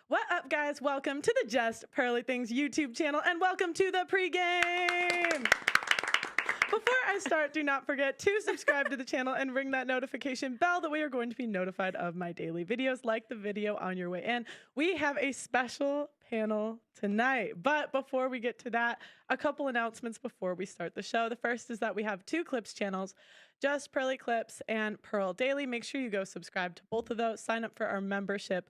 What up, guys? Welcome to the Just Pearly Things YouTube channel, and welcome to the pregame. Before I start, do not forget to subscribe to the channel and ring that notification bell. That way you're going to be notified of my daily videos. Like the video on your way in. We have a special panel tonight. But before we get to that, a couple announcements before we start the show. The first is that we have two Clips channels, Just Pearly Clips and Pearl Daily. Make sure you go subscribe to both of those. Sign up for our membership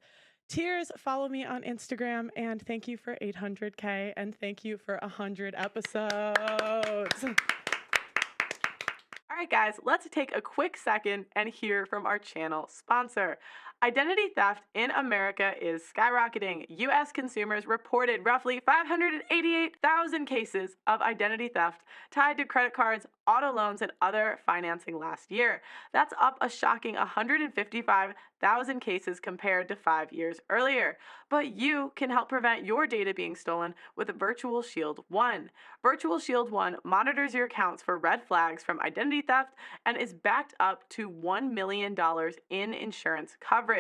tiers. Follow me on Instagram. And thank you for 800K. And thank you for 100 episodes. All right, guys, let's take a quick second and hear from our channel sponsor. Identity theft in America is skyrocketing. U.S. consumers reported roughly 588,000 cases of identity theft tied to credit cards, auto loans, and other financing last year. That's up a shocking 155,000 cases compared to 5 years earlier. But you can help prevent your data being stolen with Virtual Shield One. Virtual Shield One monitors your accounts for red flags from identity theft and is backed up to $1 million in insurance coverage.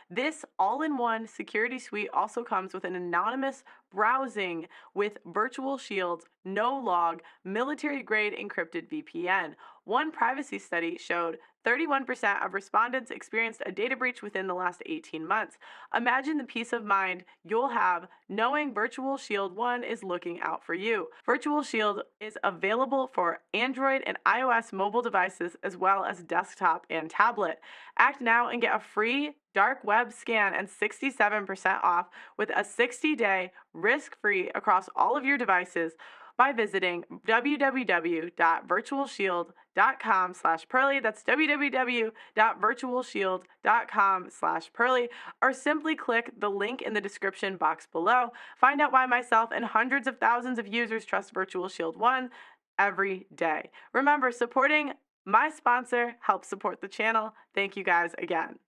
This all-in-one security suite also comes with an anonymous browsing with Virtual Shield's no-log, military-grade encrypted VPN. One privacy study showed 31% of respondents experienced a data breach within the last 18 months. Imagine the peace of mind you'll have knowing Virtual Shield One is looking out for you. Virtual Shield is available for Android and iOS mobile devices as well as desktop and tablet. Act now and get a free dark web scan and 67% off with a 60-day risk-free across all of your devices by visiting www.virtualshield.com/pearly. That's www.virtualshield.com/pearly, or simply click the link in the description box below. Find out why myself and hundreds of thousands of users trust Virtual Shield One every day. Remember, supporting my sponsor helps support the channel. Thank you guys again.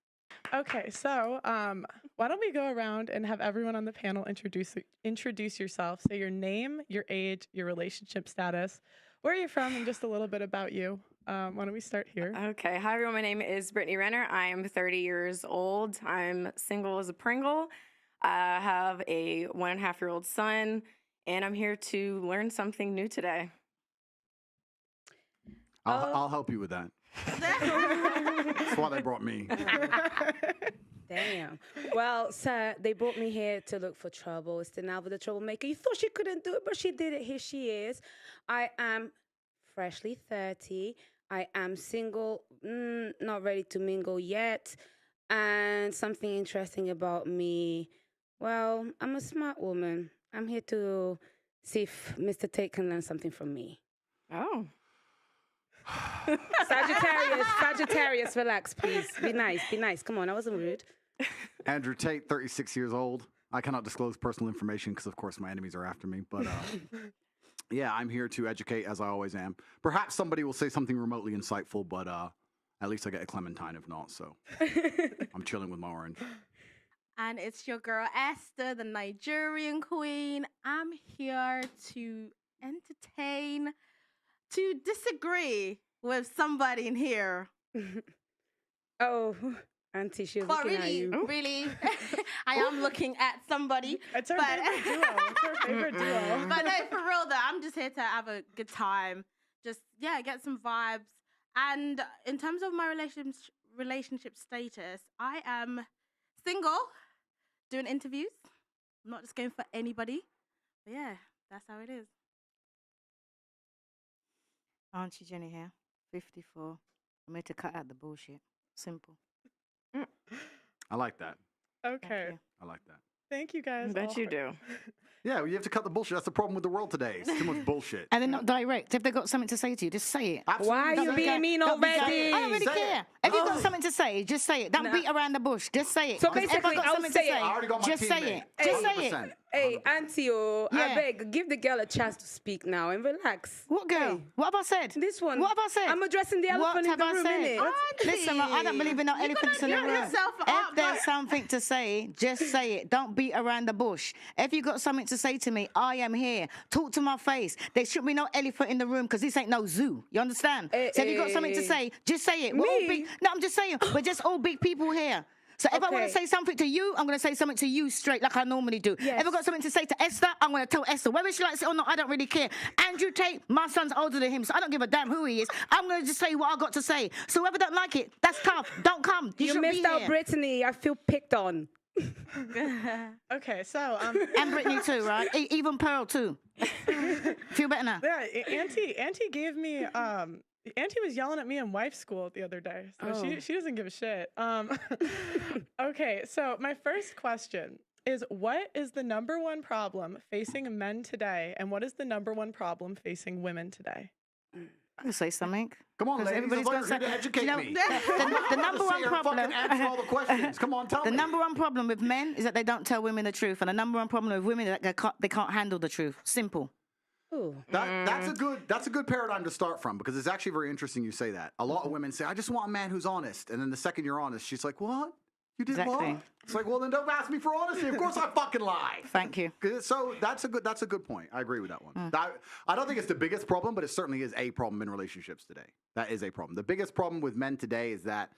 Okay, so why don't we go around and have everyone on the panel introduce yourself. Say your name, your age, your relationship status, where you're from, and just a little bit about you. Why don't we start here? Okay. Hi, everyone. My name is Brittany Renner. I am 30 years old. I'm single as a Pringle. I have a 1.5-year-old son, and I'm here to learn something new today. I'll help you with that. That's why they brought me. Damn. Well, sir, they brought me here to look for trouble. It's the Nalva the troublemaker. You thought she couldn't do it, but she did it. Here she is. I am freshly 30. I am single, not ready to mingle yet. And something interesting about me, well, I'm a smart woman. I'm here to see if Mr. Tate can learn something from me. Oh. Sagittarius, relax, please. Be nice. Come on, I wasn't rude. Andrew Tate, 36 years old. I cannot disclose personal information because, of course, my enemies are after me. But yeah, I'm here to educate, as I always am. Perhaps somebody will say something remotely insightful, but at least I get a clementine if not. So I'm chilling with my orange. And it's your girl Esther, the Nigerian queen. I'm here to entertain, to disagree with somebody in here. Oh, Auntie, she's looking at you. Really, I am looking at somebody. It's her favorite duo. It's her favorite duo. But no, for real though, I'm just here to have a good time. Just, yeah, get some vibes. And in terms of my relationship status, I am single, doing interviews. I'm not just going for anybody. But yeah, that's how it is. Auntie Jenny here, 54. I'm here to cut out the bullshit. Simple. I like that. Okay. I like that. Thank you guys. I bet you do. Yeah, well, you have to cut the bullshit. That's the problem with the world today. It's too much bullshit. And they're not direct. If they've got something to say to you, just say it. Absolutely. Why are you Don't being mean already? I don't really care. If you've got something to say, just say it. Don't beat around the bush. Just say it. So 'Cause if basically, I've got I'll something say to it. I already got my just say teammate. it. Just say it. 100%. Hey, Auntie, I Yeah. beg, give the girl a chance to speak now and relax. What girl? Hey, What have I said? this one. What have I said? I'm addressing the elephant in have the I room, said? innit? Listen, I don't believe in no elephants in the build room. yourself If up, there's like- something to say, just say it. Don't beat around the bush. If you got something to say to me, I am here. Talk to my face. There should be no elephant in the room because this ain't no zoo. You understand? So if you got something to say, just say it. We're all Me? big. No, I'm just saying. We're just all big people here. So if I want Okay. to say something to you, I'm going to say something to you straight like I normally do. Yes. If I've got something to say to Esther, I'm going to tell Esther. Whether she likes it or not, I don't really care. Andrew Tate, my son's older than him, so I don't give a damn who he is. I'm going to just say what I got to say. So whoever don't like it, that's tough. Don't come. You You shouldn't missed be out here. Brittany. I feel picked on. Okay, so And Brittany too, right? Even Pearl too. Feel better now. yeah, Auntie gave me Auntie was yelling at me in wife school the other day, so she doesn't give a shit. Okay, so my first question is, what is the number one problem facing men today, and what is the number one problem facing women today? I can say something. Come on, 'Cause ladies. everybody's Everybody's gonna going to say- educate you know, me. The number one problem. Answer all the questions. Come on, tell The me. number one problem with men is that they don't tell women the truth, and the number one problem with women is that they can't handle the truth. Simple. Ooh. That's a good paradigm to start from, because it's actually very interesting you say that. A lot of women say, I just want a man who's honest. And then the second you're honest, she's like, what? You did Exactly. what? It's like, well, then don't ask me for honesty. Of course I fucking lie. Thank you. So that's a good point. I agree with that one. I don't think it's the biggest problem, but it certainly is a problem in relationships today. That is a problem. The biggest problem with men today is that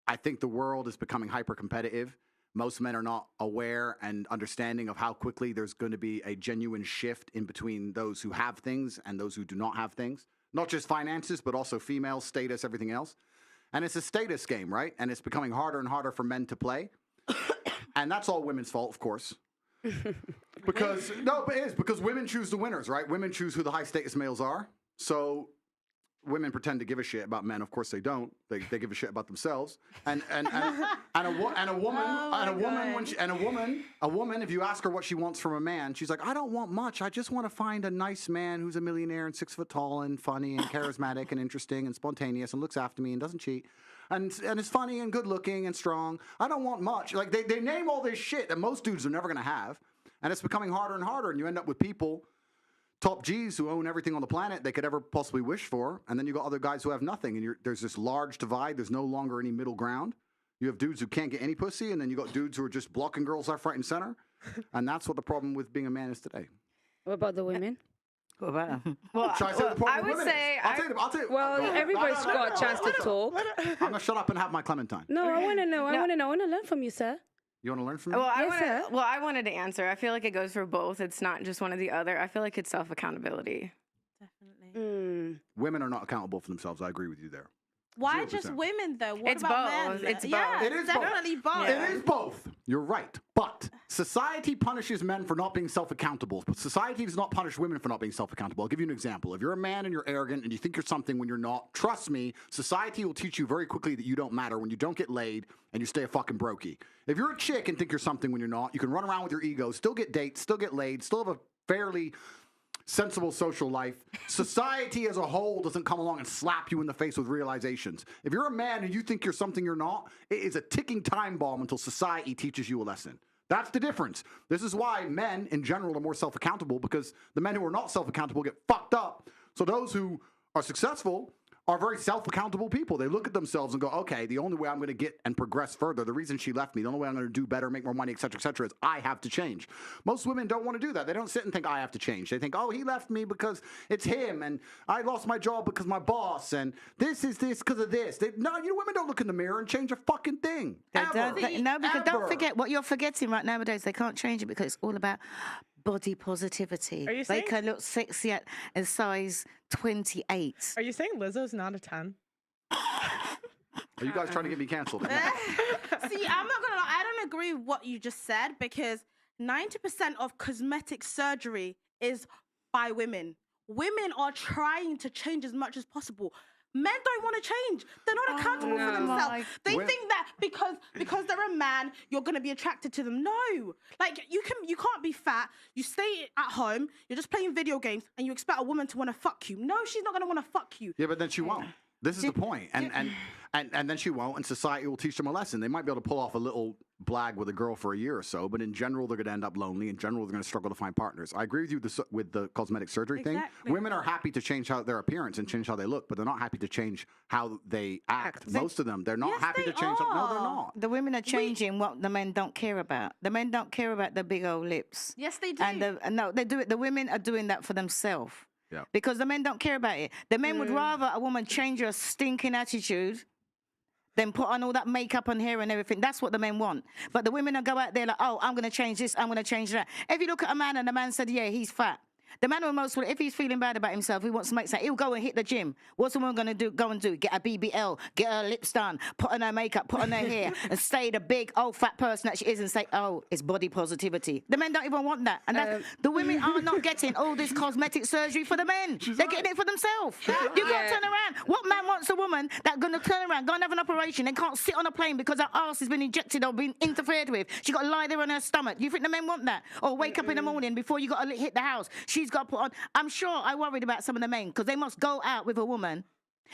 I think the world is becoming hyper competitive. Most men are not aware and understanding of how quickly there's going to be a genuine shift in between those who have things and those who do not have things. Not just finances, but also female status, everything else. And it's a status game, right? And it's becoming harder and harder for men to play. And that's all women's fault, of course. Because it is, because women choose the winners, right? Women choose who the high status males are. So women pretend to give a shit about men. Of course they don't. They give a shit about themselves. And a woman, if you ask her what she wants from a man, she's like, I don't want much. I just want to find a nice man who's a millionaire and 6 foot tall and funny and charismatic and interesting and spontaneous and looks after me and doesn't cheat. And is funny and good looking and strong. I don't want much. Like they name all this shit that most dudes are never gonna have. And it's becoming harder and harder, and you end up with people, top G's, who own everything on the planet they could ever possibly wish for, and then you got other guys who have nothing, and there's this large divide. There's no longer any middle ground. You have dudes who can't get any pussy, and then you got dudes who are just blocking girls left, right, and center. And that's what the problem with being a man is today. What about the women? What about them? Well, Should I say the problem I with would women say is? I'll tell you. Well, No, everybody's no, got a chance to talk. I'm gonna shut up and have my Clementine. No, I want to know. I want to know. I want to learn from you, sir. You want to learn from me? Well, Yes, sir. I wanted to answer. I feel like it goes for both. It's not just one or the other. I feel like it's self accountability. Definitely. Women are not accountable for themselves. I agree with you there. Why just 0%. women though? What It's about both. men? It's Yeah, both. It is definitely both. It is both. You're right. But society punishes men for not being self-accountable. But society does not punish women for not being self-accountable. I'll give you an example. If you're a man and you're arrogant and you think you're something when you're not, trust me, society will teach you very quickly that you don't matter when you don't get laid and you stay a fucking brokey. If you're a chick and think you're something when you're not, you can run around with your ego, still get dates, still get laid, still have a fairly sensible social life. Society as a whole doesn't come along and slap you in the face with realizations. If you're a man and you think you're something you're not, it is a ticking time bomb until society teaches you a lesson. That's the difference. This is why men in general are more self-accountable, because the men who are not self-accountable get fucked up. So those who are successful are very self-accountable people. They look at themselves and go, okay, the only way I'm going to get and progress further, the reason she left me, the only way I'm going to do better, make more money, et cetera, is I have to change. Most women don't want to do that. They don't sit and think, I have to change. They think, oh, he left me because it's him, and I lost my job because my boss, and this is this because of this. No, you women don't look in the mirror and change a fucking thing. Ever. No, because don't Ever. forget what you're forgetting right nowadays. They can't change it because it's all about body positivity. Are you They saying- can look sexy at a size 28. Are you saying Lizzo's not a 10? Are you guys trying to get me canceled? See, I'm not gonna lie. I don't agree with what you just said, because 90% of cosmetic surgery is by women. Women are trying to change as much as possible. Men don't want to change. They're not accountable for themselves. They Well- think that because they're a man, you're gonna be attracted to them. No, like you can't be fat. You stay at home. You're just playing video games, and you expect a woman to want to fuck you. No, she's not gonna want to fuck you. Yeah, but then she won't. This is the point. And then she won't, and society will teach them a lesson. They might be able to pull off a little blag with a girl for a year or so, but in general, they're going to end up lonely. In general, they're going to struggle to find partners. I agree with you with the cosmetic surgery thing. Exactly. Women are happy to change their appearance and change how they look, but they're not happy to change how they act. Most of them, they're not Yes, happy they to change. No, they're are. not. The women are changing what the men don't care about. The men don't care about the big old lips. Yes, they do. And no, they do it. The women are doing that for themselves. Yeah. Because the men don't care about it. The men would rather a woman change her stinking attitude then put on all that makeup and hair and everything. That's what the men want. But the women will go out there like, oh, I'm going to change this, I'm going to change that. If you look at a man and the man said, yeah, he's fat. The man will most, if he's feeling bad about himself, he wants to make something, he'll go and hit the gym. What's the woman going to do? Go and do? Get a BBL, get her lips done, put on her makeup, put on her hair, and stay the big old fat person that she is and say, oh, it's body positivity. The men don't even want that. And the women are not getting all this cosmetic surgery for the men. They're getting it for themselves. You can't turn around. What man wants a woman that's going to turn around, go and have an operation, and can't sit on a plane because her arse has been injected or been interfered with? She got to lie there on her stomach. Do you think the men want that? Or wake up in the morning before you got to hit the house, she's got to put on. I'm sure I worried about some of the men because they must go out with a woman.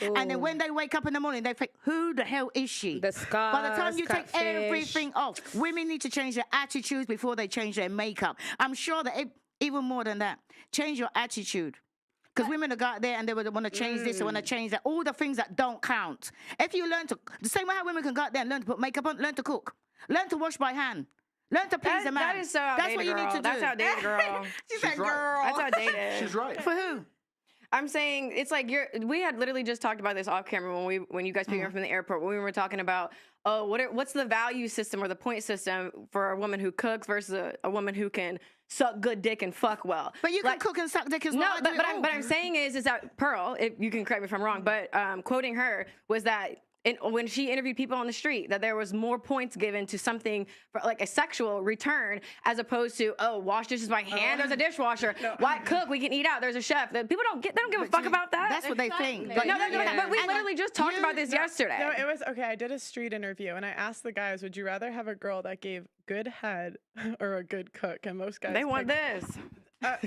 Ooh. And then when they wake up in the morning, they think, who the hell is she? The scars, by the time you catfish. take everything off, women need to change their attitudes before they change their makeup. I'm sure that even more than that, change your attitude. Because women will go out there and they would want to change this, they want to change that, all the things that don't count. If you learn to, the same way how women can go out there and learn to put makeup on, learn to cook, learn to wash by hand. Learn to please a man. That is so outdated, That's what you need to do. That's outdated, girl. She said, "Girl." That's outdated. She's right. For who? I'm saying it's like we had literally just talked about this off camera when you guys picked me up from the airport when we were talking about what's the value system or the point system for a woman who cooks versus a woman who can suck good dick and fuck well. But you can cook and suck dick as well. No, but I'm saying is that Pearl, if you can correct me if I'm wrong, but quoting her was that. When she interviewed people on the street, that there was more points given to something for like a sexual return as opposed to wash dishes by hand. There's a dishwasher. Why cook? We can eat out. There's a chef. People don't give a fuck about that. That's what they think. But but we literally just talked about this yesterday. No, it was okay. I did a street interview and I asked the guys, "Would you rather have a girl that gave good head or a good cook?" And most guys they want this.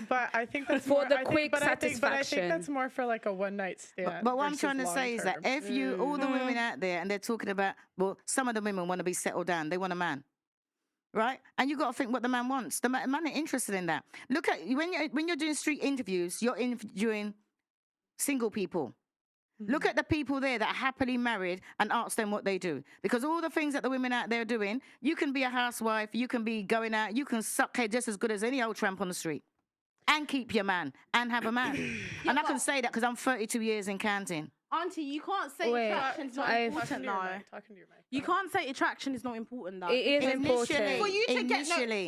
But I think that's for more, the quick but satisfaction. I think that's more for like a one night stand. But what I'm trying to say is that if you, all the women out there, and they're talking about, well, some of the women want to be settled down. They want a man, right? And you got to think what the man wants. The man ain't interested in that. Look at when you're doing street interviews, you're interviewing single people. Look at the people there that are happily married and ask them what they do. Because all the things that the women out there are doing, you can be a housewife, you can be going out, you can suck head just as good as any old tramp on the street. And keep your man and have a man. And I can say that because I'm 32 years in counting. Auntie, you can't say attraction's not important though. You can't say attraction is not important though. It is important. For you to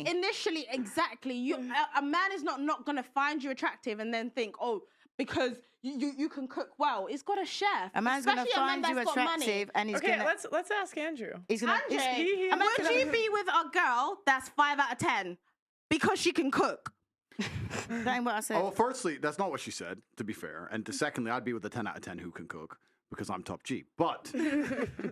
initially, exactly. A man is not gonna find you attractive and then think, oh, because you can cook well. It's got a chef. A man's gonna find you attractive and he's gonna. Let's ask Andrew. He's gonna. Andrew, would you be with a girl that's 5 out of 10 because she can cook? That ain't what I said. Oh, well, firstly, that's not what she said, to be fair. And secondly, I'd be with a 10 out of 10 who can cook because I'm top G. But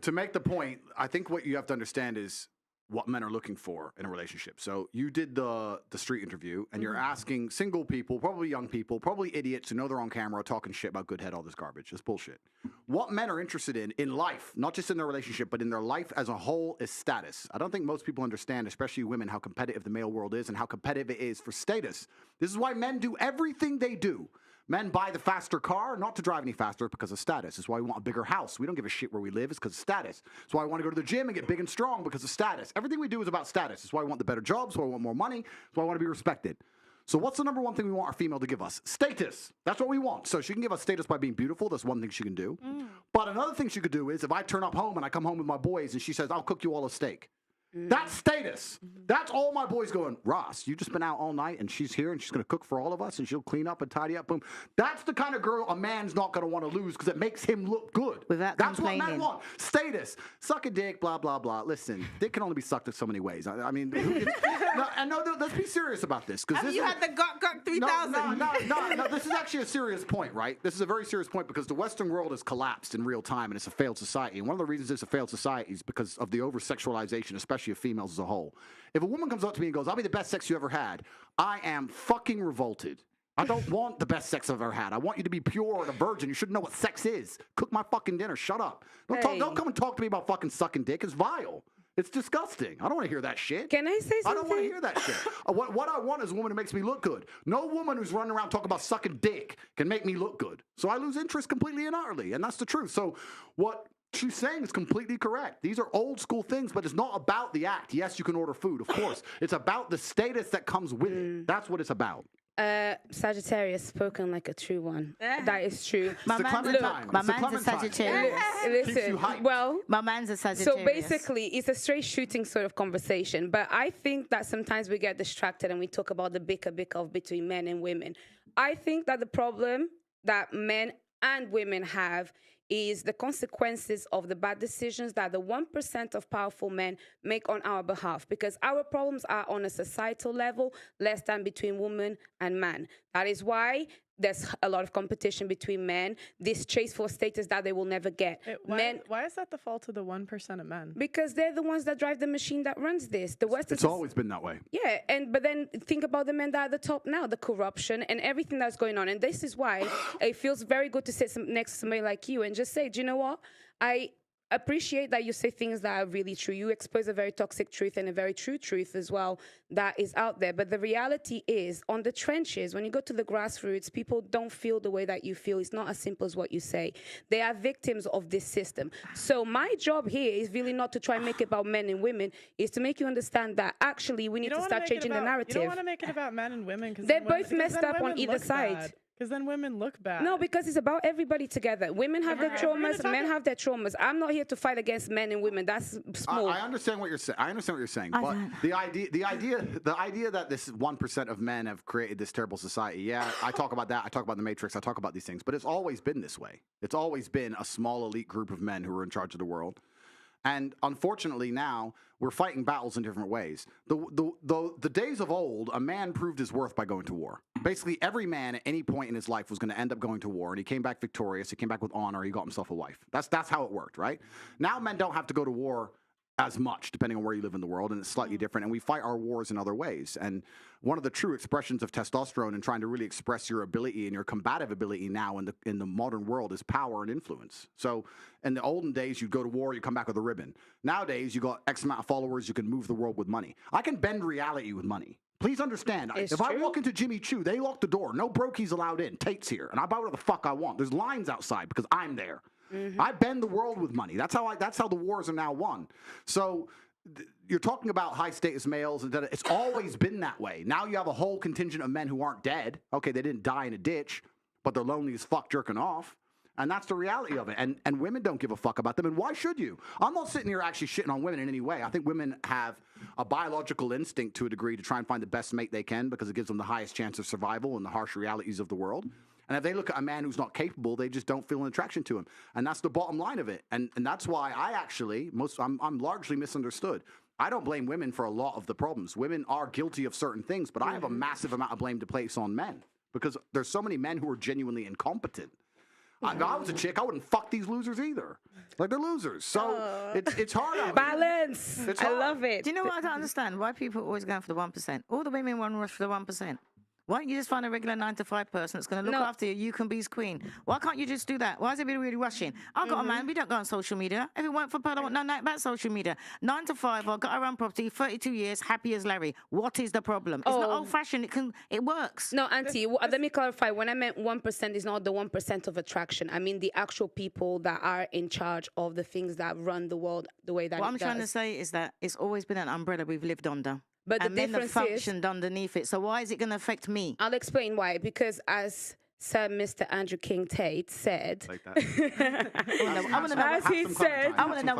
to make the point, I think what you have to understand is what men are looking for in a relationship. So you did the street interview, and you're asking single people, probably young people, probably idiots who know they're on camera talking shit about good head, all this garbage. It's bullshit. What men are interested in life, not just in their relationship, but in their life as a whole, is status. I don't think most people understand, especially women, how competitive the male world is and how competitive it is for status. This is why men do everything they do. Men buy the faster car, not to drive any faster, because of status. It's why we want a bigger house. We don't give a shit where we live. It's because of status. It's why I want to go to the gym and get big and strong, because of status. Everything we do is about status. It's why we want the better jobs. It's why we want more money. It's why I want to be respected. So what's the number one thing we want our female to give us? Status. That's what we want. So she can give us status by being beautiful. That's one thing she can do. But another thing she could do is if I turn up home and I come home with my boys and she says, I'll cook you all a steak. That's status. That's all my boys going, Ross, you just been out all night and she's here and she's going to cook for all of us and she'll clean up and tidy up. Boom. That's the kind of girl a man's not going to want to lose because it makes him look good. Without That's complaining. what men want. Status. Suck a dick, blah, blah, blah. Listen, dick can only be sucked in so many ways. I mean, let's be serious about this. Have you had the Gok 3000? No, this is actually a serious point, right? This is a very serious point because the Western world has collapsed in real time and it's a failed society. And one of the reasons it's a failed society is because of the over-sexualization, especially of females as a whole. If a woman comes up to me and goes, I'll be the best sex you ever had, I am fucking revolted. I don't want the best sex I've ever had. I want you to be pure and a virgin. You shouldn't know what sex is. Cook my fucking dinner. Shut up. Don't come and talk to me about fucking sucking dick. It's vile. It's disgusting. I don't want to hear that shit. Can I say something? I don't want to hear that shit. What I want is a woman who makes me look good. No woman who's running around talking about sucking dick can make me look good. So I lose interest completely and utterly. And that's the truth. So what she's saying is completely correct. These are old school things, but it's not about the act. Yes, you can order food, of course. It's about the status that comes with it. That's what it's about. Sagittarius, spoken like a true one. That is true. My the man's Clementine. my It's the man's a Clementine. Sagittarius. Keeps you Listen, hyped. well, My man's a Sagittarius. so basically, it's a straight shooting sort of conversation. But I think that sometimes we get distracted and we talk about the bicker of between men and women. I think that the problem that men and women have is the consequences of the bad decisions that the 1% of powerful men make on our behalf, because our problems are on a societal level less than between woman and man. That is why there's a lot of competition between men, this chase for status that they will never get. Why is that the fault of the 1% of men? Because they're the ones that drive the machine that runs this. The West It's is always been that way. yeah, but then think about the men that are at the top now, the corruption and everything that's going on. And this is why it feels very good to sit next to somebody like you and just say, do you know what? I appreciate that you say things that are really true. You expose a very toxic truth and a very true truth as well that is out there. But the reality is, on the trenches, when you go to the grassroots, people don't feel the way that you feel. It's not as simple as what you say. They are victims of this system. So my job here is really not to try and make it about men and women, is to make you understand that actually we need to start changing the narrative. You don't want to make it about men and women because they're both messed up on either side. Because then women look bad. No, because it's about everybody together. Women have their traumas, men have their traumas. I'm not here to fight against men and women. That's small. I understand what you're saying. I understand what you're saying. But the idea that this 1% of men have created this terrible society. Yeah, I talk about that. I talk about the Matrix. I talk about these things. But it's always been this way. It's always been a small elite group of men who are in charge of the world. And unfortunately now, we're fighting battles in different ways. The days of old, a man proved his worth by going to war. Basically, every man at any point in his life was going to end up going to war, and he came back victorious, he came back with honor, he got himself a wife. That's how it worked, right? Now men don't have to go to war as much, depending on where you live in the world, and it's slightly different, and we fight our wars in other ways. And one of the true expressions of testosterone and trying to really express your ability and your combative ability now in the modern world is power and influence. So in the olden days, you'd go to war, you come back with a ribbon. Nowadays, you got X amount of followers, you can move the world with money. I can bend reality with money. Please understand, if I walk into Jimmy Choo, they lock the door. No brokies allowed in. Tate's here, and I buy whatever the fuck I want. There's lines outside because I'm there. Mm-hmm. I bend the world with money. That's how the wars are now won. So you're talking about high status males, and it's always been that way. Now you have a whole contingent of men who aren't dead. Okay, they didn't die in a ditch, but they're lonely as fuck jerking off. And that's the reality of it. And women don't give a fuck about them. And why should you? I'm not sitting here actually shitting on women in any way. I think women have a biological instinct to a degree to try and find the best mate they can because it gives them the highest chance of survival in the harsh realities of the world. And if they look at a man who's not capable, they just don't feel an attraction to him. And that's the bottom line of it. And that's why I'm largely misunderstood. I don't blame women for a lot of the problems. Women are guilty of certain things, but I have a massive amount of blame to place on men because there's so many men who are genuinely incompetent. If I was a chick, I wouldn't fuck these losers either. Like, they're losers. So it's hard out Balance. It's I hard. love it. Do you know what I don't understand? Why people are always going for the 1%? All the women want to rush for the 1%. Why don't you just find a regular 9-to-5 person that's going to look after you? You can be his queen. Why can't you just do that? Why is it really rushing? I've got a man. We don't go on social media. If it weren't for Pearl, I want no night about social media. 9 to 5. I've got our own property. 32 years. Happy as Larry. What is the problem? It's not old-fashioned. It works. No, Auntie, let me clarify. When I meant 1% is not the 1% of attraction. I mean the actual people that are in charge of the things that run the world the way that What it I'm does. trying to say is that it's always been an umbrella we've lived under. But the and men have difference functioned underneath it. So why is it going to affect me? I'll explain why. Because as Sir Mr. Andrew King Tate said, like that. as he said, I want to know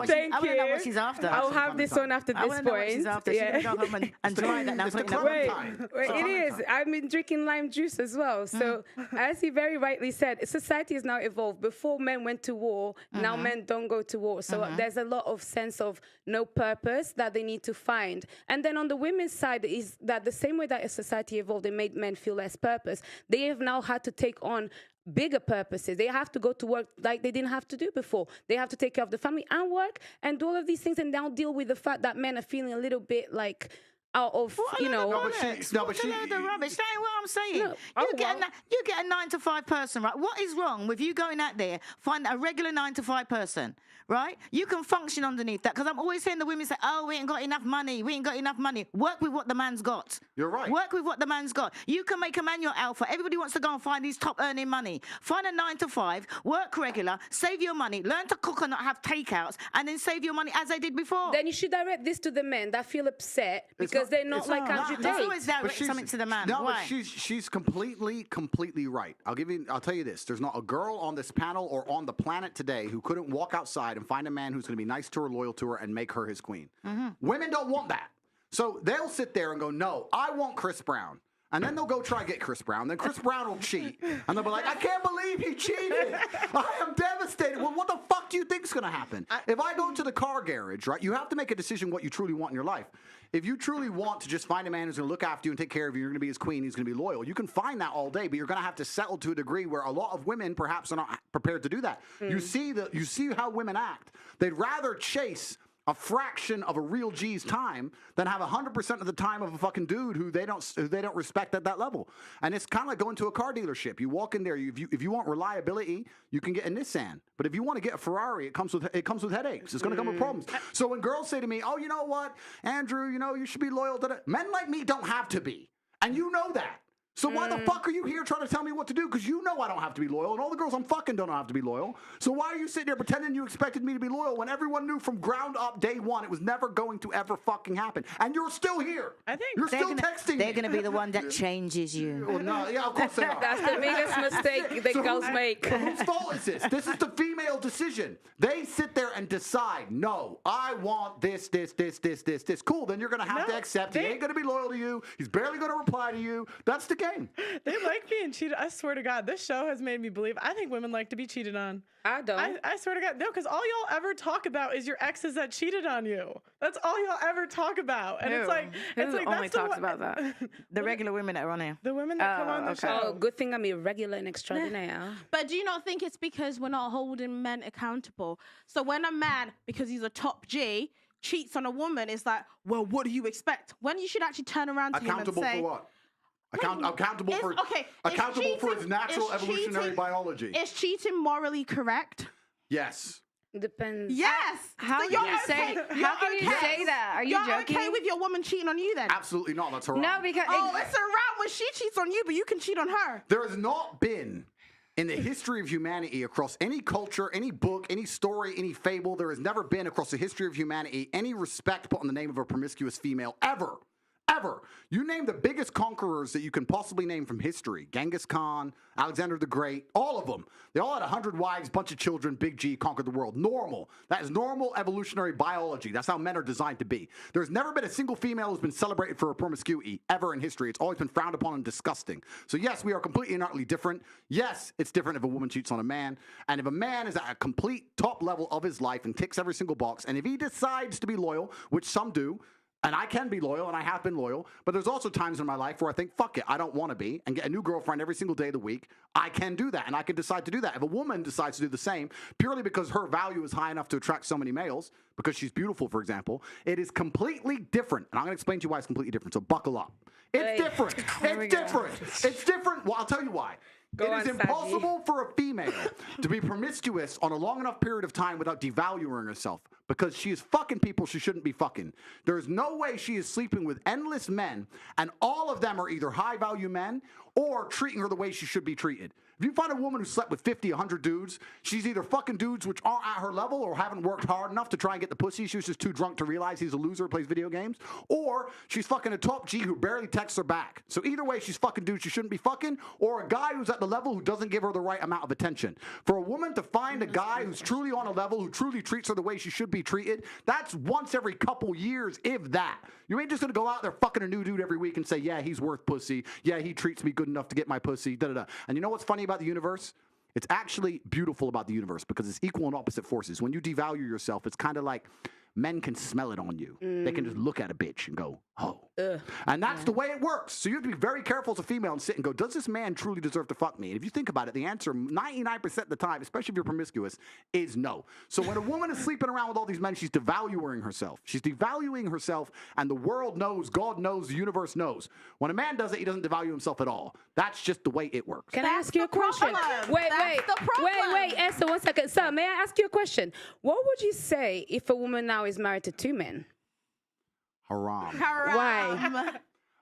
what she's after. I'll have this on after I this want to know what she's point. after. She's going to go home and dry that now. It's the put it in the Clementine. Wait, it is. I've been drinking lime juice as well. So, as he very rightly said, society has now evolved. Before men went to war, now men don't go to war. So there's a lot of sense of no purpose that they need to find. And then on the women's side is that the same way that a society evolved and made men feel less purpose, they have now had to take on bigger purposes. They have to go to work like they didn't have to do before. They have to take care of the family and work and do all of these things and now deal with the fact that men are feeling a little bit like out of, you know. No, but she- What's a load of rubbish? That ain't what I'm saying. No. You get a 9-to-5 person, right? What is wrong with you going out there, find a regular 9-to-5 person, right? You can function underneath that because I'm always hearing the women say, "Oh, we ain't got enough money. We ain't got enough money." Work with what the man's got. You're right. Work with what the man's got. You can make a man your alpha. Everybody wants to go and find these top earning money. Find a 9-to-5, work regular, save your money, learn to cook and not have takeouts, and then save your money as they did before. Then you should direct this to the men that feel upset because Because they're not like Andrew There's Tate. always that something to the man. No, Why? but she's completely right. I'll tell you this. There's not a girl on this panel or on the planet today who couldn't walk outside and find a man who's going to be nice to her, loyal to her, and make her his queen. Women don't want that. So they'll sit there and go, no, I want Chris Brown. And then they'll go try to get Chris Brown. Then Chris Brown will cheat. And they'll be like, I can't believe he cheated. I am devastated. Well, what the fuck do you think is going to happen? If I go to the car garage, right, you have to make a decision what you truly want in your life. If you truly want to just find a man who's going to look after you and take care of you, you're going to be his queen, he's going to be loyal, you can find that all day, but you're going to have to settle to a degree where a lot of women perhaps are not prepared to do that. You see how women act. They'd rather chase a fraction of a real G's time than have 100% of the time of a fucking dude who they don't respect at that level. And it's kind of like going to a car dealership. You walk in there, if you want reliability, you can get a Nissan. But if you want to get a Ferrari, it comes with headaches. It's going to come with problems. So when girls say to me, "Oh, you know what, Andrew, you should be loyal to that," men like me don't have to be, and you know that. So why the fuck are you here trying to tell me what to do? Because you know I don't have to be loyal, and all the girls I'm fucking don't have to be loyal. So why are you sitting there pretending you expected me to be loyal when everyone knew from ground up day one it was never going to ever fucking happen? And you're still here. I think you're still texting They're me. going to be the one that changes you. Well, no, yeah, of course they are. That's the biggest mistake that girls make. So whose fault is this? This is the female decision. They sit there and decide, no, I want this. Cool, then you're going to have to accept he ain't going to be loyal to you. He's barely going to reply to you. That's the game. They like being cheated. I swear to God, this show has made me believe. I think women like to be cheated on. I don't. I swear to God, no, because all y'all ever talk about is your exes that cheated on you. That's all y'all ever talk about, and it's like only that's talks the about that. The regular women that are on here. The women that come on the show. Oh, good thing I'm irregular and extraordinaire. But do you not think it's because we're not holding men accountable? So when a man, because he's a top G, cheats on a woman, it's like, well, what do you expect? When you should actually turn around to Accountable him and say, for what? Accountable for his natural evolutionary biology. Is cheating morally correct? Yes. Depends. Yes. How So can you're you say? How can you say that? Are you You're joking? okay with your woman cheating on you then? Absolutely not. That's haram. No, because Oh, it's around when she cheats on you, but you can cheat on her. There has not been in the history of humanity across any culture, any book, any story, any fable, there has never been across the history of humanity any respect put on the name of a promiscuous female ever. Ever. You name the biggest conquerors that you can possibly name from history. Genghis Khan, Alexander the Great, all of them. They all had 100 wives, bunch of children, big G, conquered the world. Normal. That is normal evolutionary biology. That's how men are designed to be. There's never been a single female who's been celebrated for her promiscuity ever in history. It's always been frowned upon and disgusting. So yes, we are completely and utterly different. Yes, it's different if a woman cheats on a man. And if a man is at a complete top level of his life and ticks every single box, and if he decides to be loyal, which some do, and I can be loyal, and I have been loyal, but there's also times in my life where I think, fuck it, I don't want to be, and get a new girlfriend every single day of the week. I can do that, and I can decide to do that. If a woman decides to do the same, purely because her value is high enough to attract so many males, because she's beautiful, for example, it is completely different. And I'm going to explain to you why it's completely different, so buckle up. It's different. It's different. It's different. Well, I'll tell you why. It is impossible for a female to be promiscuous on a long enough period of time without devaluing herself, because she is fucking people she shouldn't be fucking. There is no way she is sleeping with endless men, and all of them are either high-value men or treating her the way she should be treated. If you find a woman who slept with 50, 100 dudes, she's either fucking dudes which aren't at her level or haven't worked hard enough to try and get the pussy. She was just too drunk to realize he's a loser who plays video games. Or she's fucking a top G who barely texts her back. So either way, she's fucking dudes she shouldn't be fucking, or a guy who's at the level who doesn't give her the right amount of attention. For a woman to find a guy who's truly on a level, who truly treats her the way she should be treated, that's once every couple years, if that. You ain't just gonna go out there fucking a new dude every week and say, yeah, he's worth pussy. Yeah, he treats me good enough to get my pussy, da-da-da. And you know what's funny about the universe? It's actually beautiful about the universe because it's equal and opposite forces. When you devalue yourself, it's kind of like men can smell it on you. They can just look at a bitch and go, oh. And that's the way it works. So you have to be very careful as a female and sit and go, does this man truly deserve to fuck me? And if you think about it, the answer 99% of the time, especially if you're promiscuous, is no. So when a woman is sleeping around with all these men, she's devaluing herself. She's devaluing herself, and the world knows, God knows, the universe knows. When a man does it, he doesn't devalue himself at all. That's just the way it works. Can I ask you a question? Wait, Esther, 1 second. Sir, may I ask you a question? What would you say if a woman now is married to 2 men? Haram. Why?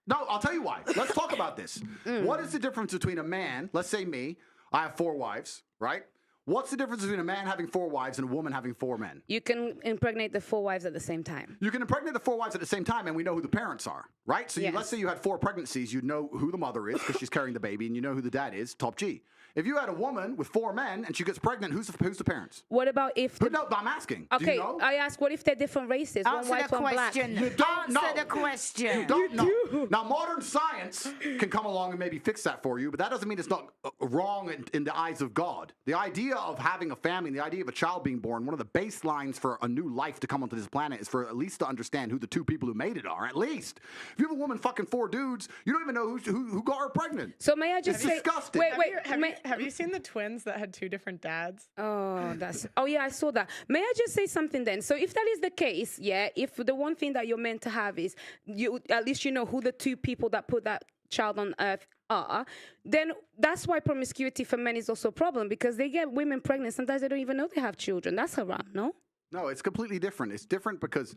No, I'll tell you why. Let's talk about this. What is the difference between a man, let's say me, I have 4 wives, right? What's the difference between a man having 4 wives and a woman having 4 men? You can impregnate the 4 wives at the same time. You can impregnate the 4 wives at the same time, and we know who the parents are, right? So Yes. let's say you had 4 pregnancies, you'd know who the mother is because she's carrying the baby, and you know who the dad is, top G. If you had a woman with 4 men and she gets pregnant, who's the parents? What about if... No, I'm asking. Do Okay, you know? I ask, what if they're different races? One Answer white, the one black? question. You don't know. Answer the question. You don't know. Now, modern science can come along and maybe fix that for you, but that doesn't mean it's not wrong in the eyes of God. The idea of having a family, the idea of a child being born, one of the baselines for a new life to come onto this planet is for at least to understand who the 2 people who made it are. At least. If you have a woman fucking 4 dudes, you don't even know who got her pregnant. So may I just It's say... disgusting. Wait, Have you seen the twins that had 2 different dads? Oh, that's... Oh, yeah, I saw that. May I just say something then? So if that is the case, yeah, if the one thing that you're meant to have is you, at least you know who the 2 people that put that child on earth are, then that's why promiscuity for men is also a problem, because they get women pregnant. Sometimes they don't even know they have children. That's haram, no? No, it's completely different. It's different because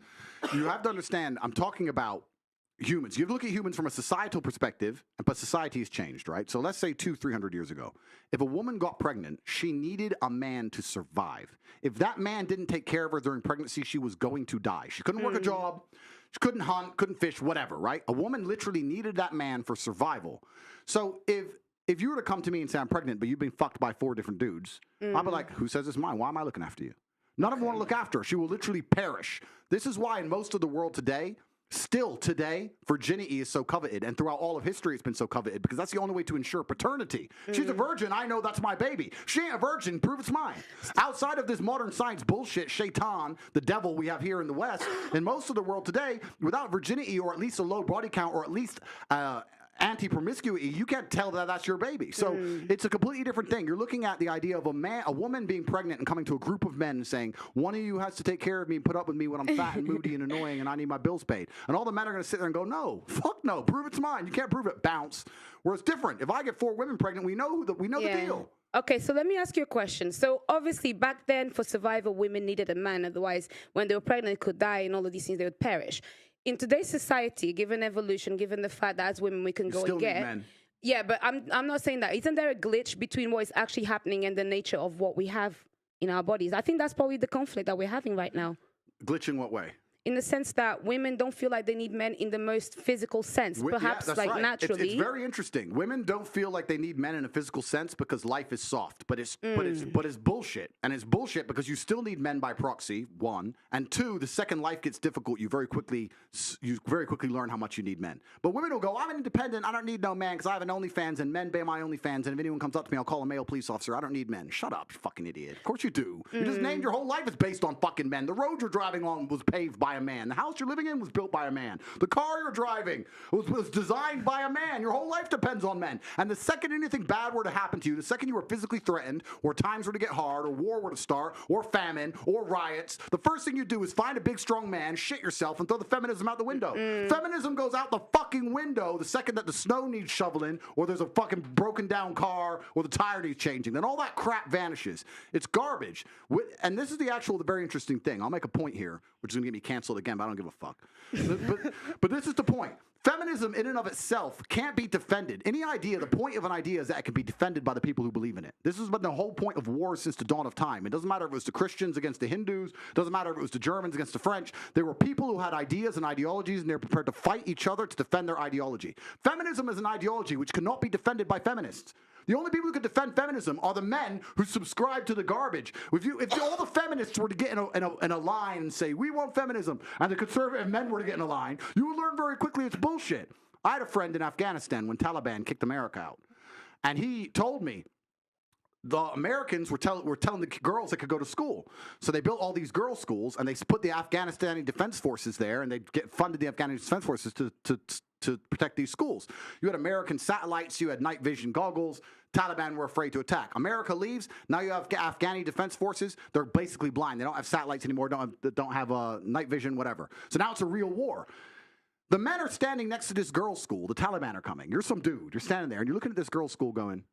you have to understand, I'm talking about humans. You look at humans from a societal perspective, but society has changed, right? So let's say 300 years ago. If a woman got pregnant, she needed a man to survive. If that man didn't take care of her during pregnancy, she was going to die. She couldn't work a job. She couldn't hunt, couldn't fish, whatever, right? A woman literally needed that man for survival. So if you were to come to me and say, I'm pregnant, but you've been fucked by 4 different dudes, I'd be like, who says it's mine? Why am I looking after you? None of them want to look after her. She will literally perish. This is why in most of the world today, still today, virginity is so coveted. And throughout all of history, it's been so coveted because that's the only way to ensure paternity. She's a virgin. I know that's my baby. She ain't a virgin. Prove it's mine. Outside of this modern science bullshit, Shaitan, the devil we have here in the West, in most of the world today, without virginity or at least a low body count or at least anti-promiscuity, you can't tell that that's your baby. So it's a completely different thing. You're looking at the idea of a woman being pregnant and coming to a group of men and saying, one of you has to take care of me and put up with me when I'm fat and moody and annoying and I need my bills paid. And all the men are going to sit there and go, no, fuck no, prove it's mine. You can't prove it, bounce. Where it's different. If I get 4 women pregnant, we know the deal. Okay, so let me ask you a question. So obviously back then for survival, women needed a man. Otherwise, when they were pregnant, they could die and all of these things, they would perish. In today's society, given evolution, given the fact that as women we can go and get... Men. Yeah, but I'm not saying that. Isn't there a glitch between what is actually happening and the nature of what we have in our bodies? I think that's probably the conflict that we're having right now. Glitch in what way? In the sense that women don't feel like they need men in the most physical sense, perhaps that's like right. naturally. It's very interesting. Women don't feel like they need men in a physical sense because life is soft, but it's bullshit. And it's bullshit because you still need men by proxy, 1, and 2, the second life gets difficult, you very quickly learn how much you need men. But women will go, I'm independent, I don't need no man because I have an OnlyFans and men pay my OnlyFans, and if anyone comes up to me, I'll call a male police officer. I don't need men. Shut up, you fucking idiot. Of course you do. You just named your whole life is based on fucking men. The road you're driving on was paved by a man. The house you're living in was built by a man. The car you're driving was designed by a man. Your whole life depends on men. And the second anything bad were to happen to you, the second you were physically threatened, or times were to get hard, or war were to start, or famine, or riots, the first thing you do is find a big strong man, shit yourself, and throw the feminism out the window. Feminism goes out the fucking window the second that the snow needs shoveling, or there's a fucking broken down car, or the tire needs changing. Then all that crap vanishes. It's garbage. And this is the very interesting thing. I'll make a point here, which is going to get me canceled again, but I don't give a fuck. But this is the point. Feminism in and of itself can't be defended. The point of an idea is that it can be defended by the people who believe in it. This has been the whole point of war since the dawn of time. It doesn't matter if it was the Christians against the Hindus. It doesn't matter if it was the Germans against the French. There were people who had ideas and ideologies, and they were prepared to fight each other to defend their ideology. Feminism is an ideology which cannot be defended by feminists. The only people who can defend feminism are the men who subscribe to the garbage. If all the feminists were to get in a line and say, we want feminism, and the conservative men were to get in a line, you would learn very quickly it's bullshit. I had a friend in Afghanistan when Taliban kicked America out. And he told me, the Americans were telling the girls they could go to school. So they built all these girls' schools, and they put the Afghanistani Defense Forces there, and they funded the Afghanistani Defense Forces to protect these schools. You had American satellites, you had night vision goggles. Taliban were afraid to attack. America leaves. Now you have Afghani Defense Forces. They're basically blind. They don't have satellites anymore, don't have night vision, whatever. So now it's a real war. The men are standing next to this girls' school. The Taliban are coming. You're some dude. You're standing there, and you're looking at this girls' school going,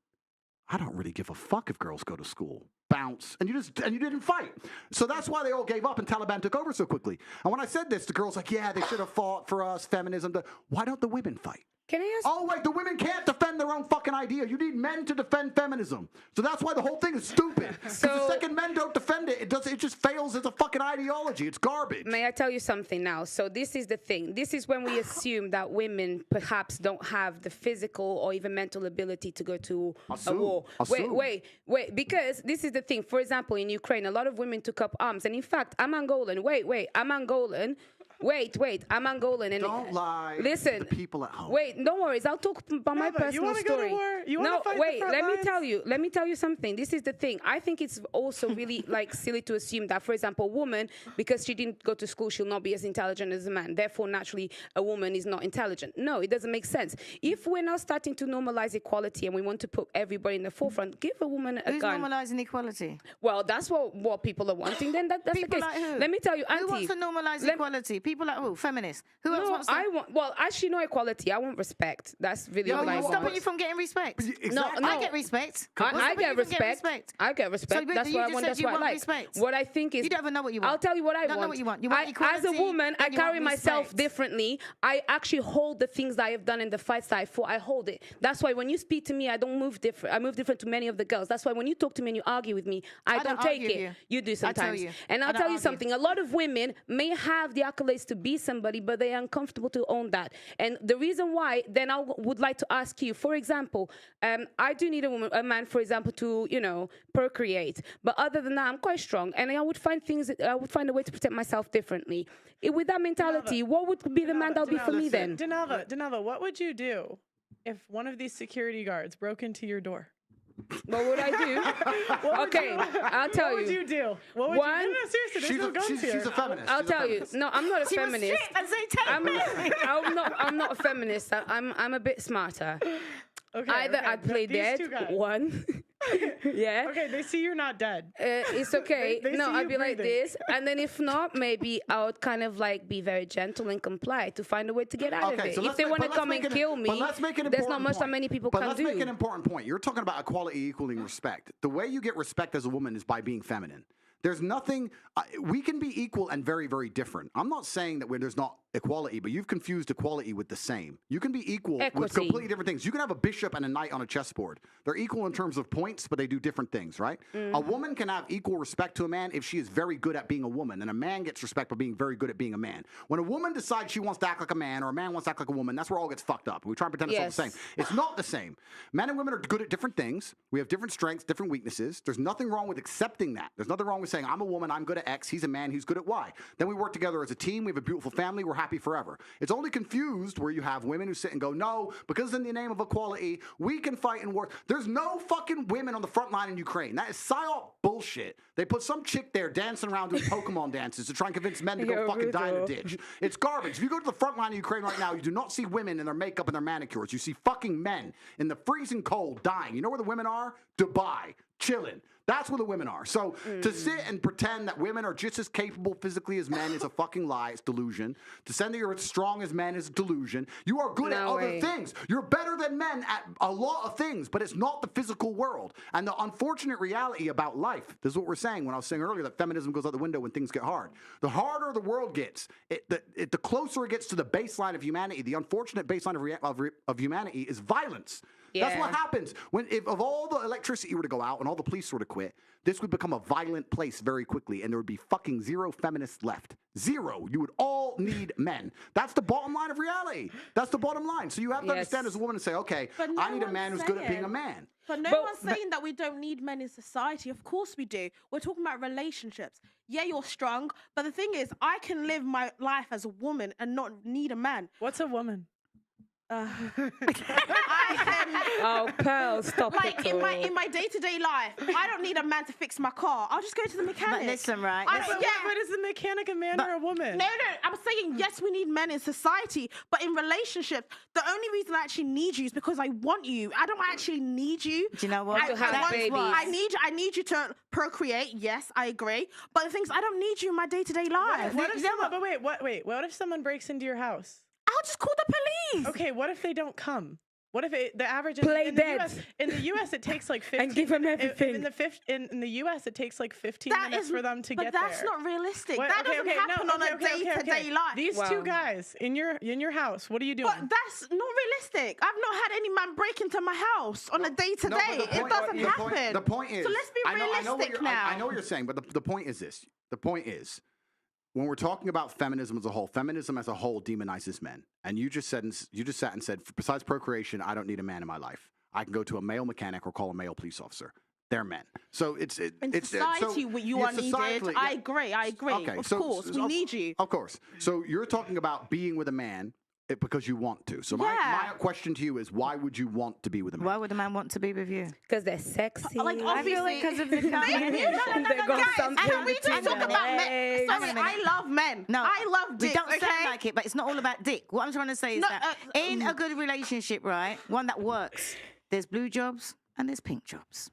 I don't really give a fuck if girls go to school. Bounce. And you didn't fight. So that's why they all gave up and Taliban took over so quickly. And when I said this, the girls like, yeah, they should have fought for us, feminism. Why don't the women fight? Can I ask? Oh, wait, the women can't defend their own fucking idea. You need men to defend feminism. So that's why the whole thing is stupid. Because the second men don't defend it, it just fails as a fucking ideology. It's garbage. May I tell you something now? So this is the thing. This is when we assume that women perhaps don't have the physical or even mental ability to go to a war. Wait. Because this is the thing. For example, in Ukraine, a lot of women took up arms. And in fact, I'm Angolan. I'm Angolan. I'm Angolan. And Don't lie listen, to the people at home. Wait, no worries. I'll talk about my personal you wanna story. Go to war? You wanna fight the front let lines? me tell you something. This is the thing. I think it's also really like silly to assume that, for example, a woman, because she didn't go to school, she'll not be as intelligent as a man. Therefore, naturally, a woman is not intelligent. No, it doesn't make sense. If we're now starting to normalize equality and we want to put everybody in the forefront, give a woman a Who's gun. normalising equality? Well, that's what people are wanting. Then that's People the case. like who? Let me tell you, Auntie. Who wants to normalise equality? People like who? Feminists. Who else No, wants to? I want. Well, actually, no equality. I want respect. That's really Yeah, what but I you What's want. stopping you from getting respect? Exactly. No. I get respect. I What's stopping get you from getting respect. I get respect. but That's you what I just want. said That's you what I want like. respect. What I think is, You don't even know what you want. I'll tell you what I Don't know want. what you want. You want as a equality woman, I and you carry want myself respect. differently. I actually hold the things that I have done in the fights that I fought. I hold it. That's why when you speak to me, I don't move different. I move different to many of the girls. That's why when you talk to me and you argue with me, I don't take argue it. with You do sometimes. you. And I I'll don't tell you argue. something. A lot of women may have the accolades to be somebody, but they are uncomfortable to own that. And the reason why, then I would like to ask you, for example, I do need a man, for example, to, procreate. But other than that, I'm quite strong. And I would find a way to protect myself differently. With that mentality, what would be the man that would be for me then? Denalva, what would you do if one of these security guards broke into your door? What would I do? Okay, I'll tell What would you do? What would One- you do? No, seriously, there's no guns here. She's a feminist. I'll She's a tell you. feminist. No, I'm not a She was feminist. shit and say take me. I'm not a feminist. I'm a bit smarter. Okay, Either okay, I play these dead, two guys. one. Yeah. Okay, they see you're not dead. It's okay. They No, see I'd you be like breathing. this, and then if not, maybe I would kind of like be very gentle and comply to find a way to get out of it. so If let's they make- want to but let's come and make an- kill me, but let's make an there's not important much that point. many people But can let's do. make an important point. You're talking about equality equaling respect. The way you get respect as a woman is by being feminine. There's nothing, we can be equal and very, very different. I'm not saying that there's not equality, but you've confused equality with the same. You can be equal with Equity. completely different things. You can have a bishop and a knight on a chessboard. They're equal in terms of points, but they do different things, right? A woman can have equal respect to a man if she is very good at being a woman, and a man gets respect by being very good at being a man. When a woman decides she wants to act like a man, or a man wants to act like a woman, that's where all gets fucked up. We try and pretend it's all the Yes. same. It's not the same. Men and women are good at different things. We have different strengths, different weaknesses. There's nothing wrong with accepting that. There's nothing wrong with saying, I'm a woman, I'm good at X, he's a man, he's good at Y. Then we work together as a team, we have a beautiful family, we're happy forever. It's only confused where you have women who sit and go, no, because in the name of equality, we can fight in war. There's no fucking women on the front line in Ukraine. That is psyop bullshit. They put some chick there dancing around doing Pokemon dances to try and convince men to go You're fucking die in a brutal. ditch. It's garbage. If you go to the front line of Ukraine right now, you do not see women in their makeup and their manicures. You see fucking men in the freezing cold dying. You know where the women are? Dubai, chilling. That's where the women are. So to sit and pretend that women are just as capable physically as men is a fucking lie. It's delusion. To say that you're as strong as men is a delusion. You are good at No other way. things. You're better than men at a lot of things, but it's not the physical world. And the unfortunate reality about life, this is what we're saying when I was saying earlier that feminism goes out the window when things get hard. The harder the world gets, the closer it gets to the baseline of humanity. The unfortunate baseline of humanity is violence. That's Yeah. what happens if all the electricity were to go out and all the police were to quit, this would become a violent place very quickly, and there would be fucking zero feminists left. Zero. You would all need men. That's the bottom line of reality. That's the bottom line. So you have to Yes. understand as a woman and say, okay, But no I need a one's man who's good at being a saying- man. But no But- one's saying that we don't need men in society. Of course we do. We're talking about relationships. Yeah, you're strong, but the thing is, I can live my life as a woman and not need a man. What's a woman? I can, Oh, Pearl, stop like it. in my day-to-day life, I don't need a man to fix my car. I'll just go to the mechanic. But listen, right? I listen- don't, yeah. But is the mechanic a man or a woman? No, I'm saying yes, we need men in society, but in relationships, the only reason I actually need you is because I want you. I don't actually need you. Do you know what? I, To have I, want, babies. I need you to procreate. Yes, I agree. But the thing is, I don't need you in my day-to-day life. What if You know someone, but wait, what if someone breaks into your house? I'll just call the police. Okay, what if they don't come? What if the average Play in the dead. US, in the US it takes like 15 And give him everything. in the US it takes like 15 That minutes is- for them to but get that's there. not realistic. What- That okay, doesn't okay, no, happen on okay, a okay, okay, day-to-day okay. life. These Wow. two guys in your house, what are you doing? But that's not realistic. I've not had any man break into my house on a day-to-day. No, but the It point- doesn't the point- happen. The point is, So let's be I know what realistic you're, now. I know what you're saying, but the point is this. The point is, when we're talking about feminism as a whole, feminism as a whole demonizes men. And you just sat and said, besides procreation, I don't need a man in my life. I can go to a male mechanic or call a male police officer. They're men. So In it's society, so, you yeah, are needed. societally, I yeah. agree. Okay, Of so- course, we need you. Of course. So you're talking about being with a man because you want to. So my Yeah. question to you is, why would you want to be with a man? Why would a man want to be with you? Because they're sexy. Like, I feel like because of the They got something Can we just between talk their about men? legs. Sorry, Hang on a I minute. love men. No, I love we dick. don't Okay? sound like it, but it's not all about dick. What I'm trying to say is No, that in a good relationship, right, one that works, there's blue jobs and there's pink jobs,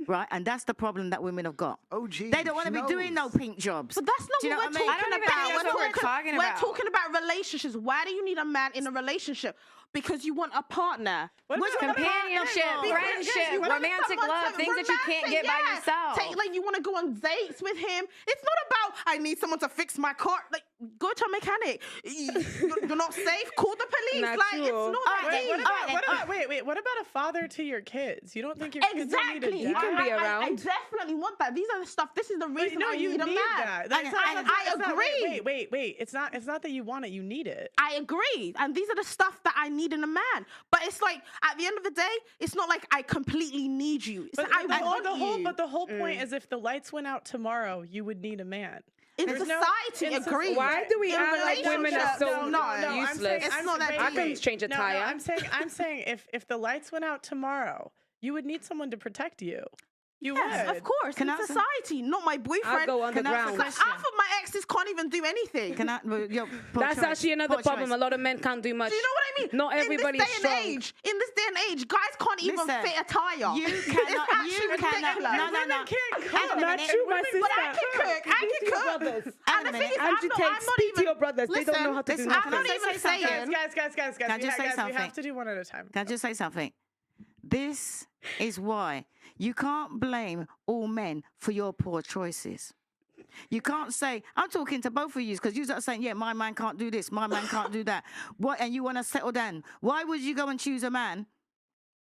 right? And that's the problem that women have got. Oh, geez. They don't want to be doing no pink jobs. But that's not Do you know what we're what I mean? talking I don't even about. think that's what we're talking about. We're talking about relationships. Why do you need a man in a relationship? Because you want a partner. What What's about- Companionship, Because- friendship, You want romantic someone love, to- things that you can't get by yeah. yourself. Like you want to go on dates with him. It's not about I need someone to fix my car. Like go to a mechanic. You're not safe. Call the police. Not Like it's true. not that Wait, deep. what about wait, what about a father to your kids? You don't think your kids don't need a Exactly. dad? can be I around. definitely want that. These are the stuff. This is the But reason no, I you need a man. that. That's And- not- and that's not- I that's not- agree. Wait. It's not that you want it. You need it. I agree. And these are the stuff that I need in a man. But it's like, at the end of the day, it's not like I completely need you. It's like, I want you. But the whole point is, if the lights went out tomorrow, you would need a man. in There's society, in soc- agree. Why do we In act like women are so relationships, no, I'm useless? saying- It's I'm not that saying- deep. I can change a tire. I'm saying if the lights went out tomorrow, you would need someone to protect you. You Yes, would. of course. Can in I ask- society, not my boyfriend. I'll go underground. Because half of my exes can't even do anything. Can I? Well, yo, poor That's choice, actually another poor problem. choice. A lot of men can't do much. Do you know what I mean? Not everybody in is this day strong. and age, in this day and age, guys can't even Listen, fit a tire. You It's cannot. actually You cannot. ridiculous. No, no, Women no. can't Hang on a cook. Not minute. you, my sister. But I can cook. I can cook. brothers. Hang on And a the thing minute. is, I'm Andrew not, Tate, I'm not speak to even. your brothers. They don't know how to do listen, I'm nothing. not Can I even say something? saying. Guys, Can I just say we have something? to do one at a time. Can I just say something? This is why you can't blame all men for your poor choices. You can't say, I'm talking to both of you because you are saying, yeah, my man can't do this, my man can't do that. What? And you want to settle down. Why would you go and choose a man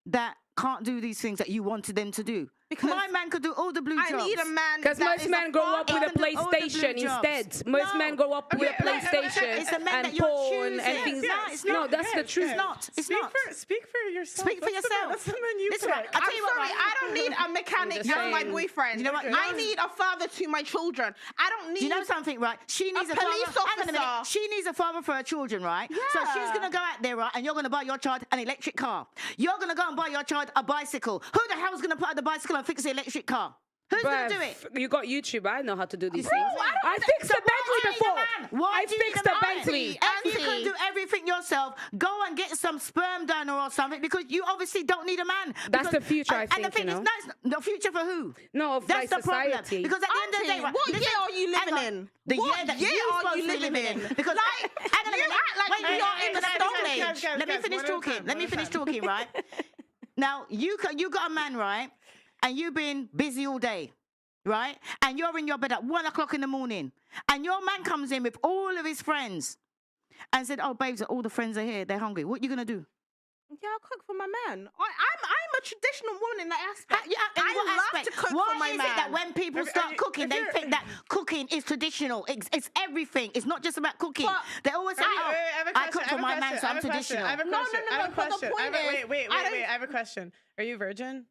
that can't do these things that you wanted them to do? Because my man could do all the blue I jobs. need a man. Because that most is men grow up with a can do all the blue PlayStation jobs. instead. Most No. men grow up with a Okay, PlayStation it's the men and that you're porn and choosing. things. No, it's No, not. that's the truth. It's not. It's speak not. Speak for yourself. Speak for yourself. That's the man you Listen, pick. I tell I'm you what, sorry, right? I don't need a mechanic just as my saying. boyfriend. You know what? I need a father to my children. I don't need. Do you know something, right? She needs a police father. Hang on a minute. officer. She needs a father for her children, right? So she's Yeah. gonna go out there, right? And you're gonna buy your child an electric car. You're gonna go and buy your child a bicycle. Who the hell's gonna put on the bicycle and fix the electric car? Who's gonna do it? You got YouTube. I know how to do these Bro, things. I I don't- fixed So a why Bentley do you need a before. man? Why I do you need fixed a a man? Bentley. If you can do everything yourself, go and get some sperm donor or something because you obviously don't need a man. That's Because- the future, I and think, the thing you is, know. no, it's the future for who? No, of That's like the problem. society. Because at the end of the day, Auntie, right, what listen, year are you hang living on. in? The What year that year you're are supposed you to be living in? Because Like, hang on a you minute. act like Wait, we are in the guys, Stone guys, Age. guys, Let me guys, finish one at a talking. time, Let me one at a finish time. talking, right? Now, you got a man, right? And you've been busy all day, right? And you're in your bed at 1 o'clock in the morning. And your man comes in with all of his friends and said, oh, babes, all the friends are here. They're hungry. What are you going to do? Yeah, I'll cook for my man. I'm a traditional woman in that aspect. In what I love aspect? to cook Why for my is man. it that when people start cooking, they think that cooking is traditional? It's everything. It's not just about cooking. But- They always say, oh, I cook for my man, so I'm traditional. I have a No, no, question. no, I have no, a but the question. point is, Wait. I don't- I have a question. Are you virgin?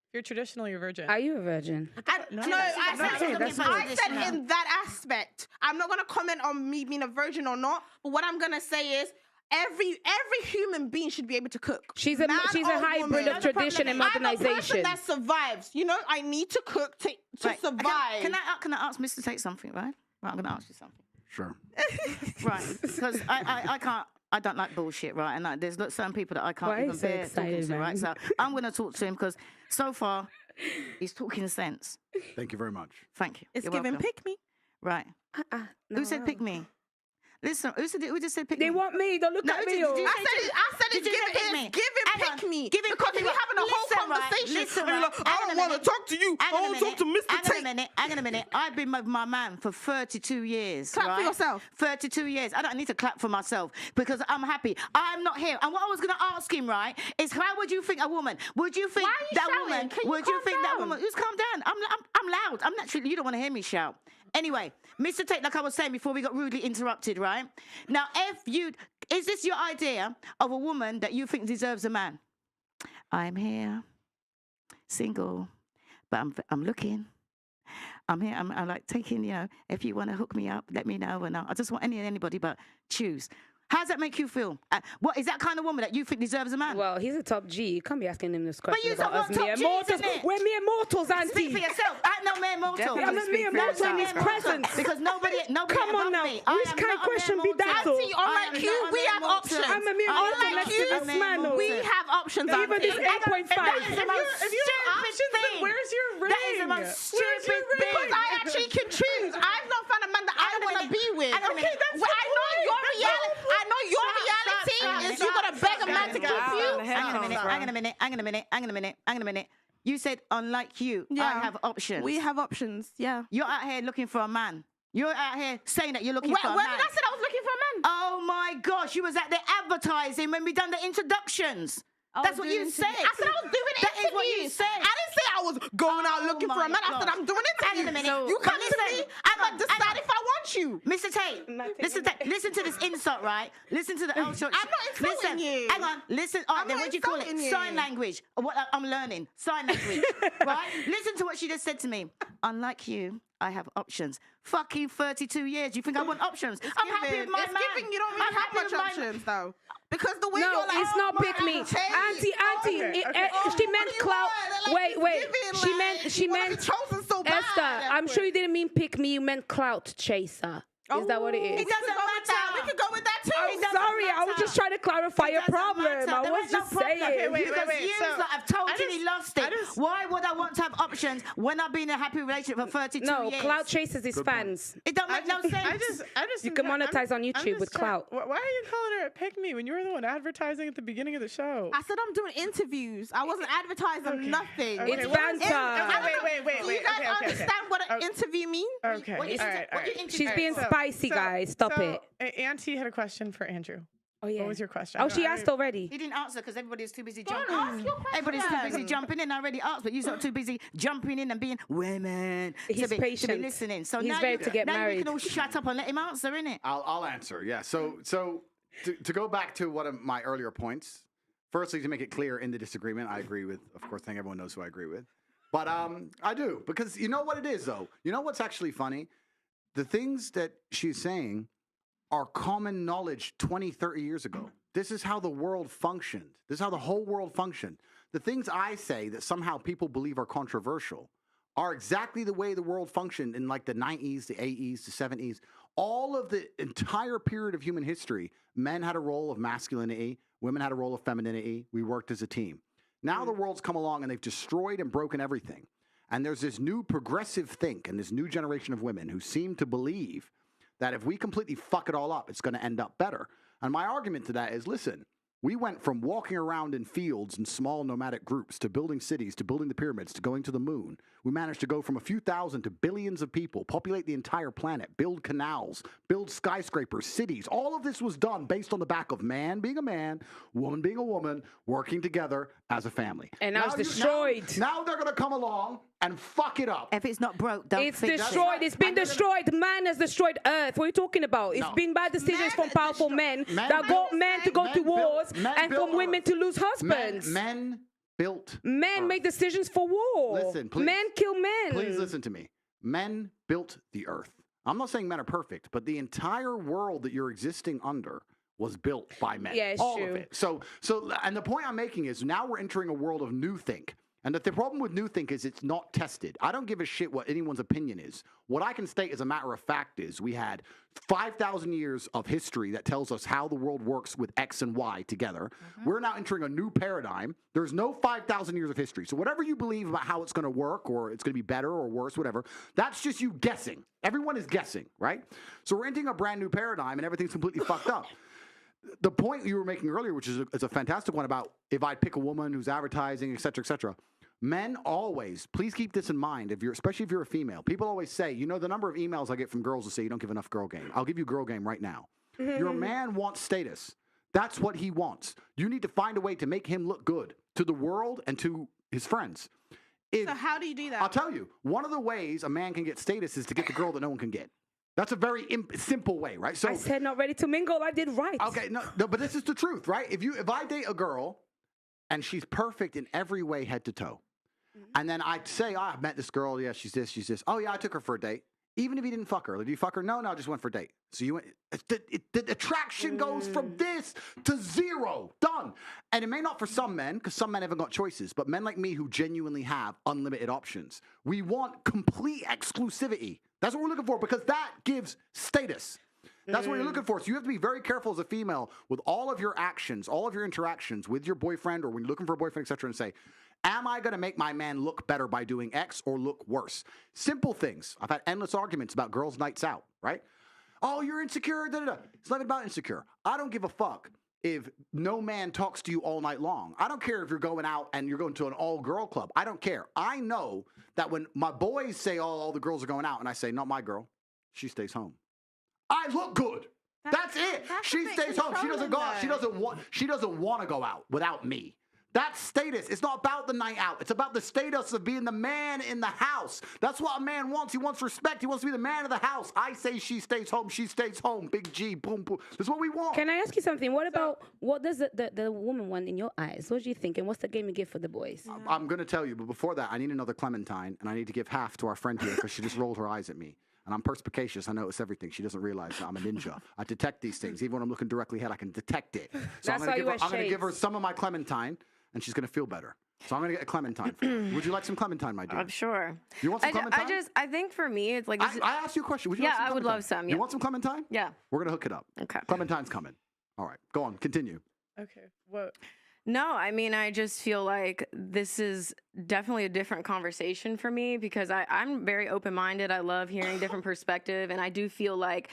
If you're traditional, you're virgin. Are you a virgin? No, no, I that's said, not that's talking I about said traditional. in that aspect. I'm not gonna comment on me being a virgin or not, but what I'm gonna say is every human being should be able to cook. She's a Man or hybrid woman. of tradition and I'm a person modernization. that survives. You know, I need to cook to Right. survive. Can I ask Mr. Tate something, right? Right, I'm going to ask you something. Sure. Right, because I can't. I don't like bullshit, right? And there's certain people that I can't Why are you even so bear talking excited, to, right? man? So I'm going to talk to him because so far he's talking sense. Thank you very much. Thank you. It's You're giving welcome. pick me. Right. Who said pick me? Listen, who just said pick They me? want me. Don't look No, at did me. you oh. say I said Did it's you say giving pick me? pick me. Give him because coffee, we're right? having a whole Listen, right, conversation. listen, and you're right. like, I don't want to talk to you. I want to talk to Mr. Tate. Hang on a minute. I've been with my man for 32 years. Clap for right? yourself. 32 years. I don't need to clap for myself because I'm happy. I'm not here. And what I was going to ask him, right, is how would you think a woman? Would you think Why are you that shouting? woman? Can you Would you calm think that down? woman? Just calm down. I'm loud. I'm naturally. You don't want to hear me shout. Anyway, Mr. Tate, like I was saying before we got rudely interrupted, right? Now, is this your idea of a woman that you think deserves a man? I'm here, single, but I'm looking. I'm here. I'm like taking, if you want to hook me up, let me know. And I just want anybody, but choose. How does that make you feel? What is that kind of woman that you think deserves a man? Well, he's a top G. You can't be asking him this question you're about not us top mere Gs, mortals. innit? We're mere mortals, Speak Auntie. for yourself. I'm no mere mortal. Definitely I'm a speak mere for mortal in his yourself. presence. Because nobody Come on above now. me. Which I am kind not a question mere be mortal. that, Auntie, though? unlike I am you, not a we mere have mortal. options. I'm a mere I am mortal. not Let's a do mere this, man. mortal. We have options, Even Auntie. this 8.5. That is the most If you have stupid options, then thing. where's your ring? That is the most Where's your stupid ring? thing. Because I actually can choose. I've not found a man that I want to be with. Hang on a minute. that's Well, the I know point. your That's reality. the I know your reality is you gotta beg a man to keep Wow. you. Hang on a minute. You said, unlike you, I Yeah. have options. We have options. Yeah. You're out here looking for a man. You're out here saying that you're looking When for a did man. I say I was looking for a man? Oh my gosh, you was at the advertising when we done the introductions. That's what you said. I said I was doing That is what you interviews. said. I didn't say I was going out Oh looking for my a man. I said God. I'm doing Hang on a interviews. minute. You But come to me, listen, I'm hang gonna on, decide hang on. if I want you. Mr. Tate, listen to this insult, right? Listen to the outshot. I'm not insulting Listen, you. hang on, listen. All right, I'm then not what do you call it? insulting you. Sign language. What I'm learning. Sign language, right? Listen to what she just said to me. Unlike you, I have options. Fucking 32 years. You think I want options? I'm happy with my It's man. giving you don't I'm really have happy much with my- options though. Because the way No, you're like, it's not pick me. Auntie, Okay, okay. she meant clout. Wait. She meant chosen so bad. Esther, I'm sure you didn't mean pick me. You meant clout chaser. Is that what it is? It doesn't matter. We could go with that too. I'm sorry. I was just trying to clarify your It doesn't problem. matter. I There was is no just problem. saying. Okay, wait. Because you So, lot have totally lost it. I just- Why would I want to have options when I've been in a happy relationship for 32 No, years? clout chasers his Good point. fans. It don't make no sense. I just. You am can try- monetize on I'm YouTube just with try- clout. Why are you calling her a pick me when you were the one advertising at the beginning of the show? I said I'm doing interviews. I wasn't advertising nothing. Okay, It's what banter. is- okay, I don't know. wait. Do you guys okay. understand what an Okay. interview means? Okay. What you- all right. what you All right. She's being So- spicy, guys. Stop it. Auntie had a question for Andrew. Oh yeah. What was your question? Oh, she I- asked already. He didn't answer because everybody's too busy Go on, jumping. ask your question. Everybody's too busy jumping in. I already asked, but you're not too busy jumping in and being women He's to be patient. listening. So He's now ready you, to get now you married. can all shut up and let him answer, innit? I'll answer. Yeah. So to go back to one of my earlier points. Firstly, to make it clear in the disagreement, I agree with. Of course, I think everyone knows who I agree with. But I do because you know what it is though. You know what's actually funny? The things that she's saying are common knowledge 20, 30 years ago. This is how the world functioned. This is how the whole world functioned. The things I say that somehow people believe are controversial are exactly the way the world functioned in like the 90s, the 80s, the 70s. All of the entire period of human history, men had a role of masculinity, women had a role of femininity. We worked as a team. Now the world's come along and they've destroyed and broken everything. And there's this new progressive think and this new generation of women who seem to believe that if we completely fuck it all up, it's going to end up better. And my argument to that is, listen, we went from walking around in fields in small nomadic groups to building cities, to building the pyramids, to going to the moon. We managed to go from a few thousand to billions of people, populate the entire planet, build canals, build skyscrapers, cities. All of this was done based on the back of man being a man, woman being a woman, working together as a family. And now it's you- destroyed. Now they're going to come along and fuck it up. If it's not broke, don't It's fix it. destroyed. It's been destroyed. Man has destroyed Earth. What are you talking about? It's No. been bad decisions from powerful men Men- that got men to go men to built- wars men and built from women Earth. to lose husbands. Men built. Men Earth. make decisions for war. Listen, please. Men kill men. Please listen to me. Men built the earth. I'm not saying men are perfect, but the entire world that you're existing under was built by men. Yeah, it's all true. of it. So, and the point I'm making is now we're entering a world of new think. And that the problem with new think is it's not tested. I don't give a shit what anyone's opinion is. What I can state as a matter of fact is we had 5,000 years of history that tells us how the world works with X and Y together. We're now entering a new paradigm. There's no 5,000 years of history. So whatever you believe about how it's going to work or it's going to be better or worse, whatever, that's just you guessing. Everyone is guessing, right? So we're entering a brand new paradigm and everything's completely fucked up. the point you were making earlier, which is a fantastic one about if I pick a woman who's advertising, et cetera, men always, please keep this in mind, especially if you're a female. People always say, the number of emails I get from girls that say you don't give enough girl game. I'll give you girl game right now. Your man wants status. That's what he wants. You need to find a way to make him look good to the world and to his friends. So how do you do that? I'll tell you, one of the ways a man can get status is to get the girl that no one can get. That's a very simple way, right? So I said not ready to mingle. I did right. Okay, no, but this is the truth, right? If I date a girl and she's perfect in every way, head to toe, and then I say, I've met this girl. Yeah, she's this, she's this. Oh yeah, I took her for a date. Even if you didn't fuck her, did you fuck her? No, I just went for a date. So you went. The attraction goes from this to zero. Done. And it may not for some men, because some men haven't got choices. But men like me who genuinely have unlimited options, we want complete exclusivity. That's what we're looking for, because that gives status. That's what you're looking for. So you have to be very careful as a female with all of your actions, all of your interactions with your boyfriend or when you're looking for a boyfriend, et cetera, and say, am I going to make my man look better by doing X or look worse? Simple things. I've had endless arguments about girls' nights out, right? Oh, you're insecure. Da, da, da. It's not about insecure. I don't give a fuck if no man talks to you all night long. I don't care if you're going out and you're going to an all-girl club. I don't care. I know that when my boys say, oh, all the girls are going out, and I say, not my girl, she stays home. I look good. That's it. She stays home. She doesn't go out. She doesn't want to go out without me. That's status. It's not about the night out. It's about the status of being the man in the house. That's what a man wants. He wants respect. He wants to be the man of the house. I say she stays home. She stays home. Big G. Boom, boom. That's what we want. Can I ask you something? What does the woman want in your eyes? What do you think? And what's the game you give for the boys? I'm going to tell you, but before that, I need another Clementine, and I need to give half to our friend here because she just rolled her eyes at me. And I'm perspicacious. I notice everything. She doesn't realize that I'm a ninja. I detect these things. Even when I'm looking directly ahead, I can detect it. So I'm going to give her some of my Clementine, and she's going to feel better. So I'm going to get a Clementine for her. Would you like some Clementine, my dear? I'm sure. You want some Clementine? I think for me, it's like... I asked you a question. Would you like some I would Clementine? love some, You want some Clementine? Yeah. We're going to hook it up. Okay. Clementine's coming. All right. Go on. Continue. Okay. What? No, I mean, I just feel like this is definitely a different conversation for me because I'm very open-minded. I love hearing different perspective, and I do feel like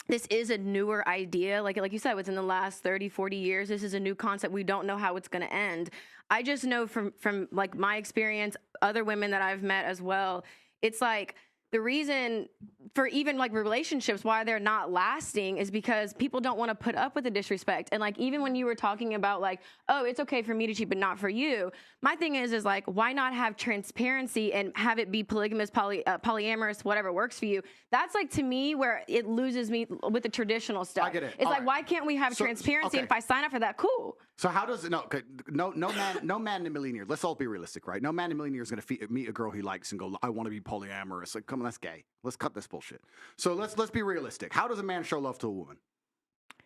this is a newer idea. Like you said, within the last 30, 40 years, this is a new concept. We don't know how it's going to end. I just know from like my experience, other women that I've met as well, it's like the reason for even like relationships, why they're not lasting is because people don't want to put up with the disrespect. And like, even when you were talking about like, oh, it's okay for me to cheat, but not for you. My thing is like, why not have transparency and have it be polygamous, polyamorous, whatever works for you? That's like, to me, where it loses me with the traditional stuff. I get it. It's like, why can't we have transparency? And if I sign up for that, cool. So how does it? No man in a million years. Let's all be realistic, right? No man in a million years is going to meet a girl he likes and go, I want to be polyamorous. Like, come on, that's gay. Let's cut this bullshit. So let's be realistic. How does a man show love to a woman?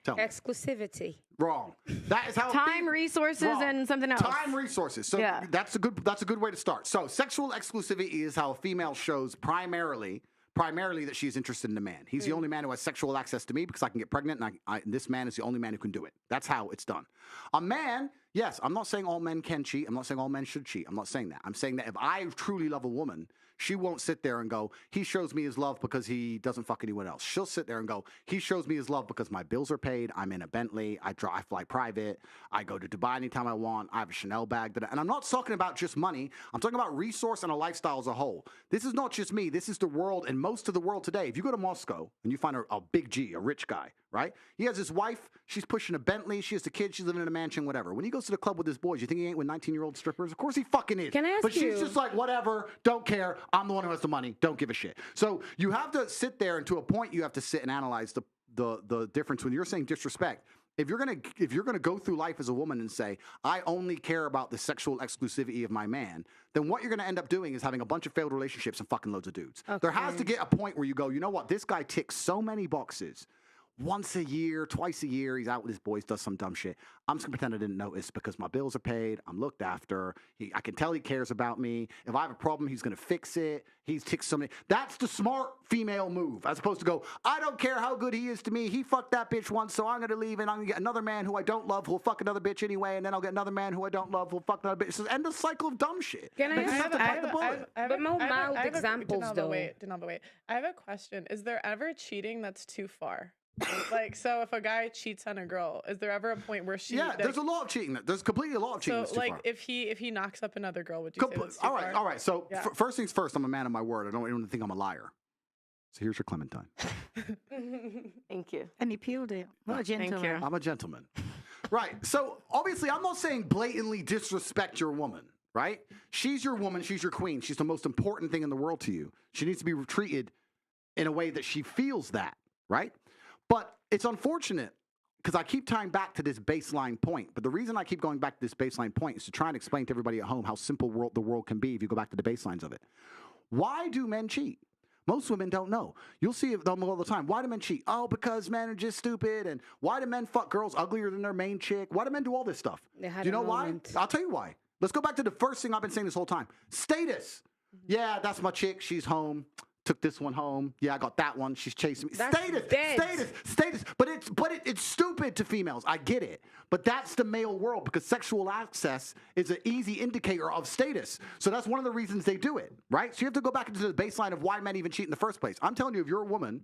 Tell me. Exclusivity. Wrong. That is how time, resources, wrong. And something else. Time, resources. So yeah. that's a good way to start. So sexual exclusivity is how a female shows primarily that she's interested in a man. He's the only man who has sexual access to me because I can get pregnant, and this man is the only man who can do it. That's how it's done. A man, yes, I'm not saying all men can cheat. I'm not saying all men should cheat. I'm not saying that. I'm saying that if I truly love a woman, she won't sit there and go, he shows me his love because he doesn't fuck anyone else. She'll sit there and go, he shows me his love because my bills are paid, I'm in a Bentley, I fly private, I go to Dubai anytime I want, I have a Chanel bag. And I'm not talking about just money. I'm talking about resource and a lifestyle as a whole. This is not just me. This is the world and most of the world today. If you go to Moscow and you find a big G, a rich guy, right? He has his wife, she's pushing a Bentley, she has a kid, she's living in a mansion, whatever. When he goes to the club with his boys, you think he ain't with 19-year-old strippers? Of course he fucking is. Can I ask but you? She's just like, whatever, don't care. I'm the one who has the money. Don't give a shit. So you have to sit there, and to a point, you have to sit and analyze the difference when you're saying disrespect. If you're gonna go through life as a woman and say, I only care about the sexual exclusivity of my man, then what you're gonna end up doing is having a bunch of failed relationships and fucking loads of dudes. Okay. There has to get a point where you go, you know what, this guy ticks so many boxes. Once a year, twice a year, he's out with his boys, does some dumb shit. I'm just gonna pretend I didn't notice because my bills are paid, I'm looked after, I can tell he cares about me. If I have a problem, he's gonna fix it. He's ticked so many. That's the smart female move, as opposed to go, I don't care how good he is to me. He fucked that bitch once, so I'm gonna leave and I'm gonna get another man who I don't love who'll fuck another bitch anyway, and then I'll get another man who I don't love who'll fuck another bitch. It's an endless cycle of dumb shit. Can I You just have to bite the bullet. But more mild examples, though. Wait. I have a question. Is there ever cheating that's too far? Like, so if a guy cheats on a girl, is there ever a point where she? Yeah, like, there's a lot of cheating. There's completely a lot of cheating. so that's too like far. if he knocks up another girl, would you say that's too All right, far? all right. So Yeah. first things first, I'm a man of my word. I don't even think I'm a liar. So here's your Clementine. Thank you. And he peeled it. What a Thank gentleman. you. I'm a gentleman. Right. So obviously, I'm not saying blatantly disrespect your woman, right? She's your woman. She's your queen. She's the most important thing in the world to you. She needs to be treated in a way that she feels that, right? But it's unfortunate because I keep tying back to this baseline point. But the reason I keep going back to this baseline point is to try and explain to everybody at home how simple the world can be if you go back to the baselines of it. Why do men cheat? Most women don't know. You'll see them all the time. Why do men cheat? Oh, because men are just stupid. And why do men fuck girls uglier than their main chick? Why do men do all this stuff? They had Do you a know moment. why? I'll tell you why. Let's go back to the first thing I've been saying this whole time. Status. Yeah, that's my chick. She's home. Took this one home. Yeah, I got that one. She's chasing me. That's dead. Status. But it's stupid to females. I get it. But that's the male world because sexual access is an easy indicator of status. So that's one of the reasons they do it, right? So you have to go back into the baseline of why men even cheat in the first place. I'm telling you, if you're a woman,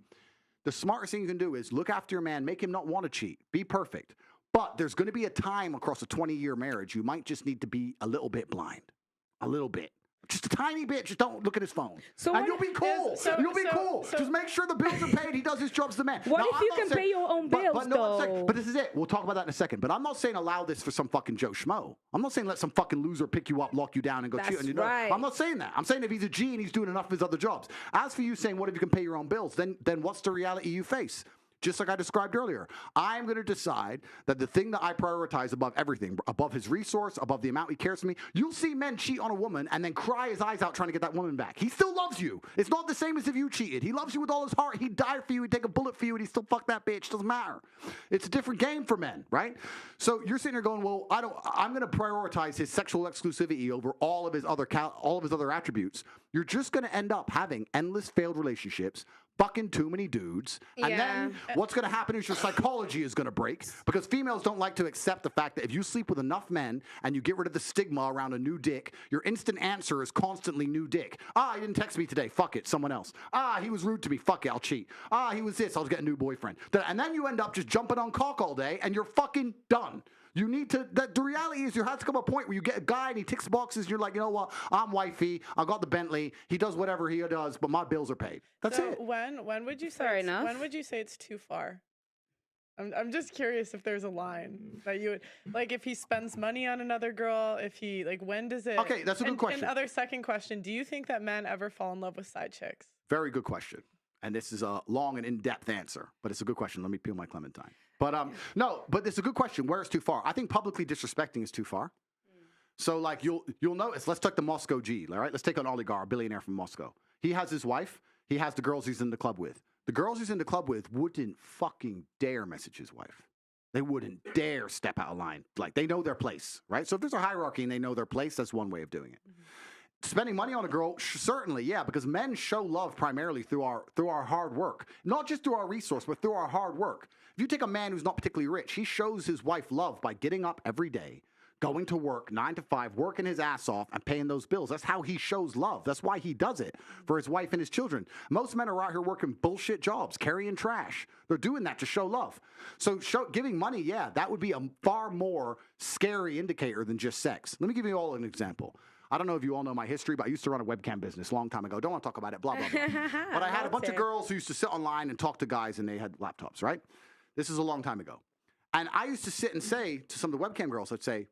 the smartest thing you can do is look after your man, make him not want to cheat, be perfect. But there's going to be a time across a 20-year marriage you might just need to be a little bit blind, a little bit. Just a tiny bit. Just don't look at his phone. So and what you'll be cool. You'll be cool. Just make sure the bills are paid. He does his job as the man. What Now, if I'm you not can saying- pay your own bills, though? But this is it. We'll talk about that in a second. But I'm not saying allow this for some fucking Joe Schmo. I'm not saying let some fucking loser pick you up, lock you down, and go cheat on you. right. I'm not saying that. I'm saying if he's a G and he's doing enough of his other jobs. As for you saying, what if you can pay your own bills? Then what's the reality you face? Just like I described earlier, I'm going to decide that the thing that I prioritize above everything, above his resource, above the amount he cares for me. You'll see men cheat on a woman and then cry his eyes out trying to get that woman back. He still loves you. It's not the same as if you cheated. He loves you with all his heart. He'd die for you. He'd take a bullet for you, and he'd still fuck that bitch. Doesn't matter. It's a different game for men, right? So you're sitting there going, well, I'm going to prioritize his sexual exclusivity over all of his other attributes. You're just going to end up having endless failed relationships, fucking too many dudes. And then what's going to happen is your psychology is going to break because females don't like to accept the fact that if you sleep with enough men and you get rid of the stigma around a new dick, your instant answer is constantly new dick. He didn't text me today. Fuck it. Someone else. He was rude to me. Fuck it. I'll cheat. He was this. I'll get a new boyfriend. And then you end up just jumping on cock all day and you're fucking done. You need to, the reality is there has to come a point where you get a guy and he ticks boxes and you're like, you know what, I'm wifey, I got the Bentley, he does whatever he does, but my bills are paid. That's so it. When would you say Fair enough. when would you say it's too far? I'm just curious if there's a line that you would like if he spends money on another girl, if he like when does it Okay, that's a good question. And other second question, do you think that men ever fall in love with side chicks? Very good question. And this is a long and in-depth answer, but it's a good question. Let me peel my Clementine. But no, but it's a good question. Where is too far? I think publicly disrespecting is too far. So like you'll notice. Let's take the Moscow G. All right, let's take an oligarch, a billionaire from Moscow. He has his wife. He has the girls he's in the club with. The girls he's in the club with wouldn't fucking dare message his wife. They wouldn't dare step out of line. Like they know their place, right? So if there's a hierarchy and they know their place, that's one way of doing it. Spending money on a girl, certainly, yeah, because men show love primarily through our hard work, not just through our resource, but through our hard work. If you take a man who's not particularly rich, he shows his wife love by getting up every day, going to work 9 to 5, working his ass off, and paying those bills. That's how he shows love. That's why he does it for his wife and his children. Most men are out here working bullshit jobs, carrying trash. They're doing that to show love. So giving money, yeah, that would be a far more scary indicator than just sex. Let me give you all an example. I don't know if you all know my history, but I used to run a webcam business a long time ago. Don't want to talk about it, blah, blah, blah. But I had a bunch of girls who used to sit online and talk to guys, and they had laptops, right? This is a long time ago. And I used to sit and say to some of the webcam girls, I'd say,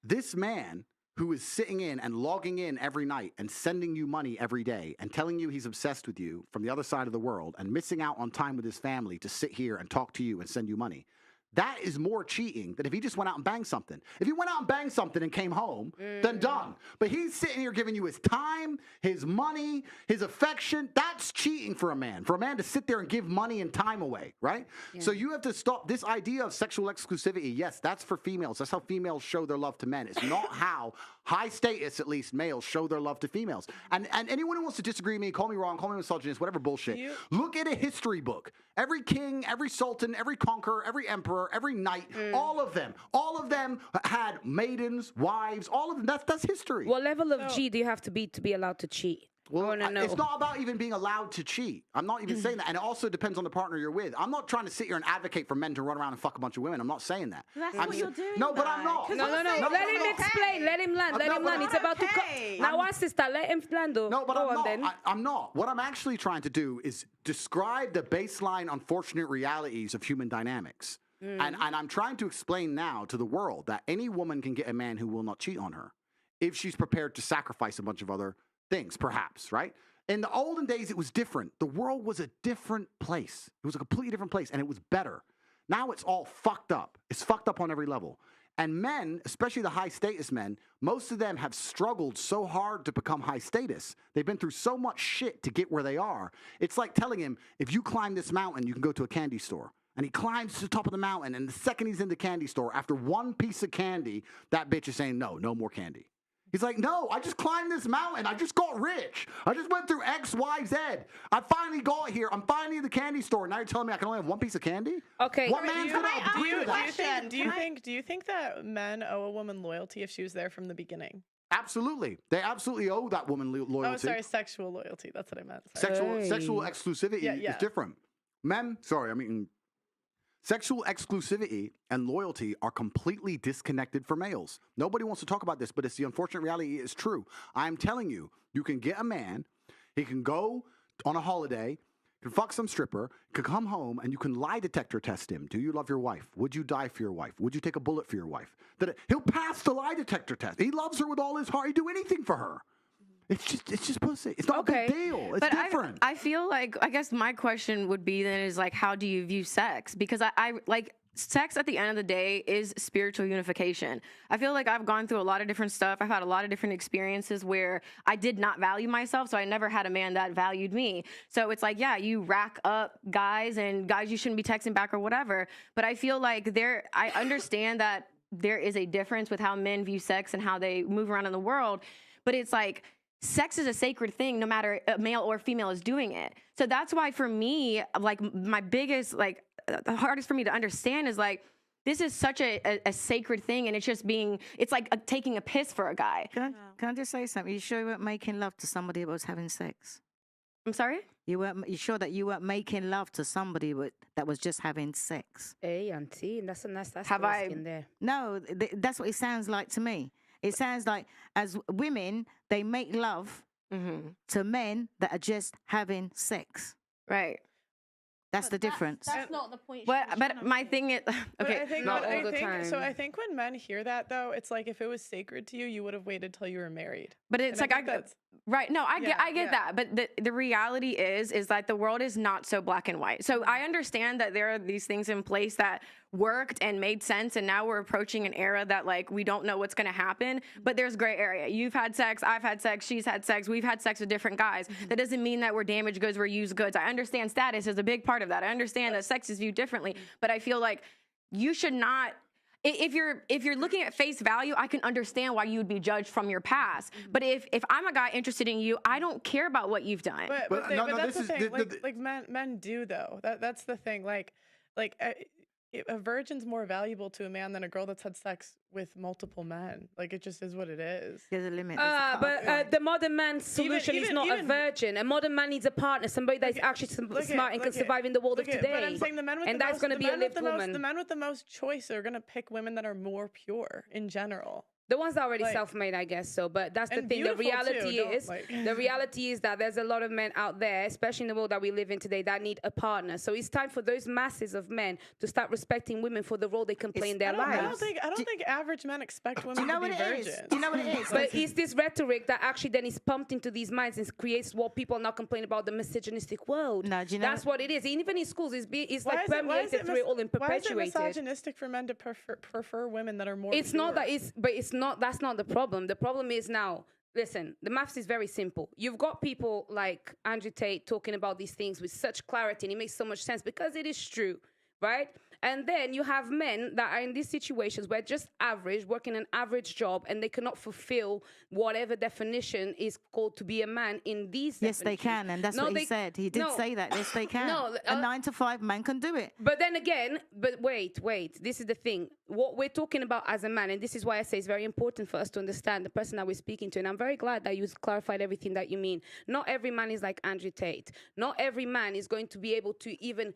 this man who is sitting in and logging in every night and sending you money every day and telling you he's obsessed with you from the other side of the world and missing out on time with his family to sit here and talk to you and send you money. That is more cheating than if he just went out and banged something. If he went out and banged something and came home, then done. But he's sitting here giving you his time, his money, his affection. That's cheating for a man. For a man to sit there and give money and time away, right? Yeah. So you have to stop this idea of sexual exclusivity. Yes, that's for females. That's how females show their love to men. It's not how high status, at least, males show their love to females. And anyone who wants to disagree with me, call me wrong, call me misogynist, whatever bullshit. Look at a history book. Every king, every sultan, every conqueror, every emperor, every knight, all of them had maidens, wives, all of them. That's history. What level of G do you have to be allowed to cheat? Well, wanna know. it's not about even being allowed to cheat. I'm not even saying that. And it also depends on the partner you're with. I'm not trying to sit here and advocate for men to run around and fuck a bunch of women. I'm not saying that. That's I'm what sa- you're doing. No, but I'm though. not. 'Cause No, you're no, no. saying no, Let it's him no. explain. okay. Let him land. Let No, him but land. I'm It's not about to okay. come. Now, our sister, let him land. Though. No, but Go I'm on not. then. I'm not. What I'm actually trying to do is describe the baseline unfortunate realities of human dynamics. And I'm trying to explain now to the world that any woman can get a man who will not cheat on her if she's prepared to sacrifice a bunch of other things, perhaps, right? In the olden days, it was different. The world was a different place. It was a completely different place, and it was better. Now it's all fucked up. It's fucked up on every level. And men, especially the high status men, most of them have struggled so hard to become high status. They've been through so much shit to get where they are. It's like telling him, if you climb this mountain, you can go to a candy store. And he climbs to the top of the mountain, and the second he's in the candy store, after one piece of candy, that bitch is saying, no more candy. He's like, no, I just climbed this mountain. I just got rich. I just went through X, Y, Z. I finally got here. I'm finally in the candy store. Now you're telling me I can only have one piece of candy? Okay. What man's going to agree to that? Do you think that men owe a woman loyalty if she was there from the beginning? Absolutely. They absolutely owe that woman loyalty. Oh, sorry, sexual loyalty. That's what I meant. Sorry. Sexual exclusivity is different. Sexual exclusivity and loyalty are completely disconnected for males. Nobody wants to talk about this, but it's the unfortunate reality. It's true. I'm telling you, you can get a man, he can go on a holiday, can fuck some stripper, can come home, and you can lie detector test him. Do you love your wife? Would you die for your wife? Would you take a bullet for your wife? He'll pass the lie detector test. He loves her with all his heart. He'd do anything for her. It's just pussy. It's not a big deal. It's different. I feel like, I guess my question would be then is like, how do you view sex? Because I like, sex at the end of the day is spiritual unification. I feel like I've gone through a lot of different stuff. I've had a lot of different experiences where I did not value myself, so I never had a man that valued me. So it's like, yeah, you rack up guys and guys you shouldn't be texting back or whatever. But I feel like I understand that there is a difference with how men view sex and how they move around in the world. But it's like, sex is a sacred thing, no matter a male or female is doing it. So that's why for me, like my biggest, like the hardest for me to understand is like, this is such a sacred thing. And it's just it's like taking a piss for a guy. Can I just say something? You sure you weren't making love to somebody that was having sex? I'm sorry? You sure that you weren't making love to somebody that was just having sex? Hey, auntie, that's Have I- in there. No, that's what it sounds like to me. It sounds like as women, they make love to men that are just having sex. Right. That's the difference. That's not the point. But my thing is, But okay. I think, Not but all I the think time. so. I think when men hear that, though, it's like if it was sacred to you, you would have waited till you were married. But it's And like think that's- right. No, I get Yeah. that. But the reality is that the world is not so black and white. So I understand that there are these things in place that worked and made sense, and now we're approaching an era that like we don't know what's going to happen. But there's gray area. You've had sex, I've had sex, she's had sex, we've had sex with different guys. That doesn't mean that we're damaged goods, we're used goods. I understand status is a big part of that. I understand that sex is viewed differently, but I feel like you should not. If you're looking at face value, I can understand why you would be judged from your past. But if I'm a guy interested in you, I don't care about what you've done. But that's this the is thing. Like men do though. That's the thing. Like a virgin's more valuable to a man than a girl that's had sex with multiple men. Like it just is what it is. There's a limit. But the modern man's solution is not a even- virgin. A modern man needs a partner, somebody that's actually smart and can survive in the world of today. But I'm saying the men with and the that's most, going to the be a men with lived the most, woman. the men with the most choice are gonna pick women that are more pure in general. The ones that are already Like- self-made, I guess so. But that's the And thing. The beautiful, too, reality don't, is, like- the reality is that there's a lot of men out there, especially in the world that we live in today, that need a partner. So it's time for those masses of men to start respecting women for the role they can play in their I lives. don't think average men expect women Do you know to what be it is? virgins. Do you know what it is? But it's this rhetoric that actually then is pumped into these minds and creates what people now complain about, the misogynistic world. No, do you know That's what it is. Even in schools, it's Why like is it- why is permeated it through it all and Why is it perpetuated. misogynistic for men to prefer women that are more It's pure? not that it's not, that's not the problem. The problem is now, listen, the maths is very simple. You've got people like Andrew Tate talking about these things with such clarity, and it makes so much sense because it is true, right? And then you have men that are in these situations where just average, working an average job, and they cannot fulfill whatever definition is called to be a man in these Yes, they can, and that's what he said. He did say that. Yes, they can. No, a 9-to-5 man can do it. But then again, wait. This is the thing. What we're talking about as a man, and this is why I say it's very important for us to understand the person that we're speaking to. And I'm very glad that you clarified everything that you mean. Not every man is like Andrew Tate. Not every man is going to be able to even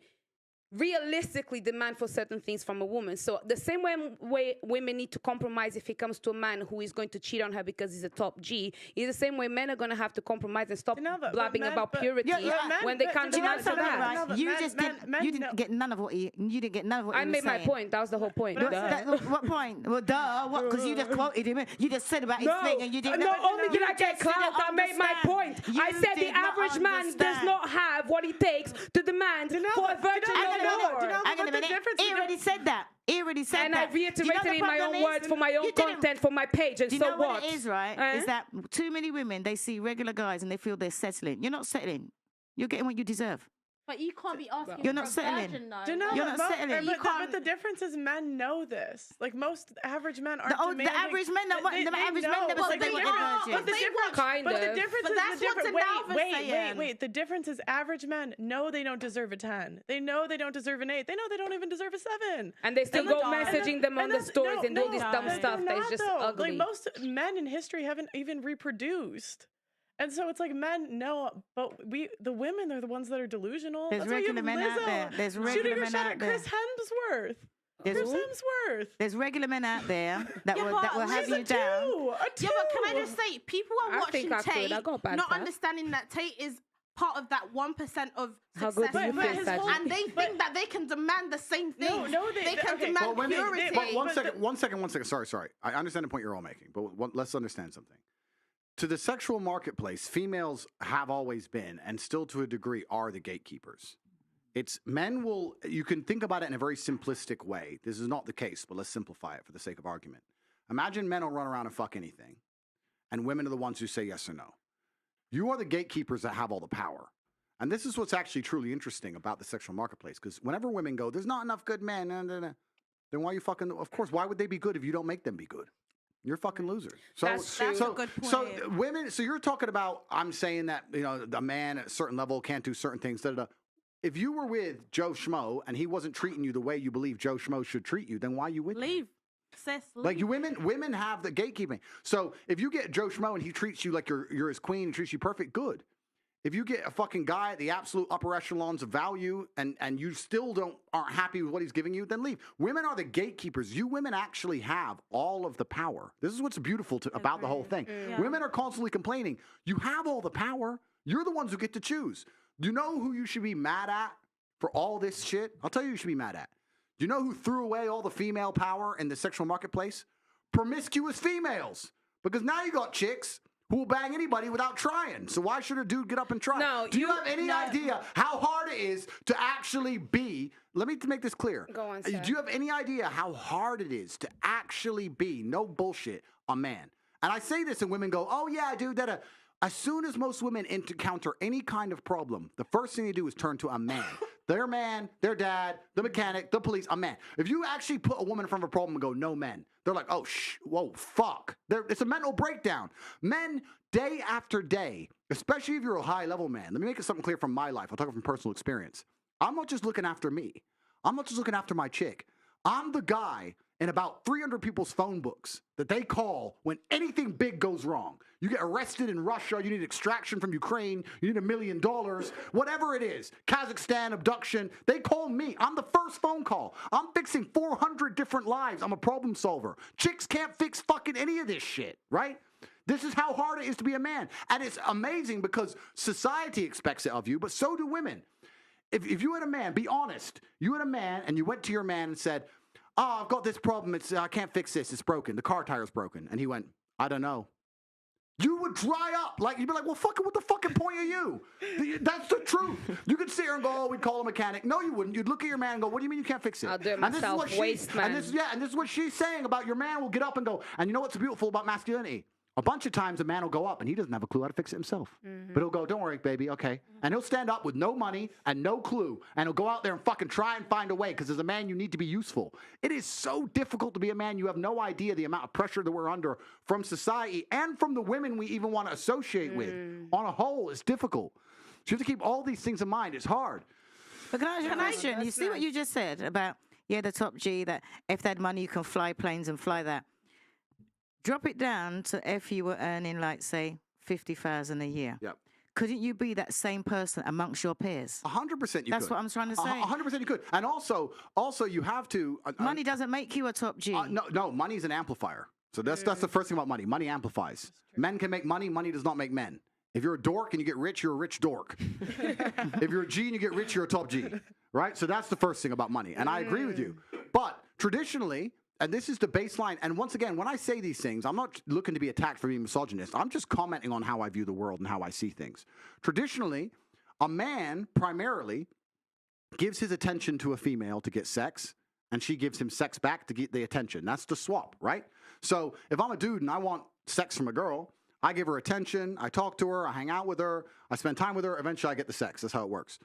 realistically demand for certain things from a woman. So the same way women need to compromise if it comes to a man who is going to cheat on her because he's a top G, is the same way men are going to have to compromise and stop blabbing about purity when they can't demand for that. Right? You didn't get none of what he I made my point. That was the whole point. What point? Well, duh. What? Because you just quoted him. You just said about his thing, and you didn't. No, only did I get clout. I made my point. I said the average man does not have what it takes to demand for a virgin Hang on a minute. He already said that. And I reiterated in my own words for my own content for my page. And do you know what it is, right? Is that too many women, they see regular guys and they feel they're settling. You're not settling. You're getting what you deserve. But you can't be asking You're not for a settling. virgin, though. You're not settling. But the difference is men know this. Like most average men aren't demanding. The average men never said they were a virgin. But the difference that's what Tanalva's saying. Wait. The difference is average men know they don't deserve a 10. They know they don't deserve an 8. They know they don't even deserve a 7. And they still go messaging them on the stories and do all this dumb stuff that is just ugly. Like most men in history haven't even reproduced. And so it's like men know, but the women are the ones that are delusional. There's regular men out there. There's regular men out there. Chris Hemsworth. There's regular men out there that will have you down. Yeah, but can I just say, people are watching Tate, not understanding that Tate is part of that 1% of success, and they think that they can demand the same thing. They can demand purity. One second. Sorry. I understand the point you're all making, but let's understand something. To the sexual marketplace, females have always been, and still to a degree are, the gatekeepers. It's men will, you can think about it in a very simplistic way. This is not the case, but let's simplify it for the sake of argument. Imagine men will run around and fuck anything, and women are the ones who say yes or no. You are the gatekeepers that have all the power. And this is what's actually truly interesting about the sexual marketplace, because whenever women go, there's not enough good men, then why are you fucking, of course, why would they be good if you don't make them be good? You're fucking losers. That's a good point. So women, so you're talking about, I'm saying that, a man at a certain level can't do certain things. If you were with Joe Schmo and he wasn't treating you the way you believe Joe Schmo should treat you, then why are you with him? Leave. Sis, leave. Like women have the gatekeeping. So if you get Joe Schmo and he treats you like you're his queen and treats you perfect, good. If you get a fucking guy at the absolute upper echelons of value and you still aren't happy with what he's giving you, then leave. Women are the gatekeepers. You women actually have all of the power. This is what's beautiful about the whole thing. Yeah. Women are constantly complaining. You have all the power. You're the ones who get to choose. Do you know who you should be mad at for all this shit? I'll tell you who you should be mad at. Do you know who threw away all the female power in the sexual marketplace? Promiscuous females. Because now you got chicks who will bang anybody without trying. So why should a dude get up and try? No, do you have any idea how hard it is to actually be, let me make this clear. Go on, sir. Do you have any idea how hard it is to actually be, no bullshit, a man? And I say this and women go, oh yeah, dude, as soon as most women encounter any kind of problem, the first thing they do is turn to a man. Their man, their dad, the mechanic, the police, a man. If you actually put a woman in front of a problem and go, no men, they're like, oh, whoa, fuck. It's a mental breakdown. Men, day after day, especially if you're a high-level man, let me make it something clear from my life. I'll talk from personal experience. I'm not just looking after me. I'm not just looking after my chick. I'm the guy in about 300 people's phone books that they call when anything big goes wrong. You get arrested in Russia, you need extraction from Ukraine, you need $1 million, whatever it is, Kazakhstan, abduction, they call me. I'm the first phone call. I'm fixing 400 different lives. I'm a problem solver. Chicks can't fix fucking any of this shit, right? This is how hard it is to be a man. And it's amazing because society expects it of you, but so do women. If you had a man, be honest, you had a man and you went to your man and said, oh, I've got this problem. I can't fix this. It's broken. The car tire's broken. And he went, I don't know. You would dry up. Like, you'd be like, well, fucking, what the fucking point are you? That's the truth. You could sit here and go, oh, we'd call a mechanic. No, you wouldn't. You'd look at your man and go, what do you mean you can't fix it? I'll do it myself, waste man. And this is what she's saying about your man will get up and go, and you know what's beautiful about masculinity? A bunch of times a man will go up and he doesn't have a clue how to fix it himself. But he'll go, don't worry, baby, okay. And he'll stand up with no money and no clue. And he'll go out there and fucking try and find a way because as a man, you need to be useful. It is so difficult to be a man. You have no idea the amount of pressure that we're under from society and from the women we even want to associate with. On a whole, it's difficult. So you have to keep all these things in mind. It's hard. But can I ask you a question? You see what you just said about, the top G, that if they had money, you can fly planes and fly that. Drop it down to if you were earning, like, say, 50,000 a year. Yep. Couldn't you be that same person amongst your peers? 100% you That's could. what I'm trying to say. 100% you could. And also you have to... Money doesn't make you a top G. No, money is an amplifier. So that's the first thing about money. Money amplifies. Men can make money. Money does not make men. If you're a dork and you get rich, you're a rich dork. If you're a G and you get rich, you're a top G. Right? So that's the first thing about money. And I agree with you. But traditionally... And this is the baseline. And once again, when I say these things, I'm not looking to be attacked for being misogynist. I'm just commenting on how I view the world and how I see things. Traditionally, a man primarily gives his attention to a female to get sex, and she gives him sex back to get the attention. That's the swap, right? So if I'm a dude and I want sex from a girl, I give her attention, I talk to her, I hang out with her, I spend time with her, eventually I get the sex. That's how it works.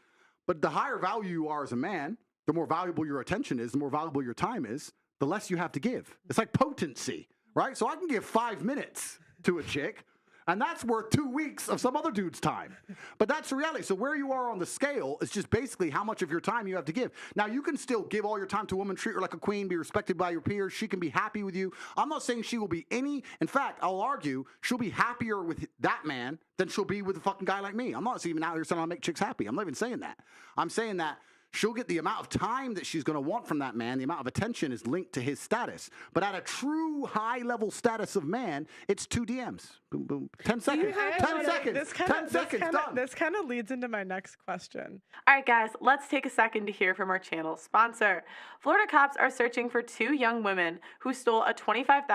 But the higher value you are as a man, the more valuable your attention is, the more valuable your time is, the less you have to give. It's like potency, right? So I can give 5 minutes to a chick, and that's worth 2 weeks of some other dude's time. But that's the reality. So where you are on the scale is just basically how much of your time you have to give. Now, you can still give all your time to a woman, treat her like a queen, be respected by your peers. She can be happy with you. I'm not saying she will be in fact, I'll argue she'll be happier with that man than she'll be with a fucking guy like me. I'm not even out here saying I'll make chicks happy. I'm not even saying that. I'm saying that she'll get the amount of time that she's going to want from that man. The amount of attention is linked to his status. But at a true high-level status of man, it's 2 DMs. Boom, boom. 10 seconds. 10 seconds. 10 seconds, done. This kind of leads into my next question. All right, guys, let's take a second to hear from our channel sponsor. Florida cops are searching for 2 young women who stole a $25,000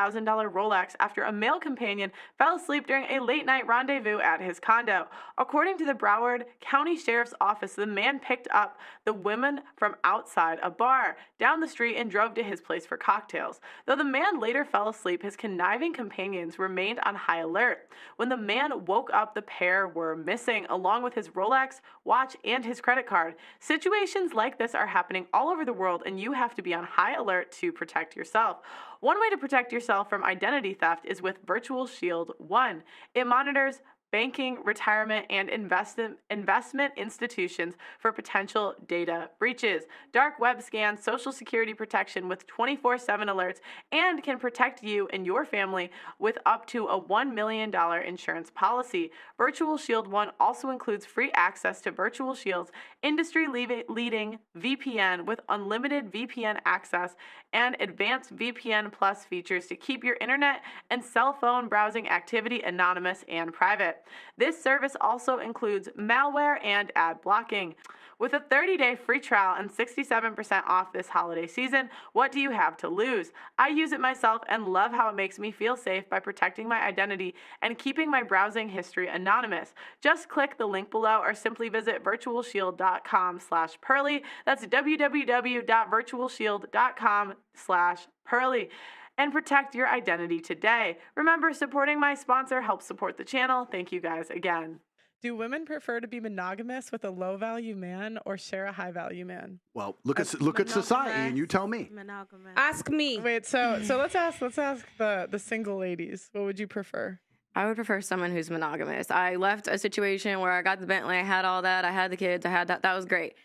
Rolex after a male companion fell asleep during a late-night rendezvous at his condo. According to the Broward County Sheriff's Office, the man picked up the women from outside a bar down the street and drove to his place for cocktails. Though the man later fell asleep, his conniving companions remained on high alert. When the man woke up, the pair were missing, along with his Rolex, watch, and his credit card. Situations like this are happening all over the world, and you have to be on high alert to protect yourself. One way to protect yourself from identity theft is with Virtual Shield One. It monitors banking, retirement, and investment institutions for potential data breaches, dark web scans, social security protection with 24/7 alerts, and can protect you and your family with up to a $1 million insurance policy. Virtual Shield One also includes free access to Virtual Shield's industry-leading VPN with unlimited VPN access and advanced VPN Plus features to keep your internet and cell phone browsing activity anonymous and private. This service also includes malware and ad blocking. With a 30-day free trial and 67% off this holiday season, what do you have to lose? I use it myself and love how it makes me feel safe by protecting my identity and keeping my browsing history anonymous. Just click the link below or simply visit virtualshield.com/Pearly. That's www.virtualshield.com/Pearly. And protect your identity today. Remember, supporting my sponsor helps support the channel. Thank you guys again. Do women prefer to be monogamous with a low-value man or share a high-value man? Well, look at society and you tell me. Monogamous. Ask me. Wait, so let's ask the single ladies. What would you prefer? I would prefer someone who's monogamous. I left a situation where I got the Bentley, I had all that, I had the kids, I had that. That was great.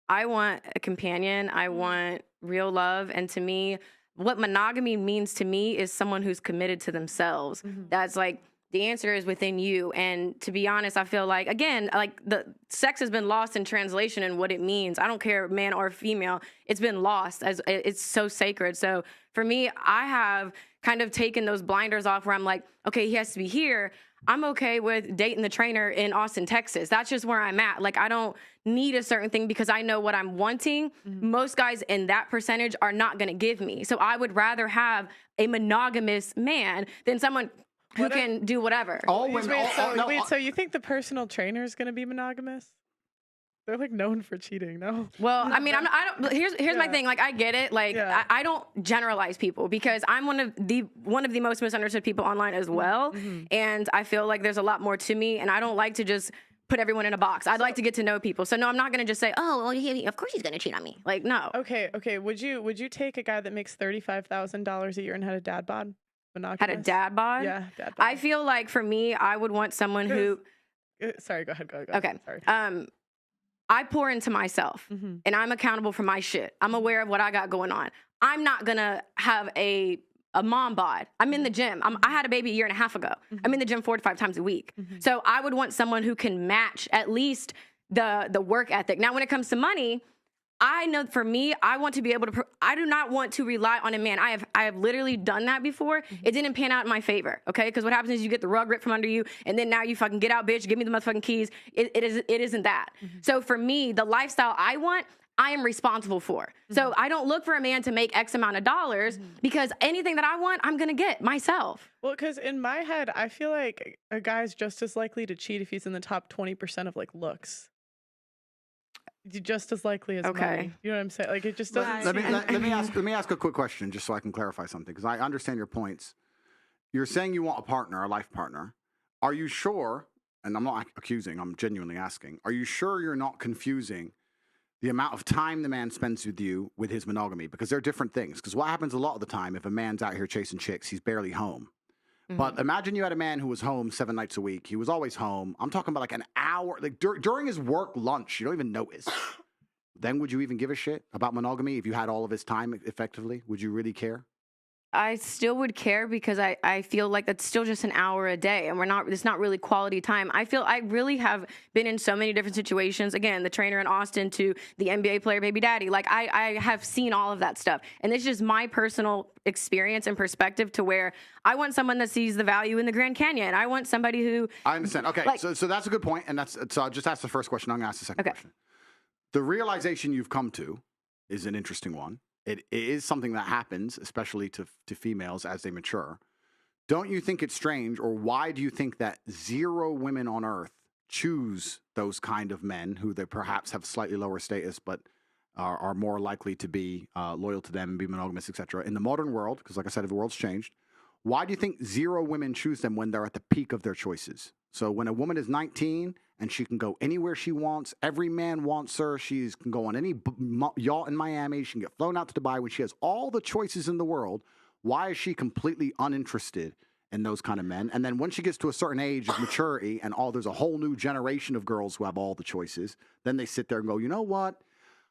I want a companion. I want real love. And to me, what monogamy means to me is someone who's committed to themselves. That's like, the answer is within you. And to be honest, I feel like, again, like the sex has been lost in translation and what it means. I don't care, man or female, it's been lost as it's so sacred. So for me, I have kind of taken those blinders off where I'm like, okay, he has to be here. I'm okay with dating the trainer in Austin, Texas. That's just where I'm at. Like, I don't need a certain thing because I know what I'm wanting. Most guys in that percentage are not going to give me. So I would rather have a monogamous man than someone who can do whatever. So you think the personal trainer is going to be monogamous? They're like known for cheating. No. Well, I mean, I don't. Here's my thing. Like, I get it. Like, I don't generalize people because I'm one of the most misunderstood people online as well. And I feel like there's a lot more to me, and I don't like to just put everyone in a box. I'd like to get to know people. So no, I'm not gonna just say, oh, well, of course he's gonna cheat on me. Like, no. Okay. Would you take a guy that makes $35,000 a year and had a dad bod? Monogamous? Had a dad bod? Yeah, dad bod. I feel like for me, I would want someone who. Sorry, go ahead. Okay. Sorry. I pour into myself and I'm accountable for my shit. I'm aware of what I got going on. I'm not gonna have a mom bod. I'm in the gym. I had a baby a year and a half ago. I'm in the gym 4 to 5 times a week. So I would want someone who can match at least the work ethic. Now, when it comes to money, I know for me, I want to be able to. I do not want to rely on a man. I have literally done that before. It didn't pan out in my favor. Okay, because what happens is you get the rug ripped from under you, and then now you fucking get out, bitch. Give me the motherfucking keys. It isn't that. So for me, the lifestyle I want, I am responsible for. So I don't look for a man to make X amount of dollars because anything that I want, I'm gonna get myself. Well, because in my head, I feel like a guy's just as likely to cheat if he's in the top 20% of like looks. Just as likely as money. You know what I'm saying? Like, it just doesn't. Let me ask a quick question just so I can clarify something, because I understand your points. You're saying you want a partner, a life partner. Are you sure? And I'm not accusing. I'm genuinely asking. Are you sure you're not confusing the amount of time the man spends with you with his monogamy? Because they're different things. Because what happens a lot of the time, if a man's out here chasing chicks, he's barely home. But imagine you had a man who was home 7 nights a week. He was always home. I'm talking about like an hour, like during his work lunch. You don't even notice. Then would you even give a shit about monogamy if you had all of his time effectively? Would you really care? I still would care because I feel like that's still just an hour a day and it's not really quality time. I feel I really have been in so many different situations. Again, the trainer in Austin to the NBA player baby daddy. Like I have seen all of that stuff. And it's just my personal experience and perspective to where I want someone that sees the value in the Grand Canyon. I want somebody who I understand. Okay. Like, so that's a good point. And so I'll just ask the first question. I'm gonna ask the second question. The realization you've come to is an interesting one. It is something that happens, especially to females as they mature. Don't you think it's strange, or why do you think that 0 women on Earth choose those kind of men who they perhaps have slightly lower status, but are more likely to be loyal to them and be monogamous, etc. In the modern world, because like I said, the world's changed. Why do you think 0 women choose them when they're at the peak of their choices? So when a woman is 19 and she can go anywhere she wants, every man wants her, she can go on any yacht in Miami, she can get flown out to Dubai, when she has all the choices in the world, why is she completely uninterested in those kind of men? And then when she gets to a certain age of maturity and there's a whole new generation of girls who have all the choices, then they sit there and go, you know what?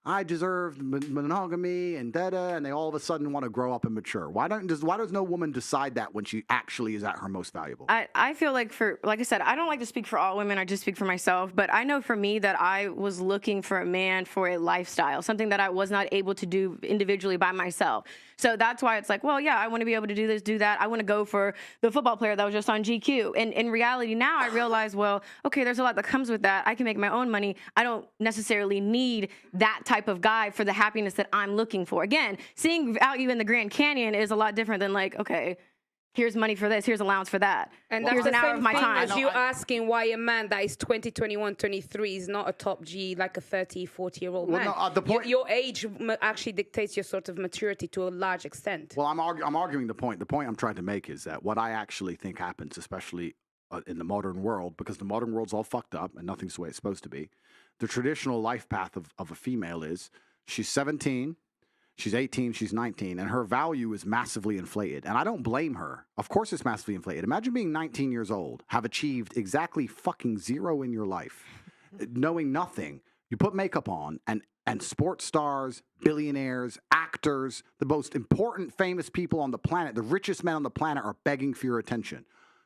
I deserve monogamy and and they all of a sudden want to grow up and mature. Why does no woman decide that when she actually is at her most valuable? I feel like like I said, I don't like to speak for all women. I just speak for myself. But I know for me that I was looking for a man for a lifestyle, something that I was not able to do individually by myself. So that's why it's like, well, yeah, I want to be able to do this, do that. I want to go for the football player that was just on GQ. And in reality, now I realize, well, okay, there's a lot that comes with that. I can make my own money. I don't necessarily need that type of guy for the happiness that I'm looking for. Again, seeing value in the Grand Canyon is a lot different than like, okay, here's money for this, here's allowance for that. And here's that's an hour of my time. as you asking why a man that is 20, 21, 23 is not a top G like a 30, 40-year-old man. No, the point, your age actually dictates your sort of maturity to a large extent. Well, I'm arguing the point. The point I'm trying to make is that what I actually think happens, especially in the modern world, because the modern world's all fucked up and nothing's the way it's supposed to be. The traditional life path of a female is she's 17, she's 18, she's 19, and her value is massively inflated. And I don't blame her. Of course it's massively inflated. Imagine being 19 years old, have achieved exactly fucking 0 in your life, knowing nothing. You put makeup on, and sports stars, billionaires, actors, the most important famous people on the planet, the richest men on the planet are begging for your attention.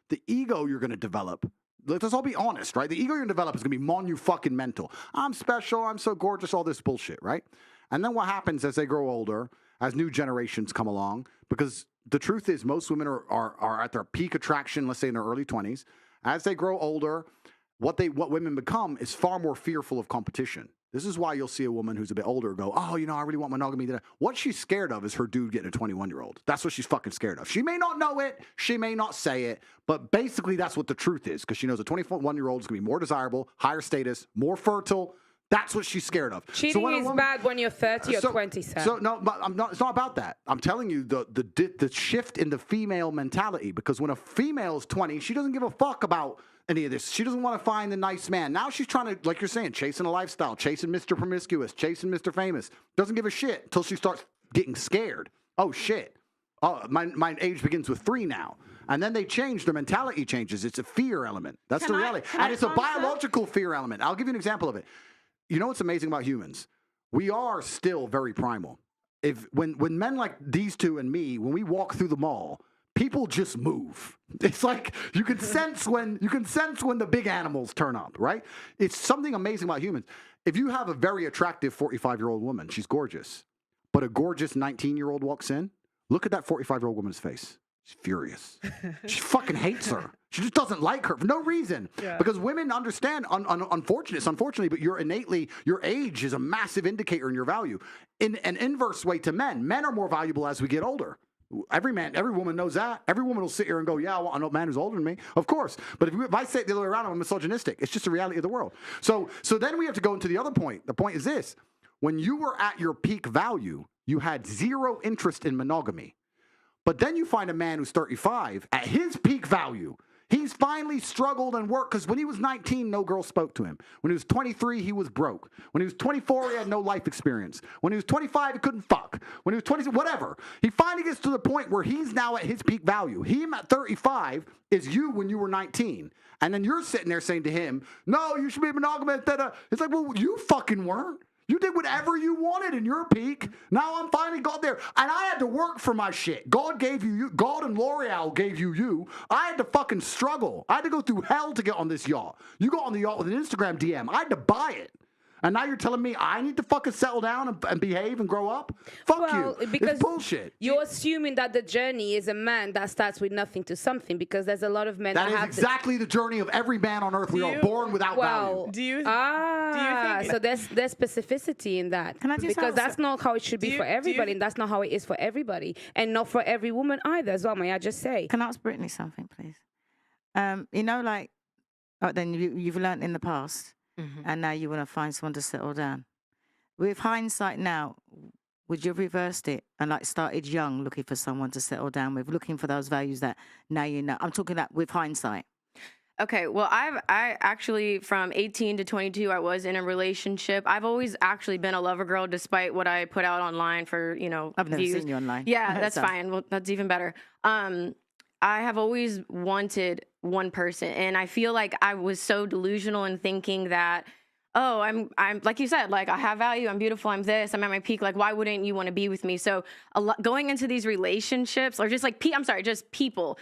The ego you're going to develop, let's all be honest, right? The ego you're going to develop is going to be monu-fucking-mental. I'm special, I'm so gorgeous, all this bullshit, right? And then what happens as they grow older, as new generations come along, because the truth is most women are at their peak attraction, let's say in their early 20s. As they grow older, what women become is far more fearful of competition. This is why you'll see a woman who's a bit older go, oh, you know, I really want monogamy. What she's scared of is her dude getting a 21-year-old. That's what she's fucking scared of. She may not know it. She may not say it. But basically, that's what the truth is, because she knows a 21-year-old is going to be more desirable, higher status, more fertile That's what she's scared of. Cheating is bad when you're 30 or 27. So no, but it's not about that. I'm telling you the shift in the female mentality, because when a female is 20, she doesn't give a fuck about any of this. She doesn't want to find the nice man. Now she's trying to, like you're saying, chasing a lifestyle, chasing Mr. Promiscuous, chasing Mr. Famous. Doesn't give a shit until she starts getting scared. Oh shit. Oh, my age begins with 3 now. And then they change, their mentality changes. It's a fear element. That's the reality. And it's a biological fear element. I'll give you an example of it. You know what's amazing about humans? We are still very primal. When men like these two and me, when we walk through the mall, people just move. It's like you can sense when the big animals turn up, right? It's something amazing about humans. If you have a very attractive 45-year-old woman, she's gorgeous, but a gorgeous 19-year-old walks in, look at that 45-year-old woman's face. She's furious. She fucking hates her. She just doesn't like her for no reason. Yeah. Because women understand, unfortunately, but your age is a massive indicator in your value. In an inverse way to men are more valuable as we get older. Every woman knows that. Every woman will sit here and go, yeah, I want a man who's older than me. Of course. But if I say it the other way around, I'm misogynistic. It's just the reality of the world. So then we have to go into the other point. The point is this. When you were at your peak value, you had zero interest in monogamy. But then you find a man who's 35 at his peak value. He's finally struggled and worked, because when he was 19, no girl spoke to him. When he was 23, he was broke. When he was 24, he had no life experience. When he was 25, he couldn't fuck. When he was 20, whatever. He finally gets to the point where he's now at his peak value. Him at 35 is you when you were 19. And then you're sitting there saying to him, no, you should be monogamous. It's like, well, you fucking weren't. You did whatever you wanted in your peak. Now I'm finally got there. And I had to work for my shit. God gave you. God and L'Oreal gave you. I had to fucking struggle. I had to go through hell to get on this yacht. You got on the yacht with an Instagram DM. I had to buy it. And now you're telling me I need to fucking settle down and behave and grow up? Fuck you. Because it's bullshit. You're assuming that the journey is a man that starts with nothing to something, because there's a lot of men that is have exactly the journey of every man on earth. We are born without value. Do you think so there's specificity in that. Can I just because that's not how it should be for everybody, and that's not how it is for everybody, and not for every woman either as well, may I just say. Can I ask Brittany something, please? Then you've learned in the past, and now you want to find someone to settle down. With hindsight now, would you have reversed it and started young, looking for someone to settle down with, looking for those values that now you know? I'm talking that with hindsight. Okay, well, I actually, from 18 to 22, I was in a relationship. I've always actually been a lover girl, despite what I put out online for, I've never views. seen you online. Yeah, that's fine. Well, that's even better. I have always wanted one person, and I feel like I was so delusional in thinking that, oh, I'm like you said, I have value, I'm beautiful, I'm this, I'm at my peak. Why wouldn't you want to be with me? So going into these relationships, or just just people,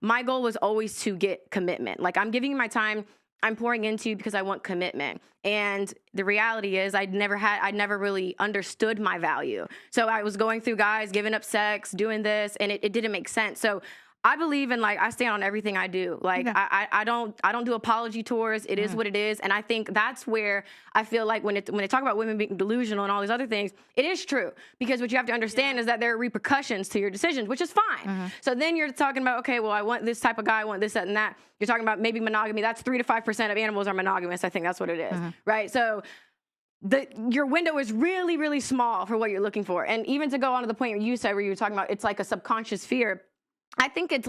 my goal was always to get commitment. I'm giving you my time, I'm pouring into you because I want commitment. And the reality is I'd never really understood my value. So I was going through guys, giving up sex, doing this, and it didn't make sense. So I believe in I stand on everything I do. I don't do apology tours. It is what it is, and I think that's where I feel like when they talk about women being delusional and all these other things, it is true, because what you have to understand is that there are repercussions to your decisions, which is fine. So then you're talking about, okay, well, I want this type of guy, I want this, that, and that. You're talking about maybe monogamy. That's 3 to 5% of animals are monogamous. I think that's what it is, right? So your window is really, really small for what you're looking for. And even to go on to the point you said where you were talking about it's like a subconscious fear. I think it's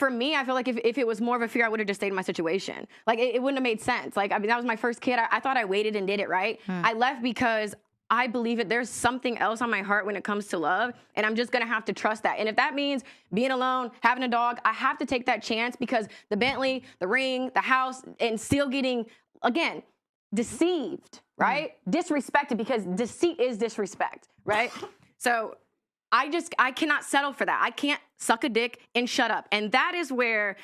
for me, I feel like if it was more of a fear, I would have just stayed in my situation. It wouldn't have made sense. That was my first kid. I thought I waited and did it right. I left because I believe that there's something else on my heart when it comes to love, and I'm just going to have to trust that. And if that means being alone, having a dog, I have to take that chance, because the Bentley, the ring, the house, and still getting, again, deceived, right? Disrespected, because deceit is disrespect, right? So I cannot settle for that. I can't suck a dick and shut up. And that is where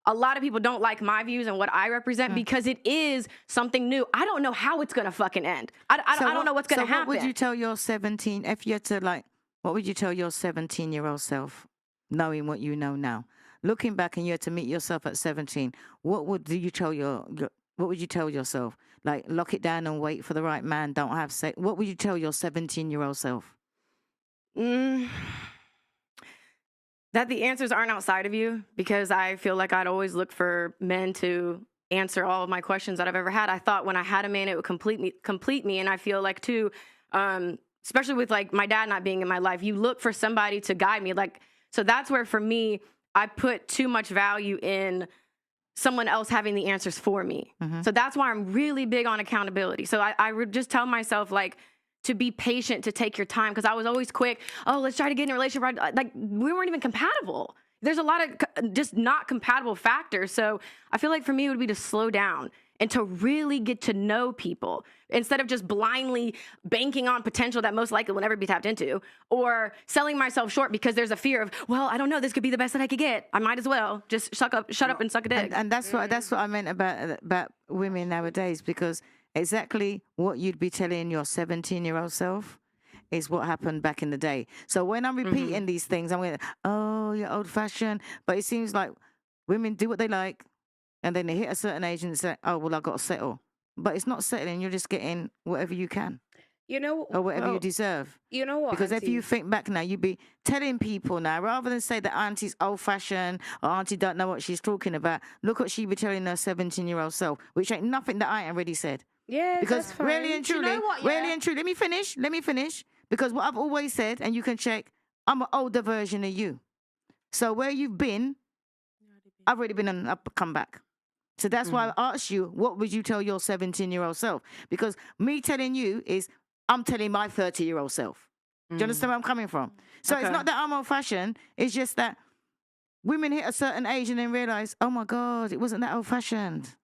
a lot of people don't like my views and what I represent, because it is something new. I don't know how it's going to fucking end. I don't know what's going to happen. What would you tell your 17, if you had to what would you tell your 17-year-old self, knowing what you know now? Looking back and you had to meet yourself at 17, what would you tell yourself? Lock it down and wait for the right man, don't have sex. What would you tell your 17-year-old self? That the answers aren't outside of you, because I feel like I'd always look for men to answer all of my questions that I've ever had. I thought when I had a man, it would complete me. And I feel like too, especially with like my dad not being in my life, you look for somebody to guide me. Like, so that's where for me, I put too much value in someone else having the answers for me. So that's why I'm really big on accountability. So I would just tell myself like to be patient, to take your time. Cause I was always quick. Oh, let's try to get in a relationship. Like we weren't even compatible. There's a lot of just not compatible factors. So I feel like for me, it would be to slow down and to really get to know people instead of just blindly banking on potential that most likely will never be tapped into, or selling myself short because there's a fear of, well, I don't know, this could be the best that I could get. I might as well just shut up and suck a dick. And that's what I meant about women nowadays, because exactly what you'd be telling your 17-year-old self is what happened back in the day. So when I'm repeating these things, I'm going, oh, you're old fashioned. But it seems like women do what they like, and then they hit a certain age and say, oh, well, I've got to settle. But it's not settling. You're just getting whatever you can. You know, or whatever you deserve. You know what? Because Auntie? if you think back now, you'd be telling people now, rather than say that Auntie's old fashioned or Auntie don't know what she's talking about, look what she'd be telling her 17-year-old self, which ain't nothing that I ain't already said. Yeah, because that's fine. really and truly, let me finish. Because what I've always said, and you can check, I'm an older version of you. So where you've been, I've already been on up, come back. So that's why I asked you, what would you tell your 17-year-old self? Because me telling you is, I'm telling my 30-year-old self. Do you understand where I'm coming from? So it's not that I'm old-fashioned. It's just that women hit a certain age and then realize, oh, my God, it wasn't that old-fashioned.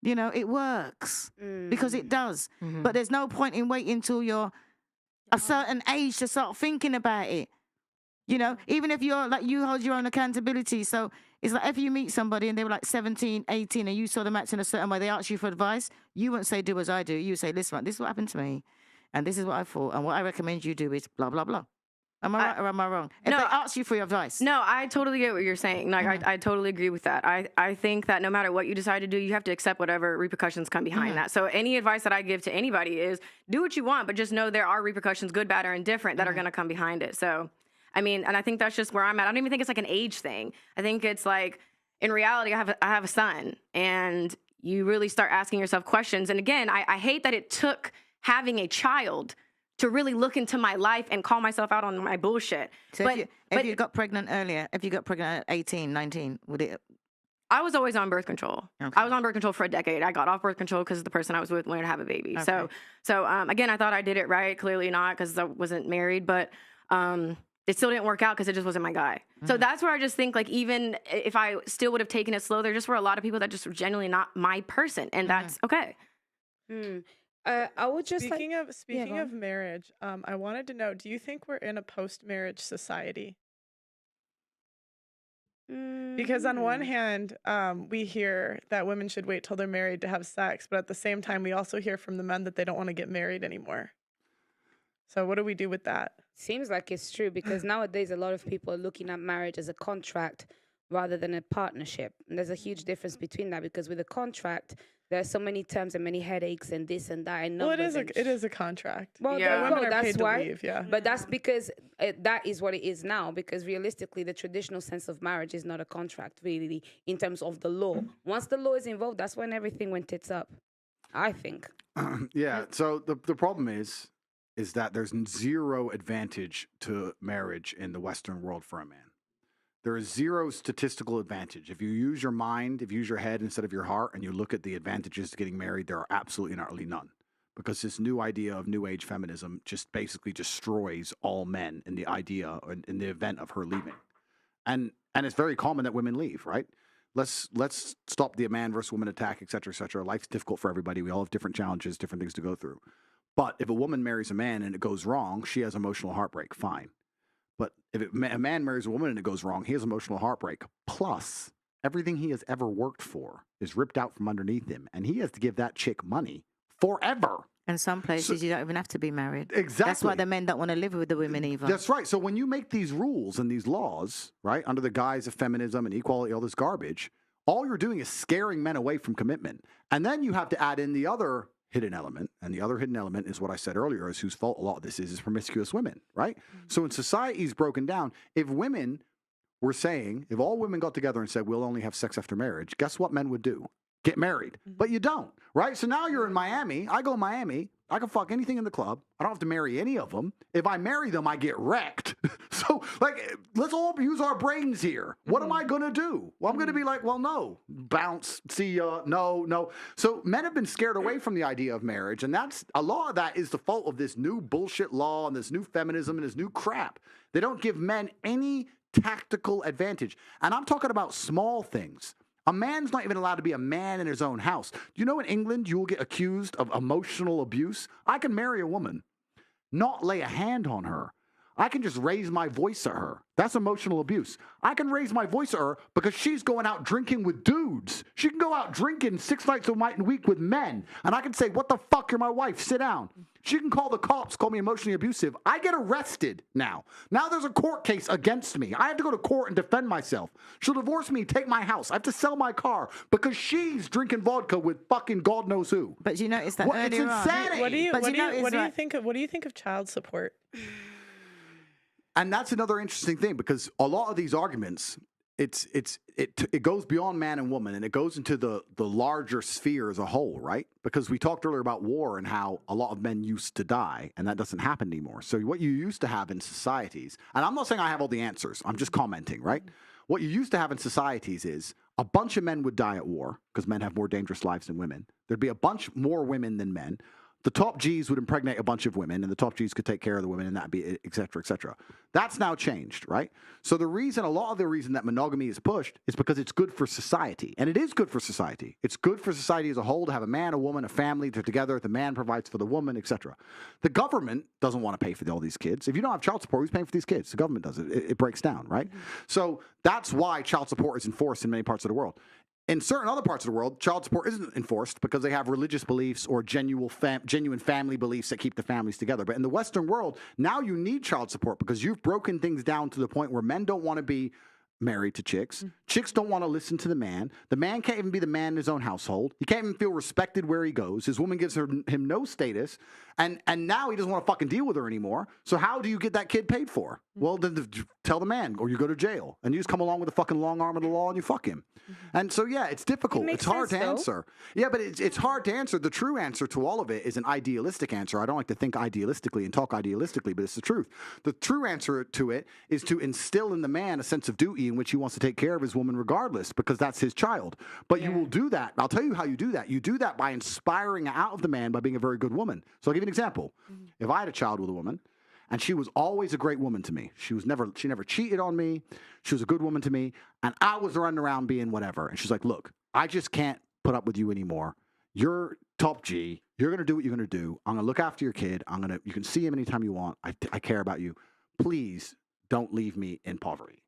You know, it works because it does. But there's no point in waiting until you're a certain age to start thinking about it. You know, even if you're like, you hold your own accountability. So it's like if you meet somebody and they were like 17, 18 and you saw them acting a certain way, they asked you for advice, you wouldn't say, do as I do. You say, listen, this is what happened to me. And this is what I thought. And what I recommend you do is blah, blah, blah. Am I right or am I wrong? If they ask you for your advice. No, I totally get what you're saying. Like, I totally agree with that. I think that no matter what you decide to do, you have to accept whatever repercussions come behind that. So any advice that I give to anybody is do what you want, but just know there are repercussions, good, bad, or indifferent, that are going to come behind it. So, I mean, and I think that's just where I'm at. I don't even think it's like an age thing. I think it's like, in reality, I have a son, and you really start asking yourself questions. And again, I hate that it took having a child to really look into my life and call myself out on my bullshit. So if you got pregnant earlier, if you got pregnant at 18, 19, would it? I was always on birth control. Okay. I was on birth control for a decade. I got off birth control because the person I was with wanted to have a baby. Okay. So again, I thought I did it right. Clearly not, because I wasn't married, but it still didn't work out because it just wasn't my guy. So that's where I just think, like, even if I still would have taken it slow, there just were a lot of people that just were genuinely not my person, and that's okay. I would just speaking of marriage, I wanted to know, do you think we're in a post-marriage society? Because on one hand, we hear that women should wait till they're married to have sex, but at the same time, we also hear from the men that they don't want to get married anymore. So what do we do with that? Seems like it's true, because nowadays a lot of people are looking at marriage as a contract rather than a partnership. And there's a huge difference between that, because with a contract, there are so many terms and many headaches and this and that. And well, it is a contract. Well, yeah. Women are that's paid why. to leave, yeah. But that's because that is what it is now, because realistically, the traditional sense of marriage is not a contract, really, in terms of the law. Once the law is involved, that's when everything went tits up, I think. Yeah, so the problem is that there's zero advantage to marriage in the Western world for a man. There is zero statistical advantage. If you use your mind, if you use your head instead of your heart, and you look at the advantages to getting married, there are absolutely and utterly none. Because this new idea of new age feminism just basically destroys all men in the idea, in the event of her leaving. And it's very common that women leave, right? Let's stop the man versus woman attack, et cetera, et cetera. Life's difficult for everybody. We all have different challenges, different things to go through. But if a woman marries a man and it goes wrong, she has emotional heartbreak, fine. But if a man marries a woman and it goes wrong, he has emotional heartbreak. Plus, everything he has ever worked for is ripped out from underneath him, and he has to give that chick money forever. In some places, you don't even have to be married. Exactly. That's why the men don't want to live with the women either. That's right. So when you make these rules and these laws, right, under the guise of feminism and equality, all this garbage, all you're doing is scaring men away from commitment. And then you have to add in the other hidden element, and the other hidden element is what I said earlier, is whose fault a lot of this is promiscuous women, right? So when society's broken down, if women were saying, if all women got together and said, we'll only have sex after marriage, guess what men would do? get married, but you don't, right? So now you're in Miami. I go to Miami. I can fuck anything in the club. I don't have to marry any of them. If I marry them, I get wrecked. So, like, let's all use our brains here. What am I going to do? Well, I'm going to be like, well, no, bounce, see ya, no. So men have been scared away from the idea of marriage, and that's a lot of that is the fault of this new bullshit law and this new feminism and this new crap. They don't give men any tactical advantage. And I'm talking about small things. A man's not even allowed to be a man in his own house. You know, in England, you will get accused of emotional abuse. I can marry a woman, not lay a hand on her. I can just raise my voice at her. That's emotional abuse. I can raise my voice at her because she's going out drinking with dudes. She can go out drinking 6 nights a week with men. And I can say, what the fuck, you're my wife, sit down. She can call the cops, call me emotionally abusive. I get arrested now. Now there's a court case against me. I have to go to court and defend myself. She'll divorce me, take my house. I have to sell my car because she's drinking vodka with fucking God knows who. But you notice that It's earlier on. insanity. What do you think of child support? And that's another interesting thing because a lot of these arguments, it goes beyond man and woman and it goes into the larger sphere as a whole, right? Because we talked earlier about war and how a lot of men used to die and that doesn't happen anymore. So what you used to have in societies, and I'm not saying I have all the answers, I'm just commenting, right? What you used to have in societies is a bunch of men would die at war because men have more dangerous lives than women. There'd be a bunch more women than men. The top G's would impregnate a bunch of women, and the top G's could take care of the women, and that'd be et cetera, et cetera. That's now changed, right? So a lot of the reason that monogamy is pushed is because it's good for society, and it is good for society. It's good for society as a whole to have a man, a woman, a family. They're together. The man provides for the woman, et cetera. The government doesn't want to pay for all these kids. If you don't have child support, who's paying for these kids? The government does it. It breaks down, right? So that's why child support is enforced in many parts of the world. In certain other parts of the world, child support isn't enforced because they have religious beliefs or genuine family beliefs that keep the families together. But in the Western world, now you need child support because you've broken things down to the point where men don't want to be married to chicks. Chicks don't want to listen to the man. The man can't even be the man in his own household. He can't even feel respected where he goes. His woman gives him no status. And now he doesn't want to fucking deal with her anymore. So how do you get that kid paid for? Well, then tell the man or you go to jail. And you just come along with the fucking long arm of the law and you fuck him. And so, yeah, it's difficult. It's hard to answer. Yeah, but it's hard to answer. The true answer to all of it is an idealistic answer. I don't like to think idealistically and talk idealistically, but it's the truth. The true answer to it is to instill in the man a sense of duty in which he wants to take care of his woman regardless because that's his child. But you will do that. I'll tell you how you do that. You do that by inspiring out of the man by being a very good woman. So I'll give you an example. If I had a child with a woman, and she was always a great woman to me. She never cheated on me. She was a good woman to me. And I was running around being whatever. And she's like, look, I just can't put up with you anymore. You're top G. You're going to do what you're going to do. I'm going to look after your kid. You can see him anytime you want. I care about you. Please don't leave me in poverty.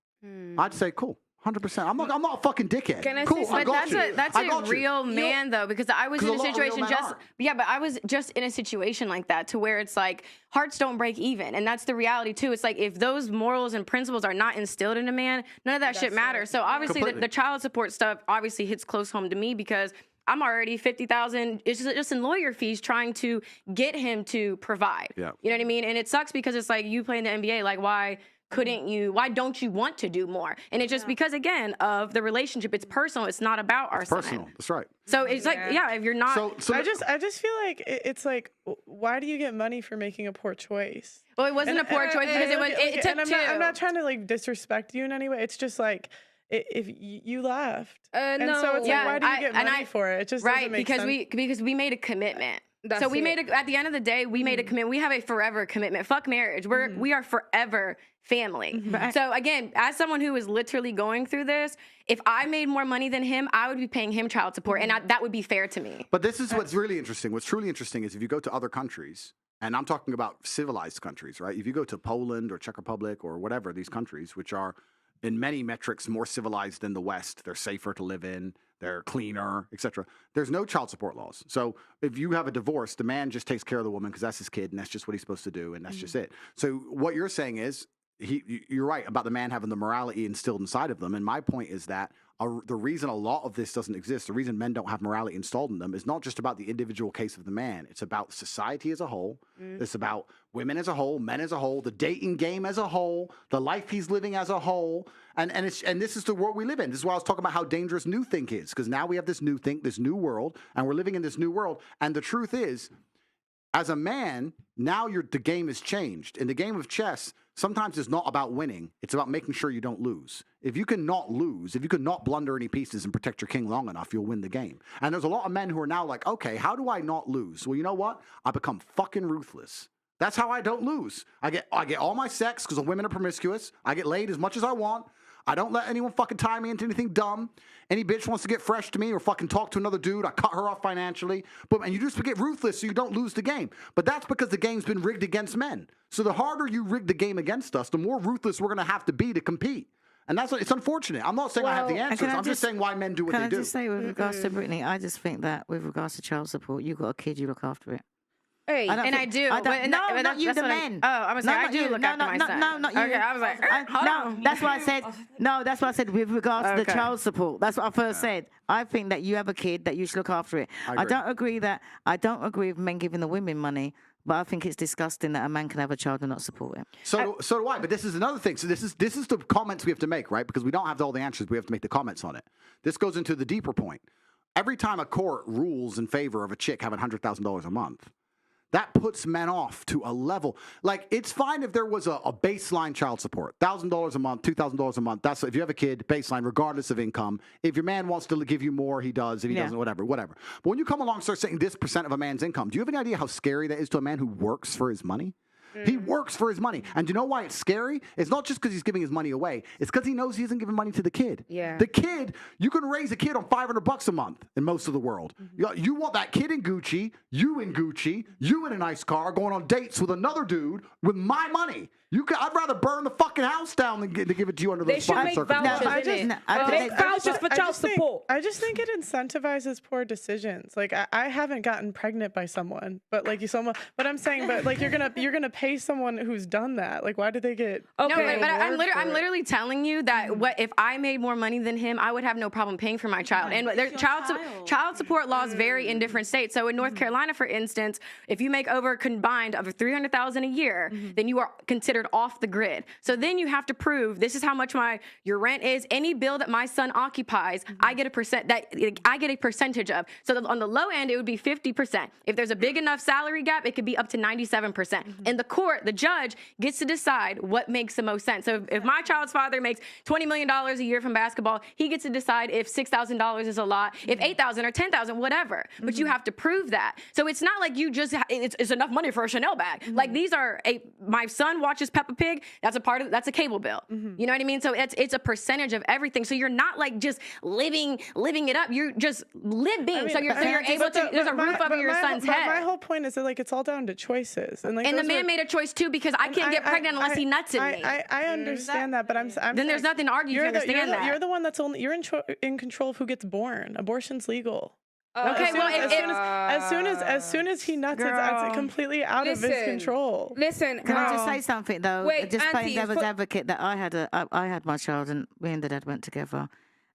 I'd say, cool. 100%. I'm not a fucking dickhead. Can I cool, say I got But you. that's a real man though, because I was in a situation but I was just in a situation like that to where it's like hearts don't break even, and that's the reality too. It's like if those morals and principles are not instilled in a man, none of that shit matters. So obviously the child support stuff obviously hits close home to me because I'm already $50,000 just in lawyer fees trying to get him to provide. Yeah. You know what I mean? And it sucks because it's like you play in the NBA, like why don't you want to do more? And it's just because, again, of the relationship. It's personal. It's not about our son. Personal. That's right. So it's like, if you're not. So I just feel like it's like, why do you get money for making a poor choice? Well, it wasn't a poor choice because it took two. I'm not trying to like disrespect you in any way. It's just like, if you left. And no. so it's like, why do you get money for it? It just doesn't make sense. Because we made a commitment. That's so we it. made at the end of the day, we made a commitment. We have a forever commitment. Fuck marriage. We are forever family. So again, as someone who is literally going through this, if I made more money than him, I would be paying him child support, and that would be fair to me. But this is what's really interesting. What's truly interesting is if you go to other countries, and I'm talking about civilized countries, right? If you go to Poland or Czech Republic or whatever, these countries, which are in many metrics more civilized than the West, they're safer to live in, they're cleaner, etc. There's no child support laws. So if you have a divorce, the man just takes care of the woman because that's his kid and that's just what he's supposed to do and that's just it. So what you're saying is you're right about the man having the morality instilled inside of them. And my point is that the reason a lot of this doesn't exist, the reason men don't have morality installed in them, is not just about the individual case of the man. It's about society as a whole. It's about women as a whole, men as a whole, the dating game as a whole, the life he's living as a whole. And this is the world we live in. This is why I was talking about how dangerous new think is, because now we have this new think, this new world, and we're living in this new world. And the truth is, as a man, now the game has changed. In the game of chess, sometimes it's not about winning. It's about making sure you don't lose. If you can not lose, if you can not blunder any pieces and protect your king long enough, you'll win the game. And there's a lot of men who are now like, okay, how do I not lose? Well, you know what? I become fucking ruthless. That's how I don't lose. I get all my sex because the women are promiscuous. I get laid as much as I want. I don't let anyone fucking tie me into anything dumb. Any bitch wants to get fresh to me or fucking talk to another dude, I cut her off financially. And you just get ruthless so you don't lose the game. But that's because the game's been rigged against men. So the harder you rig the game against us, the more ruthless we're going to have to be to compete. And it's unfortunate. I'm not saying I have the answers. I'm just saying why men do what they do. Can I just say with regards to Brittany, I just think that with regards to child support, you've got a kid, you look after it. Hey, I do. Not you, the men. I was like, I do look after my son. No, not you. Okay, I was like, hold on. That's why I said. No, that's what I said with regards to the child support. That's what I first said. I think that you have a kid that you should look after it. I don't agree with men giving the women money. But I think it's disgusting that a man can have a child and not support it. So do I. But this is another thing. So this is the comments we have to make, right? Because we don't have all the answers. We have to make the comments on it. This goes into the deeper point. Every time a court rules in favor of a chick having $100,000 a month, that puts men off to a level. Like, it's fine if there was a baseline child support, $1,000 a month, $2,000 a month. That's if you have a kid, baseline, regardless of income. If your man wants to give you more, he does. If he doesn't, whatever. But when you come along and start saying this percent of a man's income, do you have any idea how scary that is to a man who works for his money? He works for his money. And do you know why it's scary? It's not just because he's giving his money away. It's because he knows he isn't giving money to the kid. Yeah. The kid, you can raise a kid on $500 a month in most of the world. You want that kid in Gucci, you in a nice car, going on dates with another dude with my money. I'd rather burn the fucking house down than to give it to you under those fucking circumstances. Make vouchers for child support. I just think it incentivizes poor decisions. Like I haven't gotten pregnant by someone, but but I'm saying, but like you're gonna pay someone who's done that. Like, why do they get? Okay, no, but I'm literally telling you that what if I made more money than him, I would have no problem paying for my child. And there's child support laws vary in different states. So in North Carolina, for instance, if you make over combined of $300,000 a year, then you are considered off the grid. So then you have to prove this is how much your rent is. Any bill that my son occupies, I get a percentage of. So on the low end, it would be 50%. If there's a big enough salary gap, it could be up to 97%. In the court, the judge gets to decide what makes the most sense. So if my child's father makes $20 million a year from basketball, he gets to decide if $6,000 is a lot, if $8,000 or $10,000, whatever. But you have to prove that. So it's not like you just it's enough money for a Chanel bag. Like my son watches Peppa Pig. That's a cable bill. You know what I mean? So it's a percentage of everything. So you're not like just living it up. You're just living. So you're able to. There's a roof over your son's head. My whole point is that it's all down to choices. And the man made a choice too because I can't get pregnant unless he nuts in me. I understand that, but I'm then there's nothing to argue. You understand that. You're the one that's you're in control of who gets born. Abortion's legal. Okay, as soon as he nuts, it's completely out of his control. Listen, can I just say something though? Wait, just playing Auntie, devil's advocate that I had my child and me and the dad went together,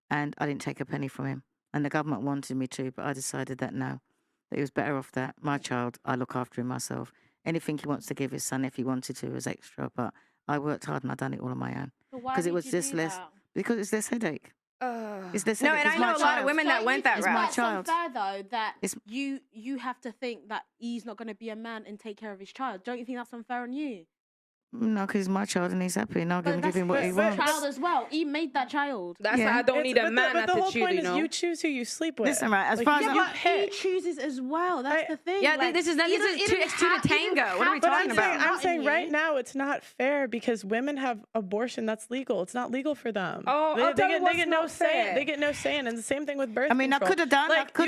and I didn't take a penny from him, and the government wanted me to, but I decided that no, that he was better off that my child I look after him myself. Anything he wants to give his son if he wanted to is extra, but I worked hard and I done it all on my own because it was just less because it's less headache. It's less no, and I know a lot of women that went that route. It's not unfair though that you have to think that he's not going to be a man and take care of his child. Don't you think that's unfair on you? No, because he's my child and he's happy. And I'll give him what he wants. Child as well. He made that child. That's why I don't need a man but the whole attitude, point you know? is you choose who you sleep with. Listen, right, as far as but he chooses as well. That's the thing. Yeah, this is two to tango. What are we talking about? I'm saying right now it's not fair because women have abortion that's legal. It's not legal for them. Oh, they get no say. They get no say, and it's the same thing with birth control. I mean, I could have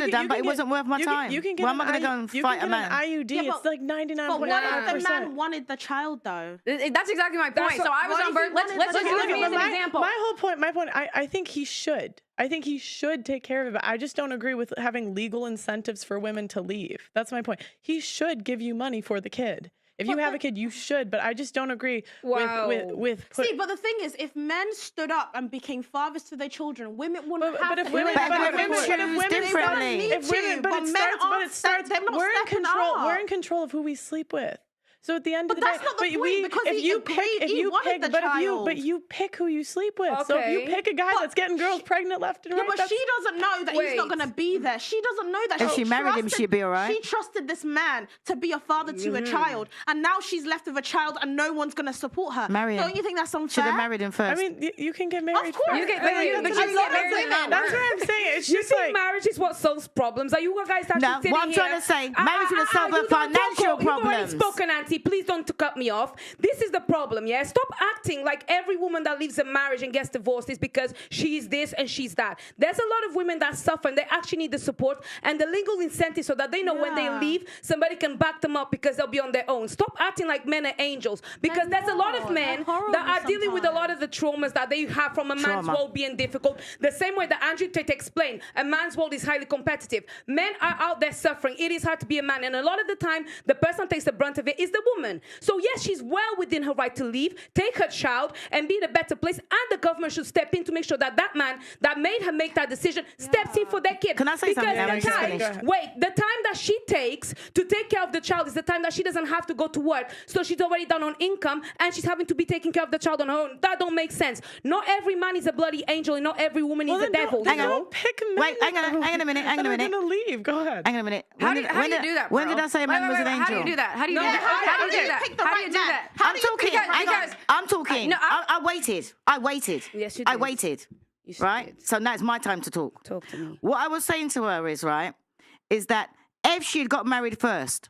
done, but it wasn't worth my time. Why am I going to go and fight a man? IUD. It's like 99.9%. But what if the man wanted the child though? That's exactly my point. So I was on birth. Let's just use me as an example. My point. I think he should. I think he should take care of it. I just don't agree with having legal incentives for women to leave. That's my point. He should give you money for the kid. If you have a kid, you should. But I just don't agree Wow. with See, but the thing is, if men stood up and became fathers to their children, women wouldn't have but if to. women, But but if women women, choose but if women, differently. need if women, to, but but it men starts, but aren't it starts. they're not We're in stepping control. up. We're in control of who we sleep with. So at the end But of the day, that's not the point, because if he you agreed, pick, if he you wanted pick, the but child. but you pick who you sleep with. So if you Okay. pick a guy that's getting girls pregnant left and Yeah, right, but she doesn't know that he's not Wait. going to be there. She doesn't know that. If she married him, trusted- she'd be all right. She trusted this man to be a father to a child, and now she's left with a child, and no one's going to support her. Marry him. Don't you think that's unfair? Should have married him I first. mean, you can get married. Of course. You get, first. but you But can a get lot of married women- and not That's work. what I'm saying. It's You just think like marriage is what solves problems? Are you guys actually No, sitting what I'm here? trying to say, marriage would solve you her don't talk financial You've already problems. spoken, Auntie. Please don't cut me off. This is the problem, yeah? Stop acting like every woman that leaves a marriage and gets divorced is because she's this and she's that. There's a lot of women that suffer and they actually need the support and the legal incentive so that they know when they Yeah. leave, somebody can back them up because they'll be on their own. Stop acting like men are angels, because there's a lot of not. men They're horrible that are dealing with a lot of the traumas that they have from a man's Trauma. world being difficult. The same way that Andrew Tate explained, a man's world is highly competitive. Men are out there suffering. It is hard to be a man, and a lot of the time, the person that takes the brunt of it is the woman. So yes, she's well within her right to leave, take her child, and be in a better place. And the government should step in to make sure that that man that made her make that decision steps in for their kid. Can I say because something? the I'm just time, finished. wait, the time that she takes to take care of the child is the time that she doesn't have to go to work. So she's already down on income, and she's having to be taking care of the child on her own. That don't make sense. Not every man is a bloody angel, and not every woman is a then devil. Don't, you know? don't pick men. Wait, hang on a minute, hang on a that are minute. gonna leave. Go ahead. Hang on a minute. How do you do that, When bro? did I say a Wait, man was an wait, angel? How do you do that? How do you do Yeah, that? how do do you that? pick the How do right you do man? that? How I'm do you talking. pick the Hang right on. man? I'm talking. No, I waited. I waited. Yes, you I did. waited. You sure Right? did. So now it's my time to talk. Talk to me. What I was saying to her is, right, is that if she had got married first,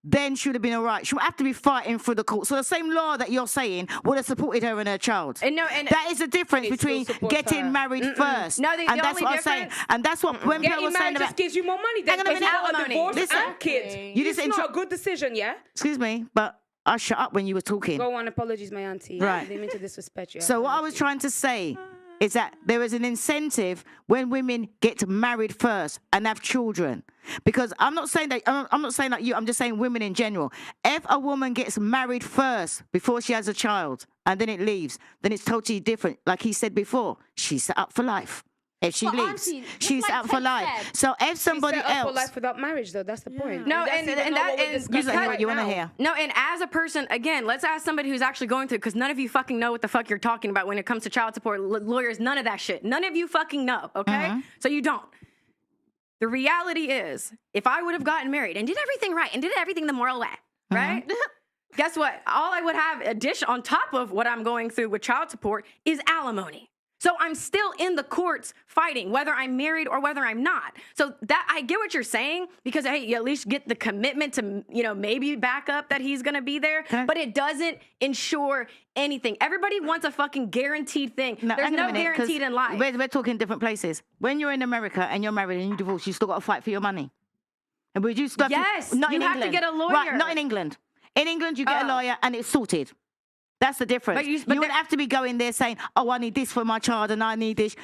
then she would have been all right. She would have to be fighting for the court. So the same law that you're saying would have supported her and her child. And no, and That is the difference It still between supports getting her. married first. No, and the that's only what I'm saying. difference- And that's what when people Getting were saying married just about. gives you more money. Then Hang on a because you minute. got a divorce Listen. and kids. You just It's not intro- a good decision, yeah? Excuse me, but I shut up when you were talking. Go on, apologies, my auntie. Right. I didn't mean to disrespect you. So what I was trying to say is that there is an incentive when women get married first and have children. Because I'm not saying that I'm not saying that you. I'm just saying women in general. If a woman gets married first before she has a child and then it leaves, then it's totally different. Like he said before, she's set up for life. If she But leaves, auntie, just she's like set up for Tate life. said- So if somebody set up for else, life without marriage, though. That's the point. No, that's and even that not what we're and you discussing say what right you want to now. hear. no, and as a person, again, let's ask somebody who's actually going through, because none of you fucking know what the fuck you're talking about when it comes to child support, lawyers, none of that shit. None of you fucking know, okay? So you don't. The reality is, if I would have gotten married and did everything right and did everything the moral way, right? Guess what? All I would have addition on top of what I'm going through with child support is alimony. So I'm still in the courts fighting, whether I'm married or whether I'm not. So that I get what you're saying, because hey, you at least get the commitment to, maybe back up that he's gonna be there, but it doesn't ensure anything. Everybody wants a fucking guaranteed thing. There's hang on no a minute, 'cause guaranteed in life. We're talking different places. When you're in America and you're married and you divorce, you still got to fight for your money. And would you still have Yes, to, not you in have to England. get a lawyer. Right, not in England. In England, you get a Oh. lawyer and it's sorted. That's the difference. But You but wouldn't have to be going there saying, "Oh, I need this for my child and I need this."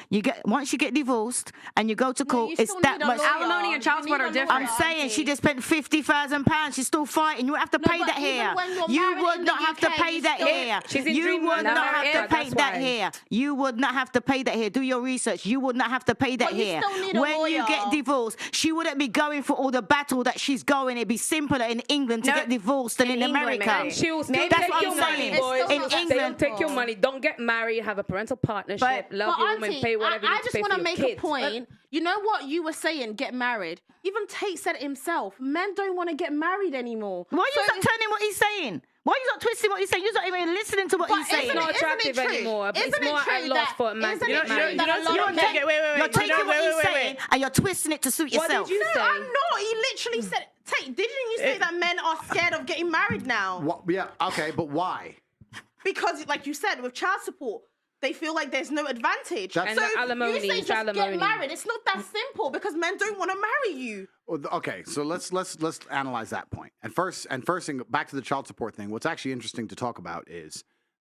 Once you get divorced and you go to court, you it's still that need a much. lawyer. Alimony and child You support need are a different. I'm lawyer, saying auntie. she just spent £50,000. She's still fighting. You would have to pay but that even here. when you're You married would in not the have to UK, pay you that still- here. She's in You dreamland, would no, not have to that's pay that why. here. You would not have to pay that here. Do your research. You would not have to pay that But you here. still need a When you lawyer. get divorced, she wouldn't be going for all the battle that she's going. It'd be simpler in England to No, get divorced than in in England, America. maybe. She will still Maybe That's take what your I'm money, saying. It's boys. still In not They'll England, take your money. Don't get married. Have a parental partnership. But- love But your woman. auntie, Pay whatever you I need to just pay want for to your make kids. a point. You know what you were saying? Get married. Even Tate said it himself. Men don't want to get married anymore. Why are you So not it's- turning what he's saying? Why are you not twisting what he's saying? You're not even listening to what But he's saying. isn't not it- isn't it attractive true? anymore, but it's Isn't it more true at loss that- for a man to isn't get it true married. that a lot You're of men- taking, you're taking what he's saying and you're twisting it to suit What yourself. did you No, say? I'm not. He literally said, Tate, didn't you say that men are scared of getting married now? What, yeah, okay, but why? Because, like you said, with child support, they feel like there's no advantage. That's- And so the alimony, you say it's just alimony. get married. It's not that simple because men don't want to marry you. Well, okay, so let's analyze that point. And first thing, back to the child support thing. What's actually interesting to talk about is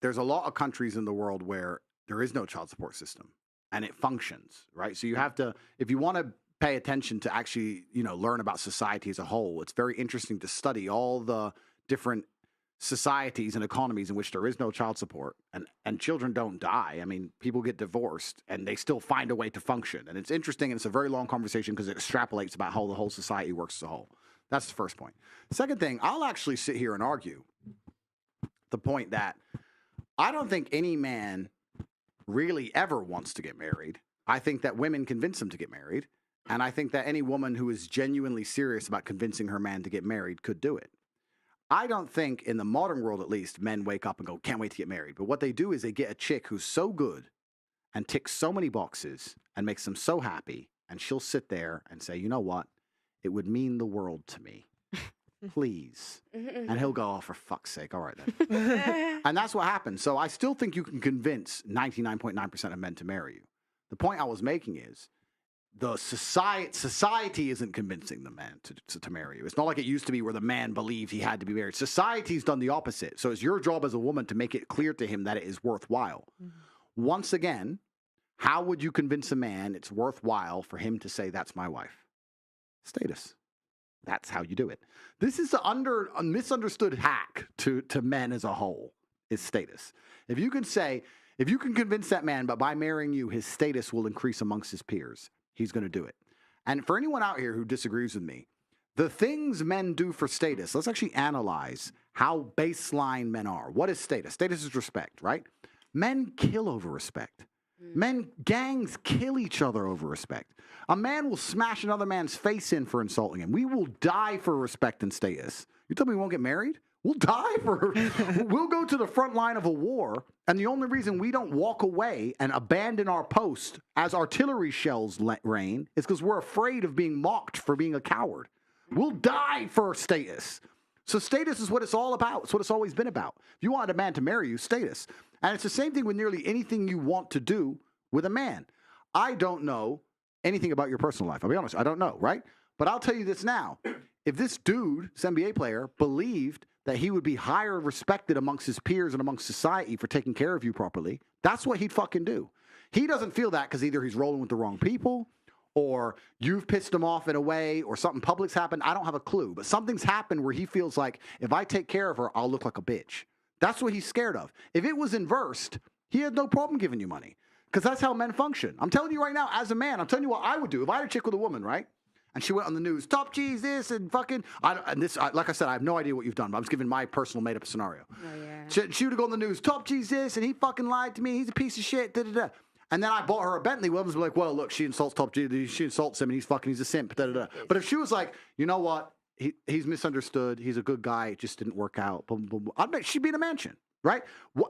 there's a lot of countries in the world where there is no child support system and it functions, right? So you have to, if you want to pay attention to actually, learn about society as a whole, it's very interesting to study all the different societies and economies in which there is no child support and children don't die. I mean, people get divorced and they still find a way to function. And it's interesting, and it's a very long conversation because it extrapolates about how the whole society works as a whole. That's the first point. Second thing, I'll actually sit here and argue the point that I don't think any man really ever wants to get married. I think that women convince him to get married. And I think that any woman who is genuinely serious about convincing her man to get married could do it. I don't think, in the modern world at least, men wake up and go, can't wait to get married. But what they do is they get a chick who's so good and ticks so many boxes and makes them so happy. And she'll sit there and say, you know what? It would mean the world to me. Please. And he'll go, oh, for fuck's sake. All right, then. And that's what happens. So I still think you can convince 99.9% of men to marry you. The point I was making is, the society isn't convincing the man to marry you. It's not like it used to be where the man believed he had to be married. Society's done the opposite. So it's your job as a woman to make it clear to him that it is worthwhile. Once again, how would you convince a man it's worthwhile for him to say, that's my wife? Status. That's how you do it. This is a misunderstood hack to men as a whole, is status. If you can convince that man, but by marrying you, his status will increase amongst his peers, he's going to do it. And for anyone out here who disagrees with me, the things men do for status, let's actually analyze how baseline men are. What is status? Status is respect, right? Men kill over respect. Gangs kill each other over respect. A man will smash another man's face in for insulting him. We will die for respect and status. You tell me we won't get married? We'll die for we'll go to the front line of a war, and the only reason we don't walk away and abandon our post as artillery shells rain is because we're afraid of being mocked for being a coward. We'll die for status. So status is what it's all about. It's what it's always been about. If you want a man to marry you, status. And it's the same thing with nearly anything you want to do with a man. I don't know anything about your personal life. I'll be honest, I don't know, right? But I'll tell you this now. If this dude, this NBA player, believed that he would be higher respected amongst his peers and amongst society for taking care of you properly, that's what he'd fucking do. He doesn't feel that because either he's rolling with the wrong people, or you've pissed him off in a way, or something public's happened. I don't have a clue. But something's happened where he feels like, if I take care of her, I'll look like a bitch. That's what he's scared of. If it was inversed, he had no problem giving you money. Because that's how men function. I'm telling you right now, as a man, I'm telling you what I would do. If I had a chick with a woman, right? And she went on the news, top G's this and fucking, like I said, I have no idea what you've done, but I'm just giving my personal made up scenario. Oh, yeah. She would go on the news, top G's this, and he fucking lied to me, he's a piece of shit, da-da-da. And then I bought her a Bentley. Women's like, well, look, she insults Top G, she insults him, and he's a simp, da-da-da. But if she was like, you know what, he's misunderstood, he's a good guy, it just didn't work out, boom, boom, boom, I'd bet she'd be in a mansion. Right?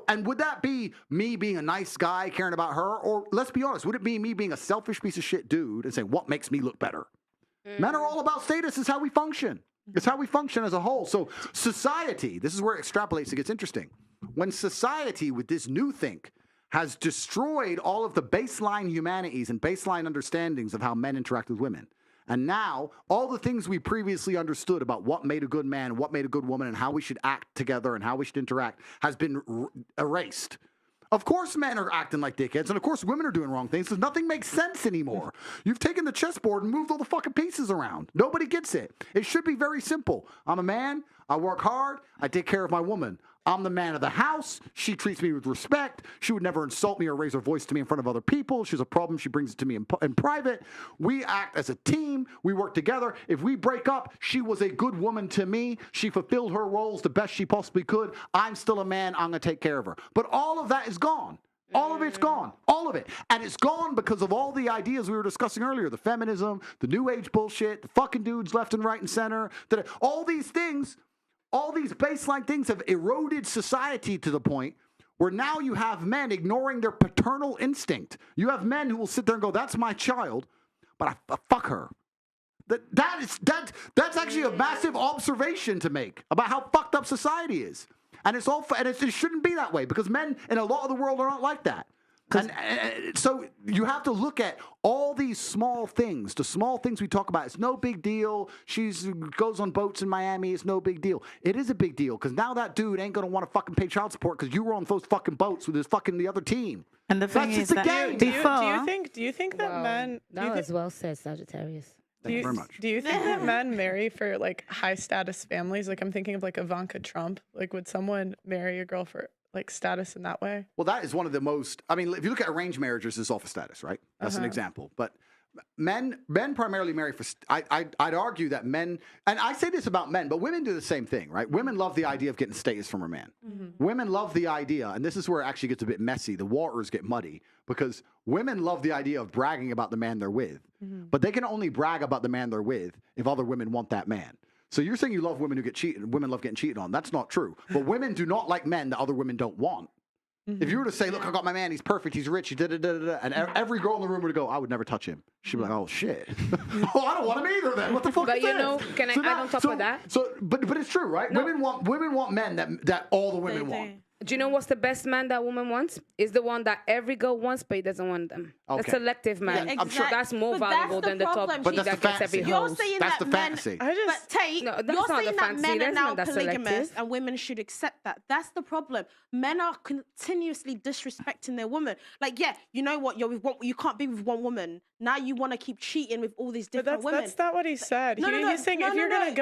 And would that be me being a nice guy caring about her? Or let's be honest, would it be me being a selfish piece of shit dude and saying, what makes me look better? Men are all about status. It's how we function. It's how we function as a whole. So society, this is where it extrapolates and gets interesting. When society with this new think has destroyed all of the baseline humanities and baseline understandings of how men interact with women. And now, all the things we previously understood about what made a good man, what made a good woman, and how we should act together and how we should interact has been erased. Of course men are acting like dickheads, and of course women are doing wrong things, so nothing makes sense anymore. You've taken the chessboard and moved all the fucking pieces around. Nobody gets it. It should be very simple. I'm a man, I work hard, I take care of my woman. I'm the man of the house. She treats me with respect. She would never insult me or raise her voice to me in front of other people. She has a problem, she brings it to me in private. We act as a team. We work together. If we break up, she was a good woman to me. She fulfilled her roles the best she possibly could. I'm still a man. I'm going to take care of her. But all of that is gone. All of it's gone. All of it. And it's gone because of all the ideas we were discussing earlier. The feminism, the new age bullshit, the fucking dudes left and right and center. All these things... All these baseline things have eroded society to the point where now you have men ignoring their paternal instinct. You have men who will sit there and go, that's my child, but I fuck her. That's actually a massive observation to make about how fucked up society is. And it shouldn't be that way because men in a lot of the world are not like that. And so you have to look at all these small things. The small things we talk about, it's no big deal. She goes on boats in Miami, it's no big deal. It is a big deal because now that dude ain't going to want to fucking pay child support because you were on those fucking boats with the other team. And the thing That's is just a that game. Do you think that men... That was well said, Sagittarius. Thank you very much. Do you think that men marry for like high status families? Like I'm thinking of like Ivanka Trump. Like would someone marry a girl for like status in that way? Well, that is one of the most. I mean, if you look at arranged marriages, it's all for status, right? That's an example. But men primarily marry for. I'd argue that men, and I say this about men, but women do the same thing, right? Women love the idea of getting status from a man. Women love the idea, and this is where it actually gets a bit messy. The waters get muddy because women love the idea of bragging about the man they're with, but they can only brag about the man they're with if other women want that man. So you're saying you love women who get cheated, women love getting cheated on. That's not true. But women do not like men that other women don't want. If you were to say, look, I got my man, he's perfect, he's rich, he da-da-da-da-da, and every girl in the room would go, I would never touch him. She'd be like, oh, shit. Oh, I don't want him either then. What the fuck But is you this? know, can I add on top of that? But it's true, right? No. Women want men that all the women want. Do you know what's the best man that woman wants? Is the one that every girl wants, but he doesn't want them. Okay. A selective man. Yeah, I'm sure That's more But that's valuable the than the top problem. But chick that's that the gets every fantasy. You're hose. saying That's that the men, fantasy. but Tate, No, that's you're not the saying that fantasy. men are That's now not that polygamous selective. and women should accept that. That's the problem. Men are continuously disrespecting their woman. Like, yeah, you know what? You're with one, you can't be with one woman. Now you want to keep cheating with all these But different women. that's not what he said. No, no, He's saying no, if no, you're no.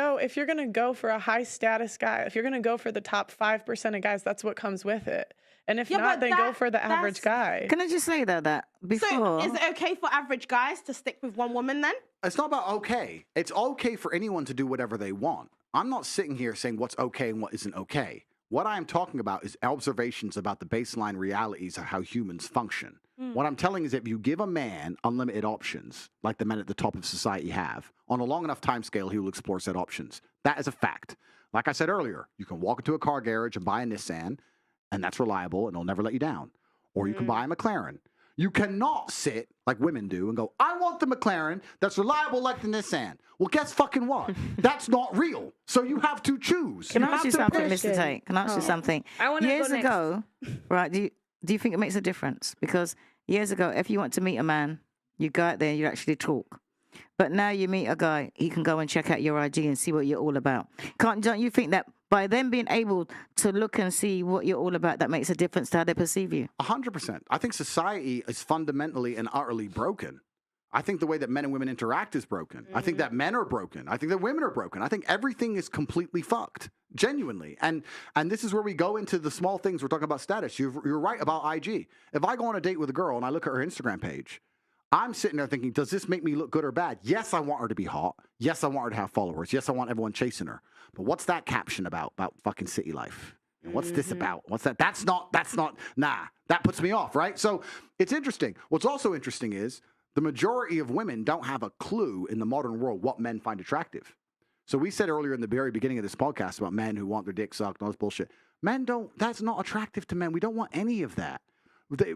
gonna go for a high status guy, if you're gonna go for the top 5% of guys, that's what comes with it. And if Yeah, not, but then go for the average guy. Can I just say though that before? So is it okay for average guys to stick with one woman then? It's not about okay. It's okay for anyone to do whatever they want. I'm not sitting here saying what's okay and what isn't okay. What I'm talking about is observations about the baseline realities of how humans function. What I'm telling is that if you give a man unlimited options, like the men at the top of society have, on a long enough time scale, he will explore said options. That is a fact. Like I said earlier, you can walk into a car garage and buy a Nissan, and that's reliable, and it'll never let you down. Or you can buy a McLaren. You cannot sit like women do and go, I want the McLaren that's reliable like the Nissan. Well, guess fucking what? That's not real. So you have to choose. Can you I ask have you to something, pick. Mr. Tate? Can I ask you something? I wanna go Years next. ago, right? Do you think it makes a difference? Because years ago, if you want to meet a man, you go out there and you actually talk. But now you meet a guy, he can go and check out your IG and see what you're all about. Don't you think that by them being able to look and see what you're all about, that makes a difference to how they perceive you? 100%. I think society is fundamentally and utterly broken. I think the way that men and women interact is broken. I think that men are broken. I think that women are broken. I think everything is completely fucked, genuinely. And this is where we go into the small things. We're talking about status. You're right about IG. If I go on a date with a girl and I look at her Instagram page, I'm sitting there thinking, does this make me look good or bad? Yes, I want her to be hot. Yes, I want her to have followers. Yes, I want everyone chasing her. But what's that caption about fucking city life? And what's this about? What's that? That's not, nah, that puts me off, right? So it's interesting. What's also interesting is the majority of women don't have a clue in the modern world what men find attractive. So we said earlier in the very beginning of this podcast about men who want their dick sucked and all this bullshit. Men don't, that's not attractive to men. We don't want any of that.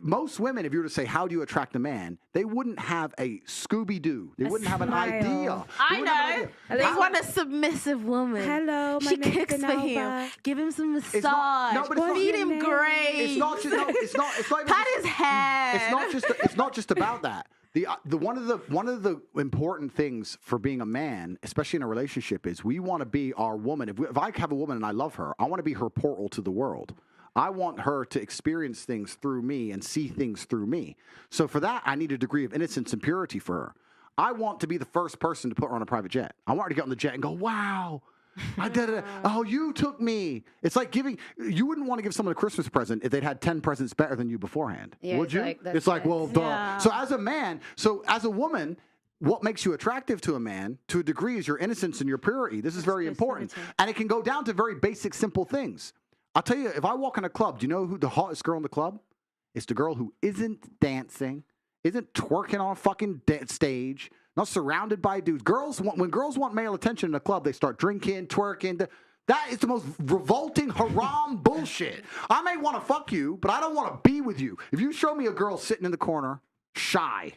Most women, if you were to say, how do you attract a man, they wouldn't have a Scooby-Doo. They wouldn't have an idea. I know. They want a submissive woman. Hello, my She name's cooks for him. Fedelva. Give him some massage. It's not- no, but it's not- Feed him great. It's not just, no, it's not even Pat just- his head. It's not just about that. The one of the important things for being a man, especially in a relationship, is we want to be our woman. If I have a woman and I love her, I want to be her portal to the world. I want her to experience things through me and see things through me. So for that, I need a degree of innocence and purity for her. I want to be the first person to put her on a private jet. I want her to get on the jet and go, wow, I did it. Oh, you took me. It's like you wouldn't want to give someone a Christmas present if they'd had 10 presents better than you beforehand. Yeah, Would it's you? like, that's It's like, right. well, duh. Yeah. So as a man, as a woman, what makes you attractive to a man, to a degree, is your innocence and your purity. This is very important. And it can go down to very basic, simple things. I'll tell you, if I walk in a club, do you know who the hottest girl in the club? It's the girl who isn't dancing, isn't twerking on a fucking stage, not surrounded by dudes. When girls want male attention in a club, they start drinking, twerking. That is the most revolting, haram bullshit. I may want to fuck you, but I don't want to be with you. If you show me a girl sitting in the corner, shy,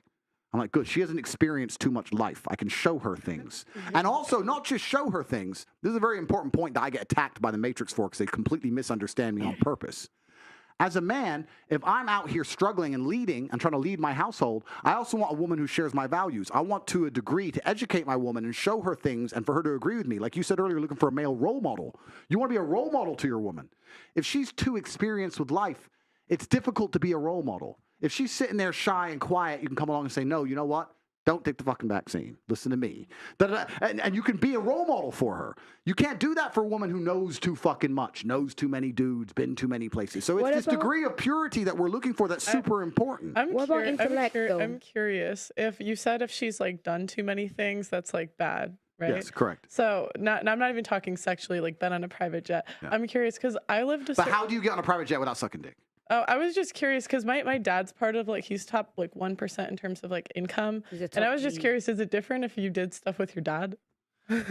I'm like, good, she hasn't experienced too much life. I can show her things. And also, not just show her things. This is a very important point that I get attacked by the Matrix for because they completely misunderstand me on purpose. As a man, if I'm out here struggling and leading and trying to lead my household, I also want a woman who shares my values. I want to a degree to educate my woman and show her things and for her to agree with me. Like you said earlier, you're looking for a male role model. You want to be a role model to your woman. If she's too experienced with life, it's difficult to be a role model. If she's sitting there shy and quiet, you can come along and say, no, you know what? Don't take the fucking vaccine. Listen to me. And you can be a role model for her. You can't do that for a woman who knows too fucking much, knows too many dudes, been too many places. So it's this degree of purity that we're looking for that's super important. What about intellect, though? I'm curious. If you said if she's like done too many things, that's like bad. Right? Yes, correct. So, I'm not even talking sexually, like been on a private jet. Yeah. I'm curious because I lived But how do you get on a private jet without sucking dick? Oh, I was just curious because my dad's part of like, he's top like 1% in terms of like income. And I was just curious, is it different if you did stuff with your dad?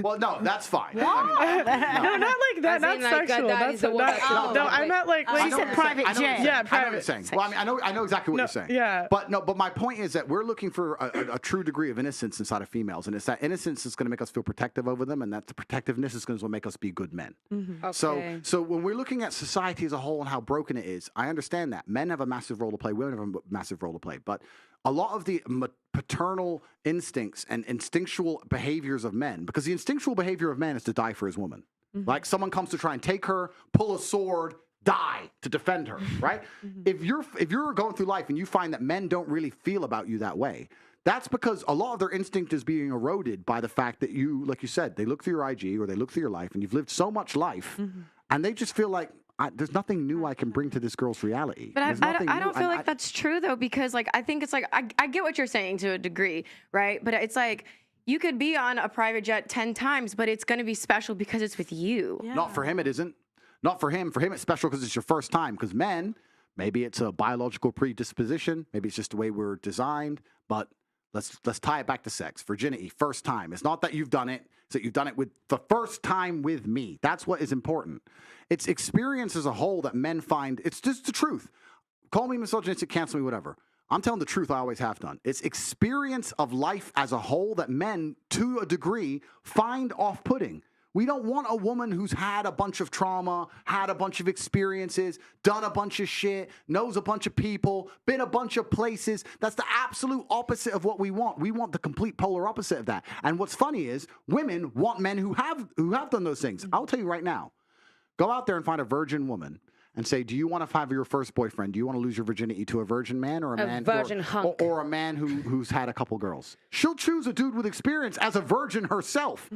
Well, no, that's fine. No, not like that. Not sexual. That's no, I meant like she said private jet. Yeah, private. I know what you're saying. Well, I mean, I know exactly what you're saying. Yeah. But my point is that we're looking for a true degree of innocence inside of females, and it's that innocence is going to make us feel protective over them, and that the protectiveness is going to make us be good men. Mm-hmm. Okay. So when we're looking at society as a whole and how broken it is, I understand that men have a massive role to play, women have a massive role to play, but a lot of the paternal instincts and instinctual behaviors of men, because the instinctual behavior of man is to die for his woman. Mm-hmm. Like someone comes to try and take her, pull a sword, die to defend her, right? Mm-hmm. If you're going through life and you find that men don't really feel about you that way, that's because a lot of their instinct is being eroded by the fact that you, like you said, they look through your IG or they look through your life and you've lived so much life and they just feel like, there's nothing new I can bring to this girl's reality. But I don't feel like that's true, though, because, like, I think it's like, I get what you're saying to a degree, right? But it's like, you could be on a private jet 10 times, but it's going to be special because it's with you. Yeah. Not for him, it isn't. Not for him. For him, it's special because it's your first time. Because men, maybe it's a biological predisposition. Maybe it's just the way we're designed. But let's tie it back to sex. Virginity, first time. It's not that you've done it. It's that you've done it with the first time with me. That's what is important. It's experience as a whole that men find. It's just the truth. Call me misogynistic, cancel me, whatever. I'm telling the truth. I always have done. It's experience of life as a whole that men, to a degree, find off-putting. We don't want a woman who's had a bunch of trauma, had a bunch of experiences, done a bunch of shit, knows a bunch of people, been a bunch of places. That's the absolute opposite of what we want. We want the complete polar opposite of that. And what's funny is women want men who have done those things. I'll tell you right now. Go out there and find a virgin woman and say, do you want to have your first boyfriend? Do you want to lose your virginity to a virgin man or a man virgin hunk. Or a man who's had a couple girls? She'll choose a dude with experience as a virgin herself.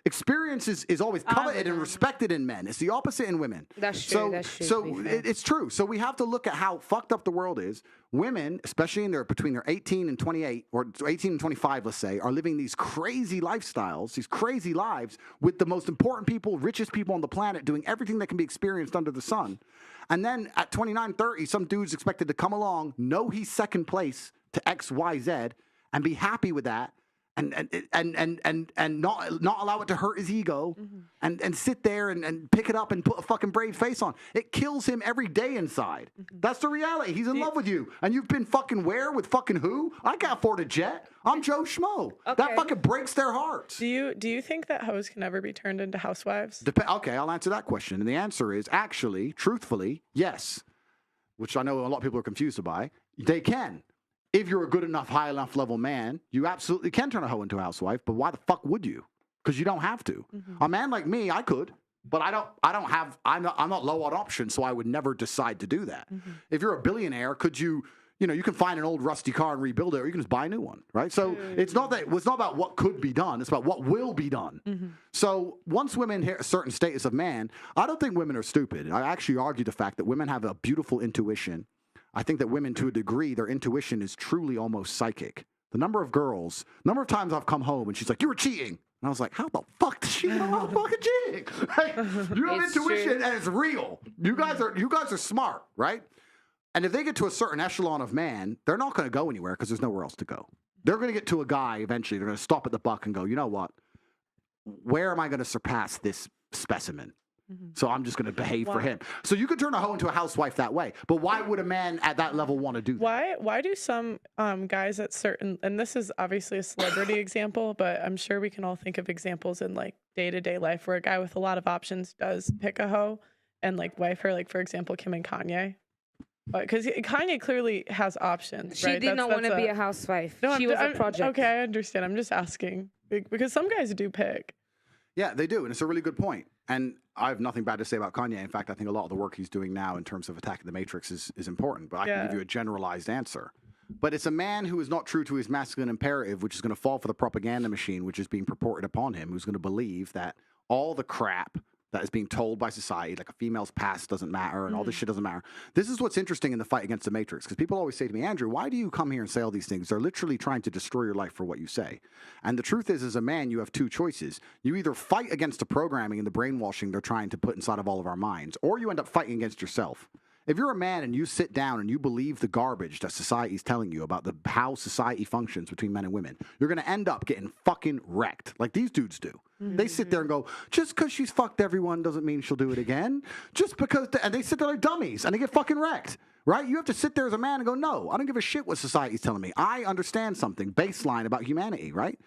Experience is always coveted and respected in men. It's the opposite in women. That's true. It's true. So we have to look at how fucked up the world is. Women, especially between their 18 and 28, or 18 and 25, let's say, are living these crazy lifestyles, these crazy lives with the most important people, richest people on the planet, doing everything that can be experienced under the sun. And then at 29, 30, some dude's expected to come along, know he's second place to X, Y, Z, and be happy with that. And not allow it to hurt his ego and sit there and pick it up and put a fucking brave face on. It kills him every day inside. That's the reality. He's in love with you. And you've been fucking where with fucking who? I can't afford a jet. I'm Joe Schmo. Okay. That fucking breaks their hearts. Do you think that hoes can ever be turned into housewives? Okay, I'll answer that question. And the answer is actually, truthfully, yes. Which I know a lot of people are confused by. They can. If you're a good enough, high enough level man, you absolutely can turn a hoe into a housewife. But why the fuck would you? Because you don't have to. A man like me, I could, but I'm not low on options, so I would never decide to do that. If you're a billionaire, could you can find an old rusty car and rebuild it, or you can just buy a new one, right? So it's not about what could be done; it's about what will be done. So once women hit a certain status of man, I don't think women are stupid. I actually argue the fact that women have a beautiful intuition. I think that women, to a degree, their intuition is truly almost psychic. The number of times I've come home and she's like, "You were cheating," and I was like, "How the fuck does she know I'm fucking cheating?" Like, you have intuition and it's real. You guys are smart, right? And if they get to a certain echelon of man, they're not going to go anywhere because there's nowhere else to go. They're going to get to a guy eventually. They're going to stop at the buck and go, you know what? Where am I going to surpass this specimen? So I'm just going to behave for him. So you could turn a hoe into a housewife that way. But why would a man at that level want to do that? Why do some guys at certain, and this is obviously a celebrity example, but I'm sure we can all think of examples in like day-to-day life where a guy with a lot of options does pick a hoe and like wife her, like for example, Kim and Kanye. Because Kanye clearly has options. She did not want to be a housewife. No, she was a project. Okay, I understand. I'm just asking because some guys do pick. Yeah, they do, and it's a really good point. And I have nothing bad to say about Kanye. In fact, I think a lot of the work he's doing now in terms of attacking the Matrix is important. But I can give you a generalized answer. But it's a man who is not true to his masculine imperative, which is going to fall for the propaganda machine, which is being purported upon him, who's going to believe that all the crap that is being told by society, like a female's past doesn't matter and all this shit doesn't matter. This is what's interesting in the fight against the Matrix, because people always say to me, Andrew, why do you come here and say all these things? They're literally trying to destroy your life for what you say. And the truth is, as a man, you have two choices. You either fight against the programming and the brainwashing they're trying to put inside of all of our minds, or you end up fighting against yourself. If you're a man and you sit down and you believe the garbage that society is telling you about how society functions between men and women, you're going to end up getting fucking wrecked like these dudes do. They sit there and go, just because she's fucked everyone doesn't mean she'll do it again. Just because, and they sit there like dummies and they get fucking wrecked, right? You have to sit there as a man and go, no, I don't give a shit what society's telling me. I understand something baseline about humanity, right?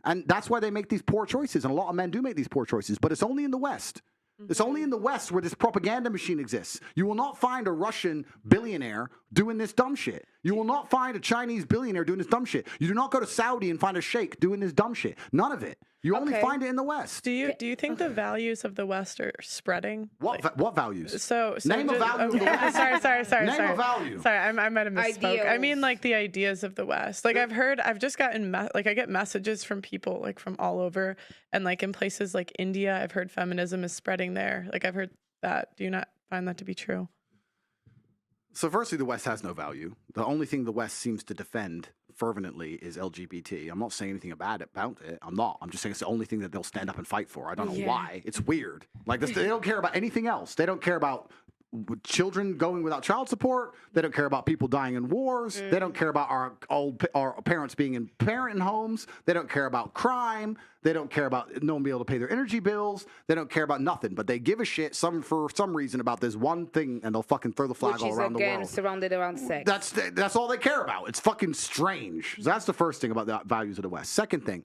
And that's why they make these poor choices. And a lot of men do make these poor choices, but it's only in the West. It's only in the West where this propaganda machine exists. You will not find a Russian billionaire doing this dumb shit. You will not find a Chinese billionaire doing this dumb shit. You do not go to Saudi and find a sheikh doing this dumb shit. None of it. You only find it in the West. Do you think the values of the West are spreading? What values? So name a value. Okay. Sorry. Name a value. Sorry, I might have misspoke. Ideals. I mean, like the ideas of the West. Like I've just gotten I get messages from people like from all over, and like in places like India, I've heard feminism is spreading there. Like I've heard that. Do you not find that to be true? So firstly, the West has no value. The only thing the West seems to defend fervently is LGBT. I'm not saying anything bad about it. I'm not. I'm just saying it's the only thing that they'll stand up and fight for. I don't know why. It's weird. Like this, they don't care about anything else. They don't care about children going without child support. They don't care about people dying in wars. They don't care about our parents being in parent homes. They don't care about crime. They don't care about no one being able to pay their energy bills. They don't care about nothing. But they give a shit for some reason about this one thing, and they'll fucking throw the flag all around the world. Which is again surrounded around sex. That's all they care about. It's fucking strange. So that's the first thing about the values of the West. Second thing,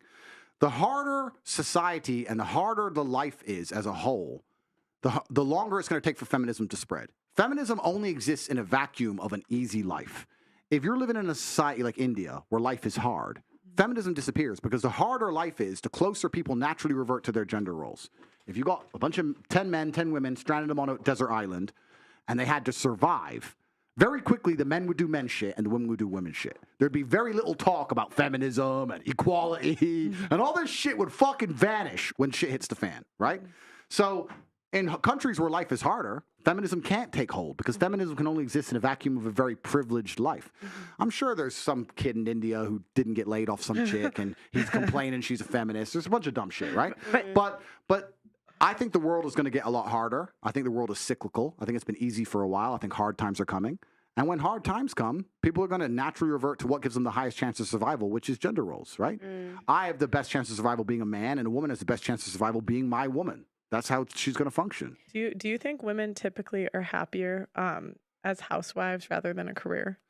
the harder society and the harder the life is as a whole, the longer it's going to take for feminism to spread. Feminism only exists in a vacuum of an easy life. If you're living in a society like India where life is hard, feminism disappears because the harder life is, the closer people naturally revert to their gender roles. If you got a bunch of 10 men, 10 women, stranded them on a desert island, and they had to survive, very quickly the men would do men shit and the women would do women shit. There'd be very little talk about feminism and equality, and all this shit would fucking vanish when shit hits the fan, right? So in countries where life is harder, feminism can't take hold because feminism can only exist in a vacuum of a very privileged life. I'm sure there's some kid in India who didn't get laid off some chick and he's complaining she's a feminist. There's a bunch of dumb shit, right? But I think the world is going to get a lot harder. I think the world is cyclical. I think it's been easy for a while. I think hard times are coming. And when hard times come, people are going to naturally revert to what gives them the highest chance of survival, which is gender roles, right? I have the best chance of survival being a man, and a woman has the best chance of survival being my woman. That's how she's going to function. Do you think women typically are happier as housewives rather than a career?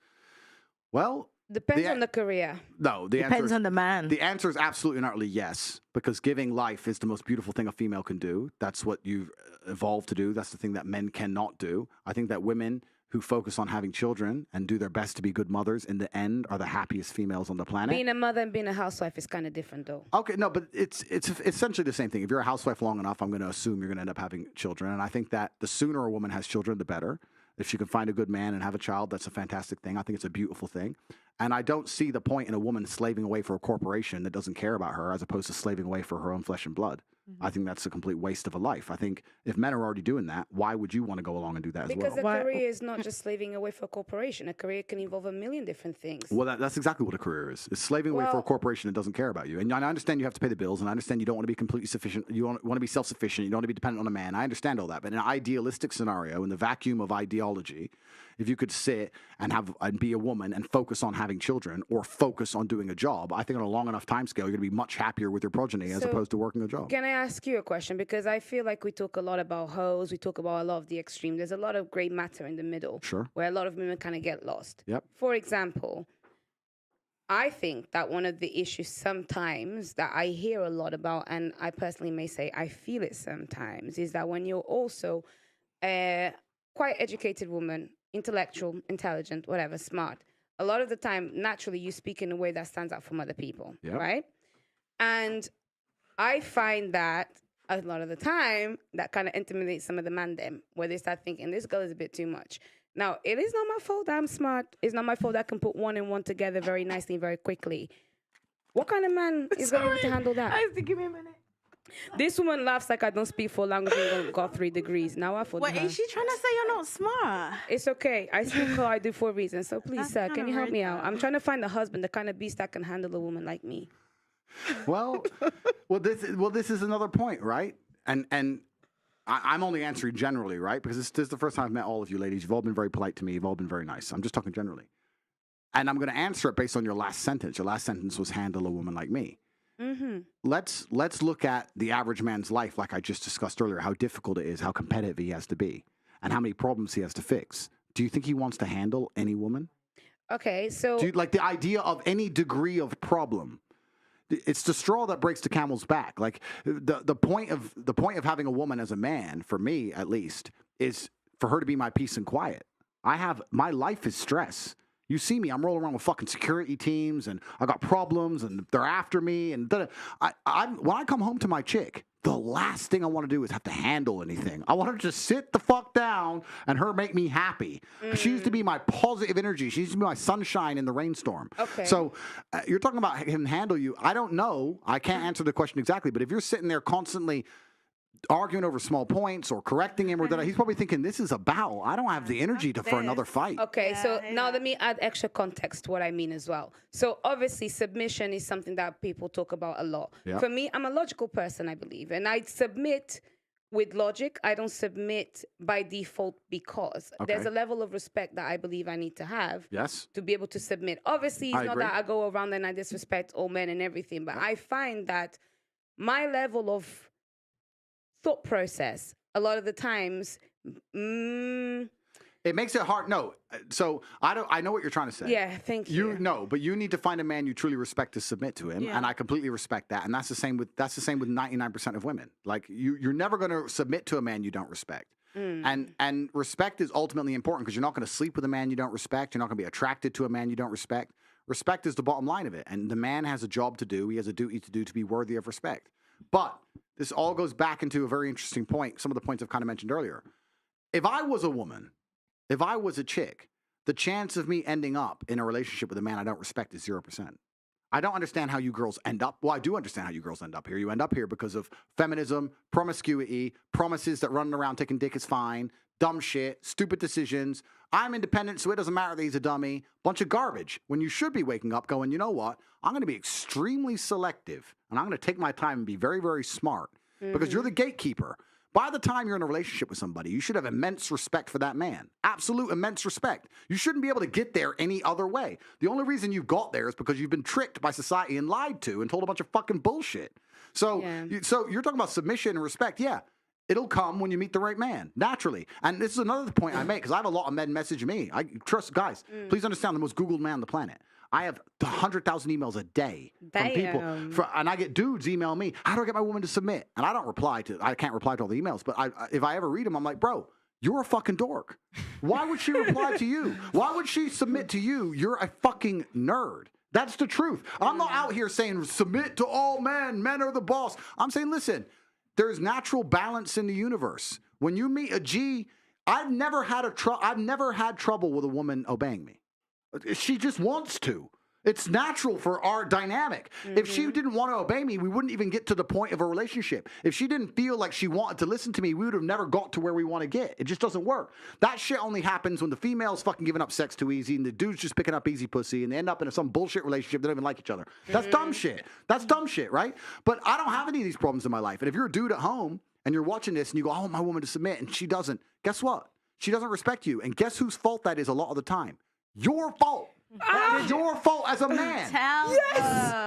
Well, Depends on the career. No, the Depends answer on the man. The answer is absolutely and utterly yes, because giving life is the most beautiful thing a female can do. That's what you've evolved to do. That's the thing that men cannot do. I think that women who focus on having children and do their best to be good mothers in the end are the happiest females on the planet. Being a mother and being a housewife is kind of different, though. Okay, no, but it's essentially the same thing. If you're a housewife long enough, I'm going to assume you're going to end up having children. And I think that the sooner a woman has children, the better. If she can find a good man and have a child, that's a fantastic thing. I think it's a beautiful thing. And I don't see the point in a woman slaving away for a corporation that doesn't care about her as opposed to slaving away for her own flesh and blood. I think that's a complete waste of a life. I think if men are already doing that, why would you want to go along and do that as well? Because a career is not just slaving away for a corporation. A career can involve a million different things. Well, that's exactly what a career is. It's slaving away for a corporation that doesn't care about you. And I understand you have to pay the bills, and I understand you don't want to be completely sufficient. You want to be self-sufficient. You don't want to be dependent on a man. I understand all that. But in an idealistic scenario, in the vacuum of ideology, if you could sit and be a woman and focus on having children or focus on doing a job, I think on a long enough time scale, you're going to be much happier with your progeny as opposed to working a job. Can I ask you a question? Because I feel like we talk a lot about hoes. We talk about a lot of the extreme. There's a lot of gray matter in the middle. Sure. Where a lot of women kind of get lost. Yep. For example, I think that one of the issues sometimes that I hear a lot about, and I personally may say I feel it sometimes, is that when you're also a quite educated woman, intellectual, intelligent, whatever, smart, a lot of the time, naturally, you speak in a way that stands out from other people, right? And I find that a lot of the time, that kind of intimidates some of the man them, where they start thinking, this girl is a bit too much. Now, it is not my fault that I'm smart. It's not my fault that I can put one and one together very nicely, very quickly. What kind of man is going to be able to handle that? I have to give me a minute. This woman laughs like I don't speak 4 languages and got 3 degrees. Now I thought Wait, is she trying to say you're not smart? it's okay. I speak how I do for a reason. So please, That's sir, can kinda you help rude, me out? though. I'm trying to find a husband, the kind of beast that can handle a woman like me. Well, this is another point, right? And I'm only answering generally, right? Because this is the first time I've met all of you ladies. You've all been very polite to me. You've all been very nice. I'm just talking generally. And I'm going to answer it based on your last sentence. Your last sentence was handle a woman like me. Mm-hmm. Let's look at the average man's life, like I just discussed earlier, how difficult it is, how competitive he has to be, and how many problems he has to fix. Do you think he wants to handle any woman? Okay, so Do you, like the idea of any degree of problem? It's the straw that breaks the camel's back. Like the point of having a woman as a man, for me at least, is for her to be my peace and quiet. My life is stress. You see me, I'm rolling around with fucking security teams, and I got problems, and they're after me. And when I come home to my chick, the last thing I want to do is have to handle anything. I want her to just sit the fuck down and her make me happy. She used to be my positive energy. She used to be my sunshine in the rainstorm. Okay. So you're talking about him handle you. I don't know. I can't answer the question exactly. But if you're sitting there constantly arguing over small points or correcting him, he's probably thinking, this is a battle. I don't have the energy for another fight. okay, Yeah, so now yeah. let me add extra context to what I mean as well. So obviously submission is something that people talk about a lot. Yeah. For me, I'm a logical person, I believe, and I submit with logic. I don't submit by default because there's Okay. a level of respect that I believe I need to have Yes. to be able to submit. Obviously, it's I not agree. that I go around and I disrespect all men and everything, but I find that my level of thought process a lot of the times It makes it hard. No. So I know what you're trying to say. yeah, thank you. But you need to find a man you truly respect to submit to him, Yeah. and I completely respect that. And that's the same with 99% of women. Like you're never going to submit to a man you don't respect. And respect is ultimately important because you're not going to sleep with a man you don't respect. You're not going to be attracted to a man you don't respect. Respect is the bottom line of it. And the man has a job to do. He has a duty to do to be worthy of respect. But this all goes back into a very interesting point. Some of the points I've kind of mentioned earlier. If I was a woman, if I was a chick, the chance of me ending up in a relationship with a man I don't respect is 0%. I don't understand how you girls end up. Well, I do understand how you girls end up here. You end up here because of feminism, promiscuity, promises that running around taking dick is fine, dumb shit, stupid decisions. I'm independent, so it doesn't matter that he's a dummy. Bunch of garbage. When you should be waking up going, you know what? I'm going to be extremely selective, and I'm going to take my time and be very, very smart because you're the gatekeeper. By the time you're in a relationship with somebody, you should have immense respect for that man. Absolute immense respect. You shouldn't be able to get there any other way. The only reason you got there is because you've been tricked by society and lied to and told a bunch of fucking bullshit. So, so you're talking about submission and respect. Yeah, it'll come when you meet the right man, naturally. And this is another point I make because I have a lot of men message me. I trust, guys, please understand, the most Googled man on the planet. I have 100,000 emails a day from people, and I get dudes email me, how do I get my woman to submit? And I can't reply to all the emails, but if I ever read them, I'm like, bro, you're a fucking dork. Why would she reply to you? Why would she submit to you? You're a fucking nerd. That's the truth. I'm not out here saying submit to all men. Men are the boss. I'm saying, listen, there's natural balance in the universe. When you meet a G, I've never had trouble with a woman obeying me. She just wants to. It's natural for our dynamic. If she didn't want to obey me, we wouldn't even get to the point of a relationship. If she didn't feel like she wanted to listen to me, we would have never got to where we want to get. It just doesn't work. That shit only happens when the female's fucking giving up sex too easy and the dude's just picking up easy pussy and they end up in some bullshit relationship. They don't even like each other. That's dumb shit. That's dumb shit, right? But I don't have any of these problems in my life. And if you're a dude at home and you're watching this and you go, I want my woman to submit, and she doesn't, guess what? She doesn't respect you. And guess whose fault that is a lot of the time? Your fault. That is your fault as a man. Tell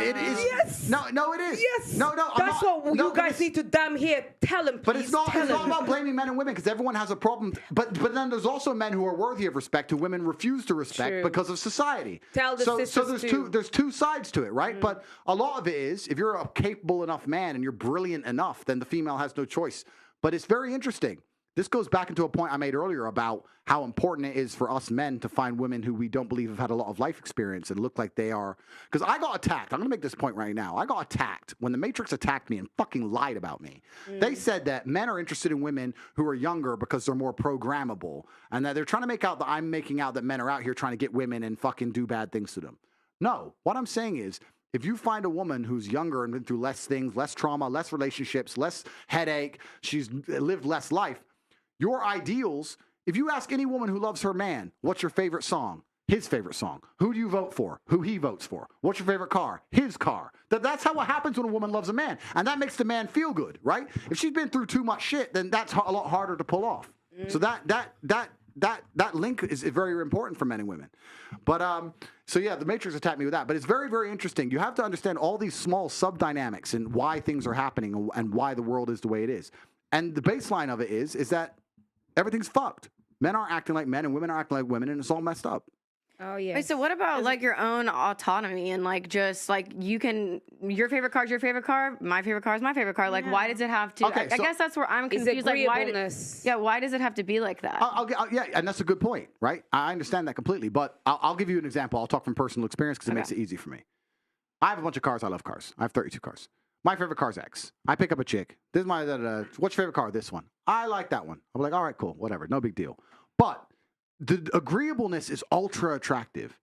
It is. Yes. No, it is. Yes. No. That's what you guys need to damn here. Tell him, please. But it's not tell him. about blaming men and women because everyone has a problem. But then there's also men who are worthy of respect who women refuse to respect True. because of society. Tell the so sisters too. there's two sides to it, right? But a lot of it is if you're a capable enough man and you're brilliant enough, then the female has no choice. But it's very interesting. This goes back into a point I made earlier about how important it is for us men to find women who we don't believe have had a lot of life experience and look like they are. Because I got attacked. I'm going to make this point right now. I got attacked when the Matrix attacked me and fucking lied about me. They said that men are interested in women who are younger because they're more programmable, and that they're trying to make out that I'm making out that men are out here trying to get women and fucking do bad things to them. No, what I'm saying is, if you find a woman who's younger and been through less things, less trauma, less relationships, less headache, she's lived less life, your ideals, if you ask any woman who loves her man, what's your favorite song? His favorite song. Who do you vote for? Who he votes for. What's your favorite car? His car. That's how it happens when a woman loves a man. And that makes the man feel good, right? If she's been through too much shit, then that's a lot harder to pull off. So that link is very important for men and women. But so yeah, the Matrix attacked me with that. But it's very, very interesting. You have to understand all these small sub-dynamics and why things are happening and why the world is the way it is. And the baseline of it is that everything's fucked. Men aren't acting like men and women are acting like women, and it's all messed up. Oh yeah. Wait, so what about like your own autonomy and like just like your favorite car is your favorite car, my favorite car is my favorite car. Like, why does it have to? Okay, I guess that's where I'm It's confused. Like, why does it have to be like that? Yeah, and that's a good point, right? I understand that completely, but I'll give you an example. I'll talk from personal experience because it makes it easy for me. I have a bunch of cars. I love cars. I have 32 cars. My favorite car is X. I pick up a chick. This is my, what's your favorite car? This one. I like that one. I'm like, all right, cool, whatever, no big deal. But the agreeableness is ultra attractive.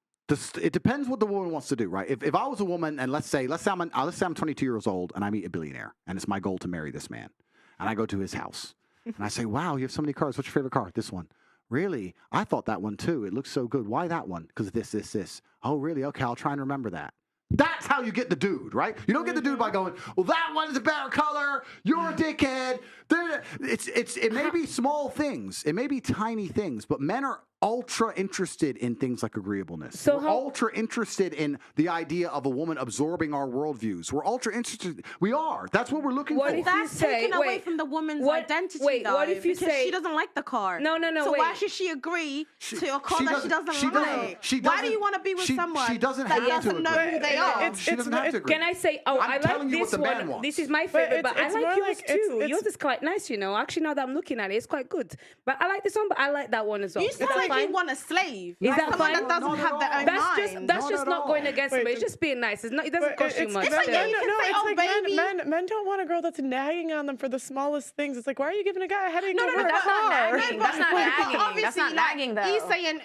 It depends what the woman wants to do, right? If I was a woman, and let's say I'm 22 years old and I meet a billionaire, and it's my goal to marry this man, and I go to his house, and I say, wow, you have so many cars. What's your favorite car? This one. Really? I thought that one too. It looks so good. Why that one? Because of this. Oh, really? Okay, I'll try and remember that. That's how you get the dude, right? You don't get the dude by going, well, that one's a better color. You're a dickhead. It may be small things. It may be tiny things, but men are ultra interested in things like agreeableness. We're ultra interested in the idea of a woman absorbing our worldviews. We're ultra interested. We are. That's what we're looking for. If that's taken away from the woman's identity, though. What if you say she doesn't like the car? No. So why should she agree to a car that she doesn't like? Why do you want to be with someone she doesn't that have doesn't to know who they are? She doesn't have to agree. Can I say, I like this one. This is my favorite, but I like yours too. Yours is quite nice, you know. Actually, now that I'm looking at it, it's quite good. But I like this one, but I like that one as well. You sound like you want a slave. Is that fine? That doesn't have their own mind. That's just not going against me. It's just being nice. It doesn't cost you much. It's like men don't want a girl that's nagging on them for the smallest things. It's like, why are you giving a guy a headache? No, that's not nagging. That's not nagging. That's not nagging, though.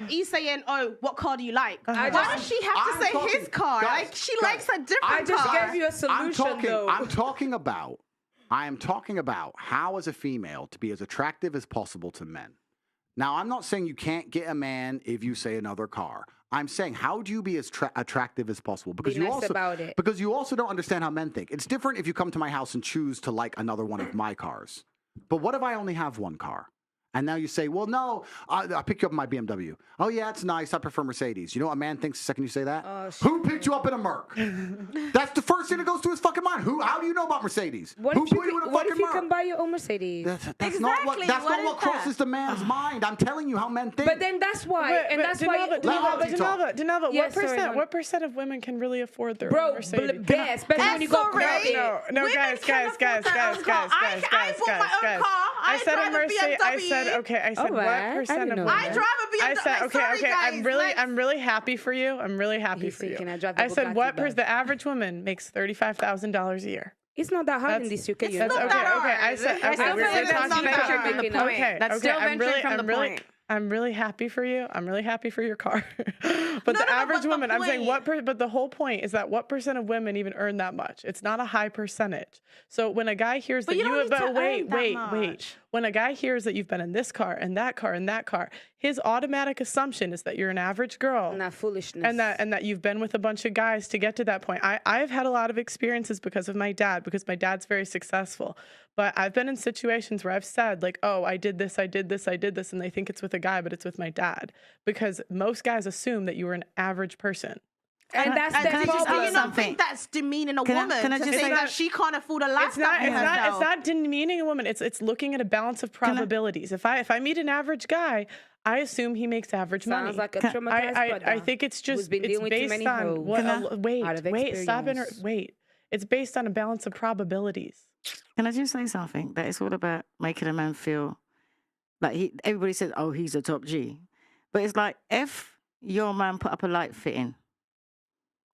He's saying, oh, what car do you like? Why does she have to say his car? Like, she likes a different car. I just gave you a solution, though. I am talking about how, as a female, to be as attractive as possible to men. Now, I'm not saying you can't get a man if you say another car. I'm saying, how do you be as attractive as possible? Because because you also don't understand how men think. It's different if you come to my house and choose to like another one of my cars. But what if I only have one car? And now you say, well, no, I pick you up in my BMW. Oh, yeah, it's nice. I prefer Mercedes. You know what a man thinks the second you say that? Who picked you up in a Merc? That's the first thing that goes through his fucking mind. How do you know about Mercedes? What if you can buy your own Mercedes? That's not what crosses the man's mind. I'm telling you how men think. But then that's why. Denalva, what percent of women can really afford their own Mercedes? Especially when you go crazy. No, guys. I said a Mercedes. I said what percent of women? I drive a BMW. I said okay. I'm really happy for you. I'm really happy for you. I said the average woman makes $35,000 a year. It's not that hard in this UK. It's not that hard. I said That's still venturing from the point. I'm really happy for you. I'm really happy for your car. But the average woman, I'm saying but the whole point is that what percent of women even earn that much? It's not a high percentage. So when a guy hears that wait. When a guy hears that you've been in this car and that car and that car, his automatic assumption is that you're an average girl. And that foolishness. And that you've been with a bunch of guys to get to that point. I've had a lot of experiences because of my dad, because my dad's very successful. But I've been in situations where I've said, like, oh, I did this, and they think it's with a guy, but it's with my dad. Because most guys assume that you were an average person. And that's the problem. You don't think that's demeaning a woman to say that she can't afford a lifestyle for herself? It's not demeaning a woman. It's looking at a balance of probabilities. If I meet an average guy, I assume he makes average money. Sounds like a traumatized brother. I think it's just it's based on wait. It's based on a balance of probabilities. Can I just say something? That it's all about making a man feel Like everybody says, oh, he's a top G. But it's like, if your man put up a light fitting,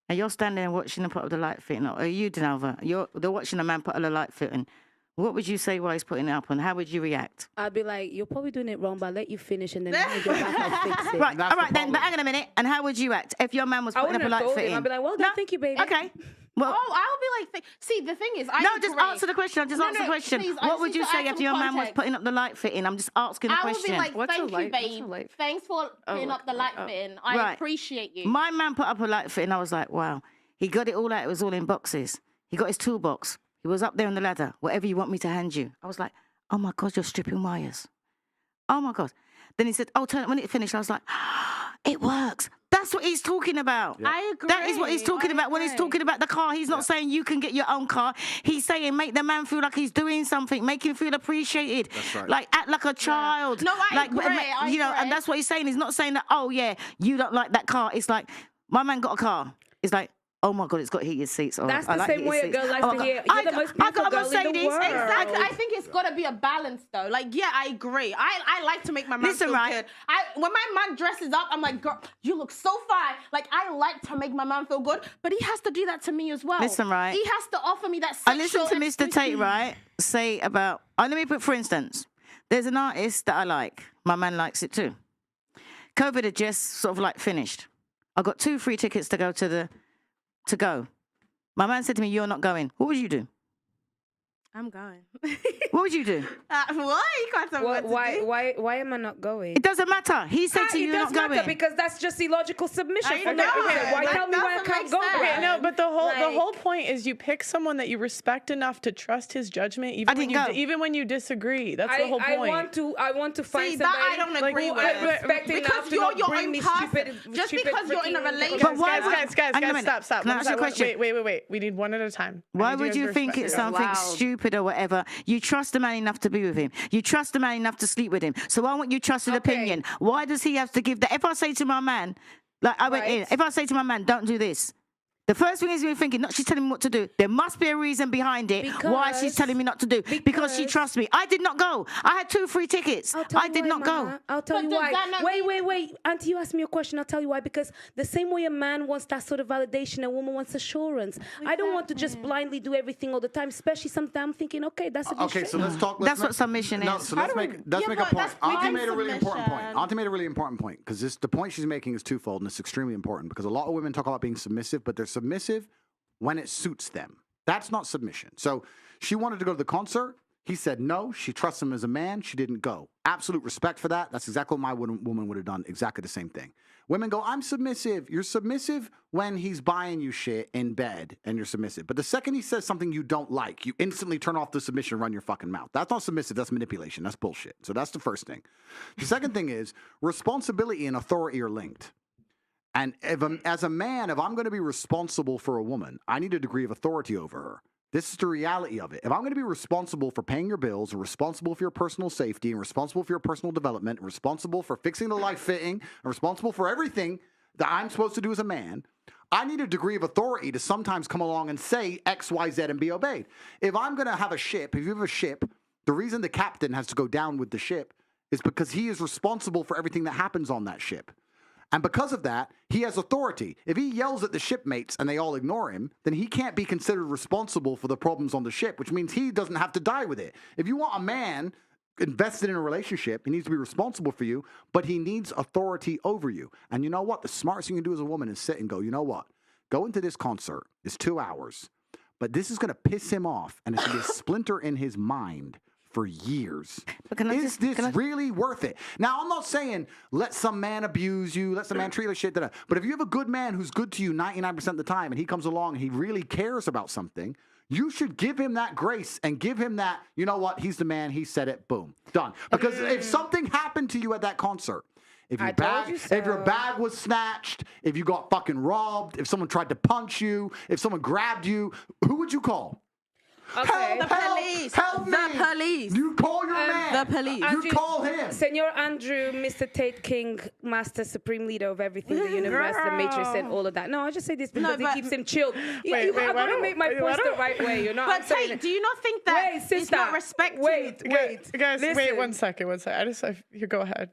and you're standing there watching him put up the light fitting, or you, Denalva, they're watching a man put up a light fitting, what would you say while he's putting it up, and how would you react? I'd be like, you're probably doing it wrong, but I'll let you finish, and then when you get back, I'll fix it. Right, all right then, but hang on a minute. And how would you act if your man was I putting up a wouldn't have light told him. fitting? I'd be like, well, no, thank you, baby. Okay. Well, Oh, I would be like, see, the thing is, I no, agree. just answer the question. Just answer the question. Please, I what just would need you to say add if some your man was context. putting up the light fitting? I'm just asking a I would question. be like, What's a thank you, light- what's a babe. light- Thanks for putting up the light fitting. I Right. appreciate you. My man put up a light fitting. I was like, wow. He got it all out. It was all in boxes. He got his toolbox. He was up there on the ladder. Whatever you want me to hand you. I was like, oh my God, you're stripping wires. Oh my God. Then he said, oh, turn it. When it finished, I was like, it works. That's what he's talking about. I agree. That is what he's talking I about when he's agree. talking about the car. He's not saying you can get your own car. He's saying make the man feel like he's doing something, make him feel appreciated. That's right. Like act like a child. No, I like, agree, I you know, agree. and that's what he's saying. He's not saying that, oh yeah, you don't like that car. It's like, my man got a car. It's like, oh my God, it's got heated seats. Oh, That's I the like same heated way a seats. girl likes Oh, to hear. I You're the got- most I beautiful got a girl in the Mercedes. world. Exactly. I think it's got to be a balance, though. Like, yeah, I agree. I like to make my man Listen, feel right. good. When my man dresses up, I'm like, girl, you look so fine. Like, I like to make my man feel good, but he has to do that to me as well. Listen, right. He has to offer me that I sexual listened to Mr. Tate, experience. right, say about, let me put, for instance, there's an artist that I like. My man likes it too. COVID had just sort of like finished. I got 2 free tickets to go. My man said to me, you're not going. What would you do? I'm going. What would you do? What? You can't tell me what to do. Why am I not going? It doesn't matter. He said to It you, you're does not matter going. because that's just illogical submission. I for know. me. Why That tell me why I doesn't can't make go? sense. then? No, but the Like- whole point is you pick someone that you respect enough to trust his judgment, even I when didn't you go. even when you disagree. That's the whole point. I want to find See, that I somebody don't agree who with. I respect enough Because to you're not your bring own me person. stupid, Just stupid because you're in a freaking- relationship. But why would- guys, hang on a minute. stop. Can I ask you a question? Wait. We need one at a time. I Why need would guys to you think respect it's it. something Loud. stupid or whatever? You trust the man enough to be with him. You trust the man enough to sleep with him. So why won't you trust his Okay. opinion? Why does he have to give that? If I say to my man, like I went in, Right. if I say to my man, don't do this. The first thing is me thinking, no, she's telling me what to do. There must be a reason behind it why she's Because- telling me not to do. Because she because- trusts me. I did not go. I had 2 free tickets. I'll tell I you did why, not go. Mama. I'll tell But you does why. that not Wait. Auntie, you asked me a question. I'll tell you why. Because the same way a man wants that sort of validation, a woman wants assurance. I don't want to just blindly do everything all the time, especially sometimes I'm thinking, okay, that's a good Okay, shit. so let's talk. That's what submission No, is. so let's make yeah, a but point. that's Auntie blind made a really important point. submission. Auntie made a really important point because the point she's making is twofold and it's extremely important because a lot of women talk about being submissive, but they're submissive when it suits them. That's not submission. So she wanted to go to the concert. He said no. She trusts him as a man. She didn't go. Absolute respect for that. That's exactly what my woman would have done. Exactly the same thing. Women go, I'm submissive. You're submissive when he's buying you shit in bed and you're submissive. But the second he says something you don't like, you instantly turn off the submission and run your fucking mouth. That's not submissive. That's manipulation. That's bullshit. So that's the first thing. The second thing is responsibility and authority are linked. And as a man, if I'm going to be responsible for a woman, I need a degree of authority over her. This is the reality of it. If I'm going to be responsible for paying your bills, and responsible for your personal safety, and responsible for your personal development, and responsible for fixing the light fitting, and responsible for everything that I'm supposed to do as a man, I need a degree of authority to sometimes come along and say X, Y, Z and be obeyed. If I'm going to have a ship, if you have a ship, the reason the captain has to go down with the ship is because he is responsible for everything that happens on that ship. And because of that, he has authority. If he yells at the shipmates and they all ignore him, then he can't be considered responsible for the problems on the ship, which means he doesn't have to die with it. If you want a man invested in a relationship, he needs to be responsible for you, but he needs authority over you. And you know what? The smartest thing you can do as a woman is sit and go, you know what? Go into this concert. It's 2 hours. But this is going to piss him off, and it's going to be a splinter in his mind for years. But can I Is just- this can I- really worth it? Now, I'm not saying let some man abuse you, let some man treat you like shit. But if you have a good man who's good to you 99% of the time and he comes along and he really cares about something, you should give him that grace and give him that, you know what, he's the man, he said it, boom, done. Because if something happened to you at that concert, if I told you if your so. bag was snatched, if you got fucking robbed, if someone tried to punch you, if someone grabbed you, who would you call? Okay. Help, The help, police. help me. The police. You call your man. The police. Andrew- You call him. Senor Andrew, Mr. Tate King, Master Supreme Leader of everything, the universe, the Matrix, and all of that. No, I just say this because No, it but- keeps him chilled. Wait, You why have to don't- make my why points the don't- right way. You're not. But I'm saying Tate, it. do you not think that Wait, it's sister. not respecting? Wait. Guys, wait Listen. 1 second. 1 second. You go ahead.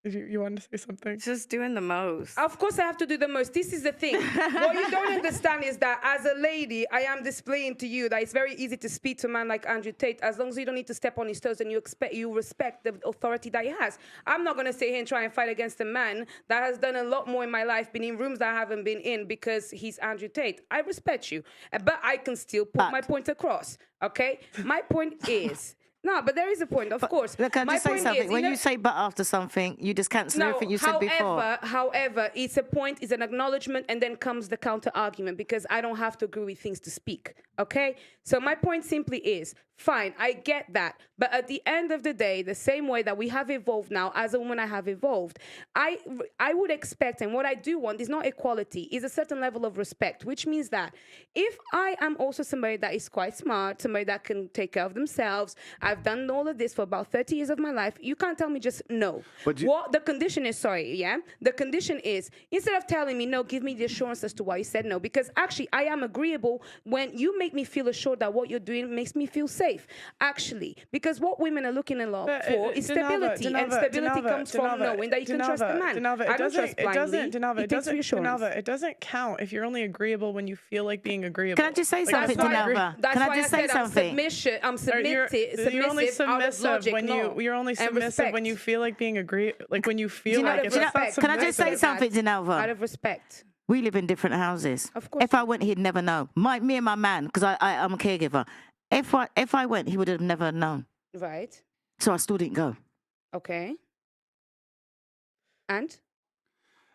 If you wanted to say something. Just doing the most. Of course, I have to do the most. This is the thing. What you don't understand is that as a lady, I am displaying to you that it's very easy to speak to a man like Andrew Tate as long as you don't need to step on his toes and you respect the authority that he has. I'm not going to sit here and try and fight against a man that has done a lot more in my life, been in rooms that I haven't been in because he's Andrew Tate. I respect you, but I can still put my point across. Okay, my point is. No, but there is a point, of course. Look, can I My just say point something? is, When in you a- say but after something, you just cancel everything you said before. However, it's a point, it's an acknowledgement, and then comes the counter argument because I don't have to agree with things to speak. Okay? So my point simply is, fine, I get that. But at the end of the day, the same way that we have evolved now, as a woman I have evolved, I would expect, and what I do want is not equality, is a certain level of respect, which means that if I am also somebody that is quite smart, somebody that can take care of themselves, I've done all of this for about 30 years of my life, you can't tell me just no. But you- What the condition is, the condition is, instead of telling me no, give me the assurance as to why you said no, because actually I am agreeable when you make me feel assured that what you're doing makes me feel safe, actually, because what women are looking a lot for is stability, and stability comes from knowing that you can trust a man. I don't trust blindly. It takes reassurance. It doesn't count if you're only agreeable when you feel like being agreeable. Can I just say something, that's why- Dinova? That's Can I why just say said something? I'm submissive You're only out of submissive logic, when no, you're only and submissive when you respect. feel like being when you feel Out like of it. That's not respect. Can I just say submissive. something, Out Dinova? of respect. We live in different houses. Of course If I went, he'd never know. Me and my man, because I'm a caregiver. If I went, he would have never known. Right. So I still didn't go. Okay. And?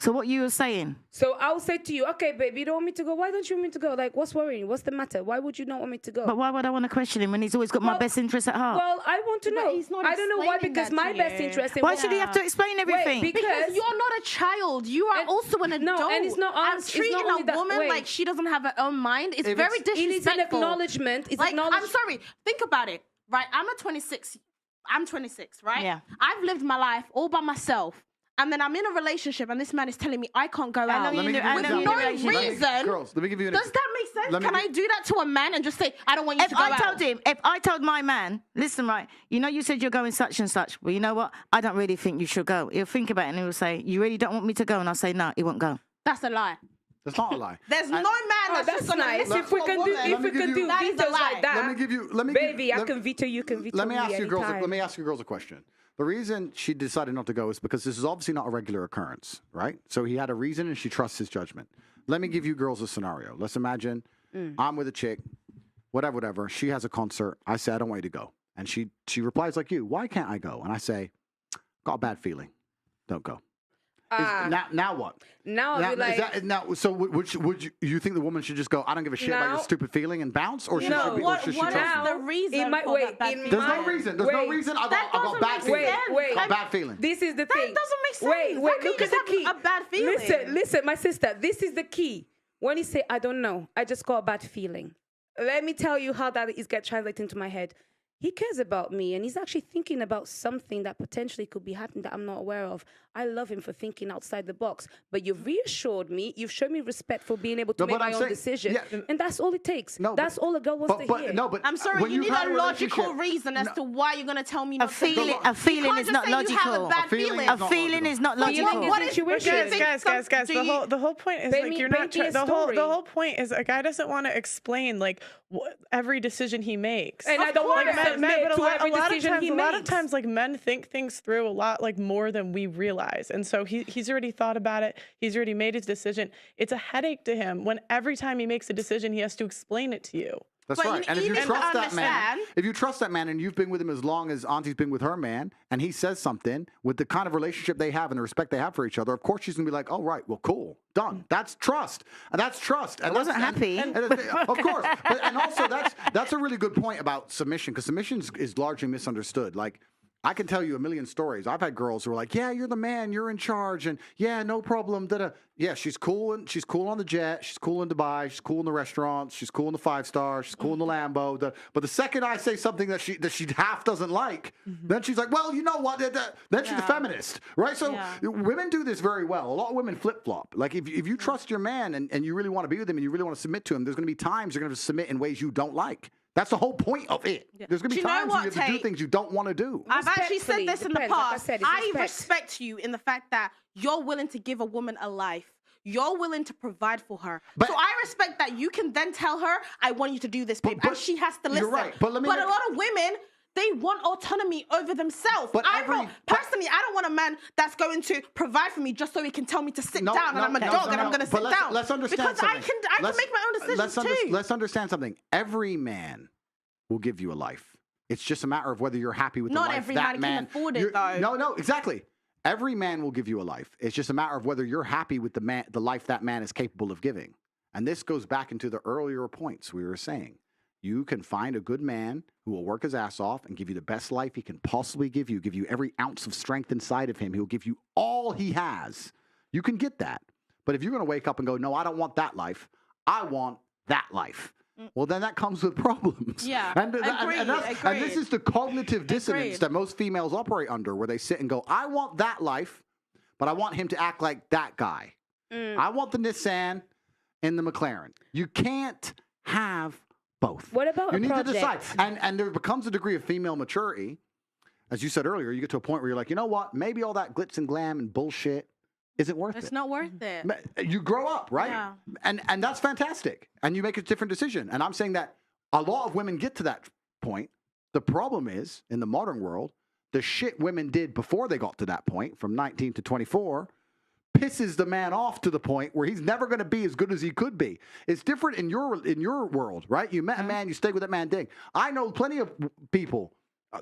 So what you were saying? So I'll say to you, okay, baby, you don't want me to go. Why don't you want me to go? Like, what's worrying? What's the matter? Why would you not want me to go? But why would I want to question him when he's always got my Well- best interests at heart? Well, I want to But know. he's not I don't know why, explaining because that my to best you. interest in Why what- should he have to explain everything? because you're not a child. You are And- also an adult. no, and it's not And us. It's treating not only a that- woman wait. like she doesn't have her own mind is If very it's- it is an disrespectful. acknowledgement. It's Like, I'm acknowledgement. sorry. Think about it. Right? I'm 26, right? Yeah. I've lived my life all by myself. And then I'm in a relationship and this man is telling me I can't go out. know Let me you give know- you I an know example. you no know relationship. reason. Girls, let me give you an Does that make sense? Let me Can gi- I do that to a man and just say, I don't want you If to go I out? told him, if I told my man, listen, right, you know, you said you're going such and such. Well, you know what? I don't really think you should go. He'll think about it and he'll say, you really don't want me to go? And I'll say, no, he won't go. That's a lie. That's not a lie. There's no man Oh, that's that's just gonna nice. listen If we to a can do, woman. Let if me we give can you- do That is a vetoes lie. like that, Let me give you. baby, I let- can veto. You can veto Let me ask you girls. anytime. Let me ask you girls a question. The reason she decided not to go is because this is obviously not a regular occurrence, right? So he had a reason, and she trusts his judgment. Let me give you girls a scenario. Let's imagine I'm with a chick, whatever. She has a concert. I say I don't want you to go, and she replies like you. Why can't I go? And I say, got a bad feeling. Don't go. Now what? Now I'll Now, be like, so would you think the woman should just go? I don't give a shit about your Now- stupid feeling and bounce, or No. should, What should she is trust you? the reason in my for way, that bad in feeling? There's my- no reason. There's no wait. reason. I That got doesn't bad make feeling. sense. Wait. Got bad feeling. This is the That thing. doesn't make sense. Wait, How can look you at just the have key. a bad feeling? Listen, my sister. This is the key. When you say, I don't know, I just got a bad feeling. Let me tell you how that is get translated into my head. He cares about me and he's actually thinking about something that potentially could be happening that I'm not aware of. I love him for thinking outside the box. But you've reassured me, you've shown me respect for being able to No, make but my I'm own saying- decision. yeah. And that's all it takes. No, that's but- all a girl wants to hear. No, but I'm sorry, when you need you've had a logical relationship- reason as to why you're going to tell me not to go. feeling You is can't just not say you have logical. a bad A feeling feeling. is A not feeling is not Feeling logical. is What if- intuition. do you think Guys. do you- The whole point is Paint like me- you're not. paint me a The story. whole point is a guy doesn't want to explain like every decision he makes. And I don't want to Like, submit but to every decision he a lot of makes. times, like men think things through a lot like more than we realize, and so he's already thought about it. He's already made his decision. It's a headache to him when every time he makes a decision, he has to explain it to you. That's But right. And if you you need to trust that understand- man, if you trust that man and you've been with him as long as Auntie's been with her man, and he says something with the kind of relationship they have and the respect they have for each other, of course she's gonna be like, "Oh right, well, cool, done." That's trust, and that's trust. And I wasn't that's- happy. of course, and also that's a really good point about submission, because submission is largely misunderstood. Like, I can tell you a million stories. I've had girls who are like, "Yeah, you're the man, you're in charge, and yeah, no problem." Da-da. Yeah, she's cool, and she's cool on the jet. She's cool in Dubai. She's cool in the restaurants. She's cool in the 5-star. She's cool in the Lambo. But the second I say something that she half doesn't like, then she's like, "Well, you know what?" Then she's a feminist, right? So women do this very well. A lot of women flip flop. Like if you trust your man and you really want to be with him and you really want to submit to him, there's going to be times you're going to submit in ways you don't like. That's the whole point of it. There's going to be times when you have to do things you don't want to do. I've actually said this in the Depends, like I past. said, it's I respect. respect you in the fact that you're willing to give a woman a life. You're willing to provide for her. But- so I respect that you can then tell her, I want you to do this, babe. But and she has to listen. you're right, but let me a make- lot of women, they want autonomy over themselves. But I don't want a man that's going to provide for me just so he can tell me to sit down and I'm a dog and I'm going to sit down. Let's understand because something. I can make my own decisions too. Let's understand something. Every man will give you a life. It's just a matter of whether you're happy with Not the life every that man can afford it, though. No, exactly. Every man will give you a life. It's just a matter of whether you're happy with the life that man is capable of giving. And this goes back into the earlier points we were saying. You can find a good man who will work his ass off and give you the best life he can possibly give you every ounce of strength inside of him. He'll give you all he has. You can get that. But if you're going to wake up and go, no, I don't want that life. I want that life. Well, then that comes with problems. Yeah, and agreed. This is the cognitive dissonance Agreed. that most females operate under, where they sit and go, I want that life, but I want him to act like that guy. I want the Nissan and the McLaren. You can't have both. What about you a need project? to decide. And there becomes a degree of female maturity. As you said earlier, you get to a point where you're like, you know what? Maybe all that glitz and glam and bullshit isn't worth It's it. not worth it. You grow up, right? Yeah. And that's fantastic. And you make a different decision. And I'm saying that a lot of women get to that point. The problem is, in the modern world, the shit women did before they got to that point, from 19 to 24, pisses the man off to the point where he's never going to be as good as he could be. It's different in your world, right? You met a man, you stayed with that man, ding. I know plenty of people.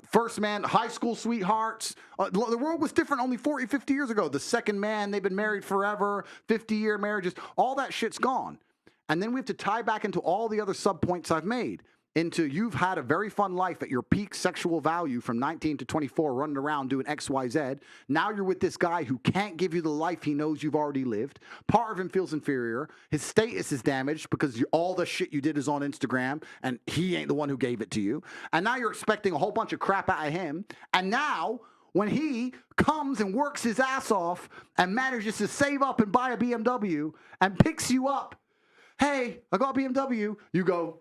First man, high school sweethearts. The world was different only 40, 50 years ago. The second man, they've been married forever, 50-year marriages. All that shit's gone. And then we have to tie back into all the other sub-points I've made. Into you've had a very fun life at your peak sexual value from 19 to 24, running around doing X, Y, Z. Now you're with this guy who can't give you the life he knows you've already lived. Part of him feels inferior. His status is damaged because all the shit you did is on Instagram and he ain't the one who gave it to you. And now you're expecting a whole bunch of crap out of him. And now when he comes and works his ass off and manages to save up and buy a BMW and picks you up, hey, I got a BMW, you go,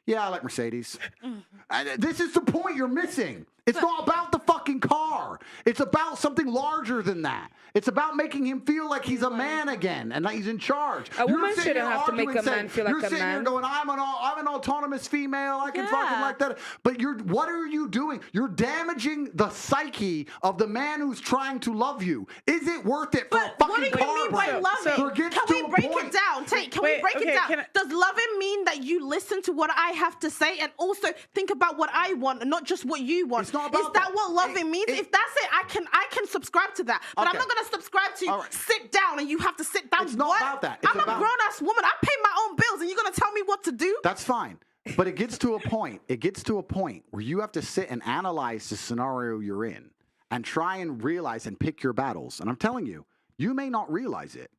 yeah, I like Mercedes. And this is the point you're missing. It's not about the fucking car. It's about something larger than that. It's about making him feel like he's a man again and like he's in charge. A You're woman sitting shouldn't here have to make arguing, a man saying- feel like you're a sitting here man. going, I'm an autonomous female. I can fucking like that. But what are you doing? You're damaging the psyche of the man who's trying to love you. Is it worth it for a But what fucking do you car mean by brand? loving? There gets Can to we a break point- it down? Tate, can Wait, we break okay, it down? can I- Does loving mean that you listen to what I have to say and also think about what I want and not just what you want? It's not Is about that that. what loving means? If that's it, I can subscribe to that. But I'm Okay. not going to subscribe to All right. sit down and you have to sit down. It's not What? about that. It's I'm about- a grown-ass woman. I pay my own bills and you're going to tell me what to do? That's fine. But it gets to a point. It gets to a point where you have to sit and analyze the scenario you're in and try and realize and pick your battles. And I'm telling you, you may not realize it,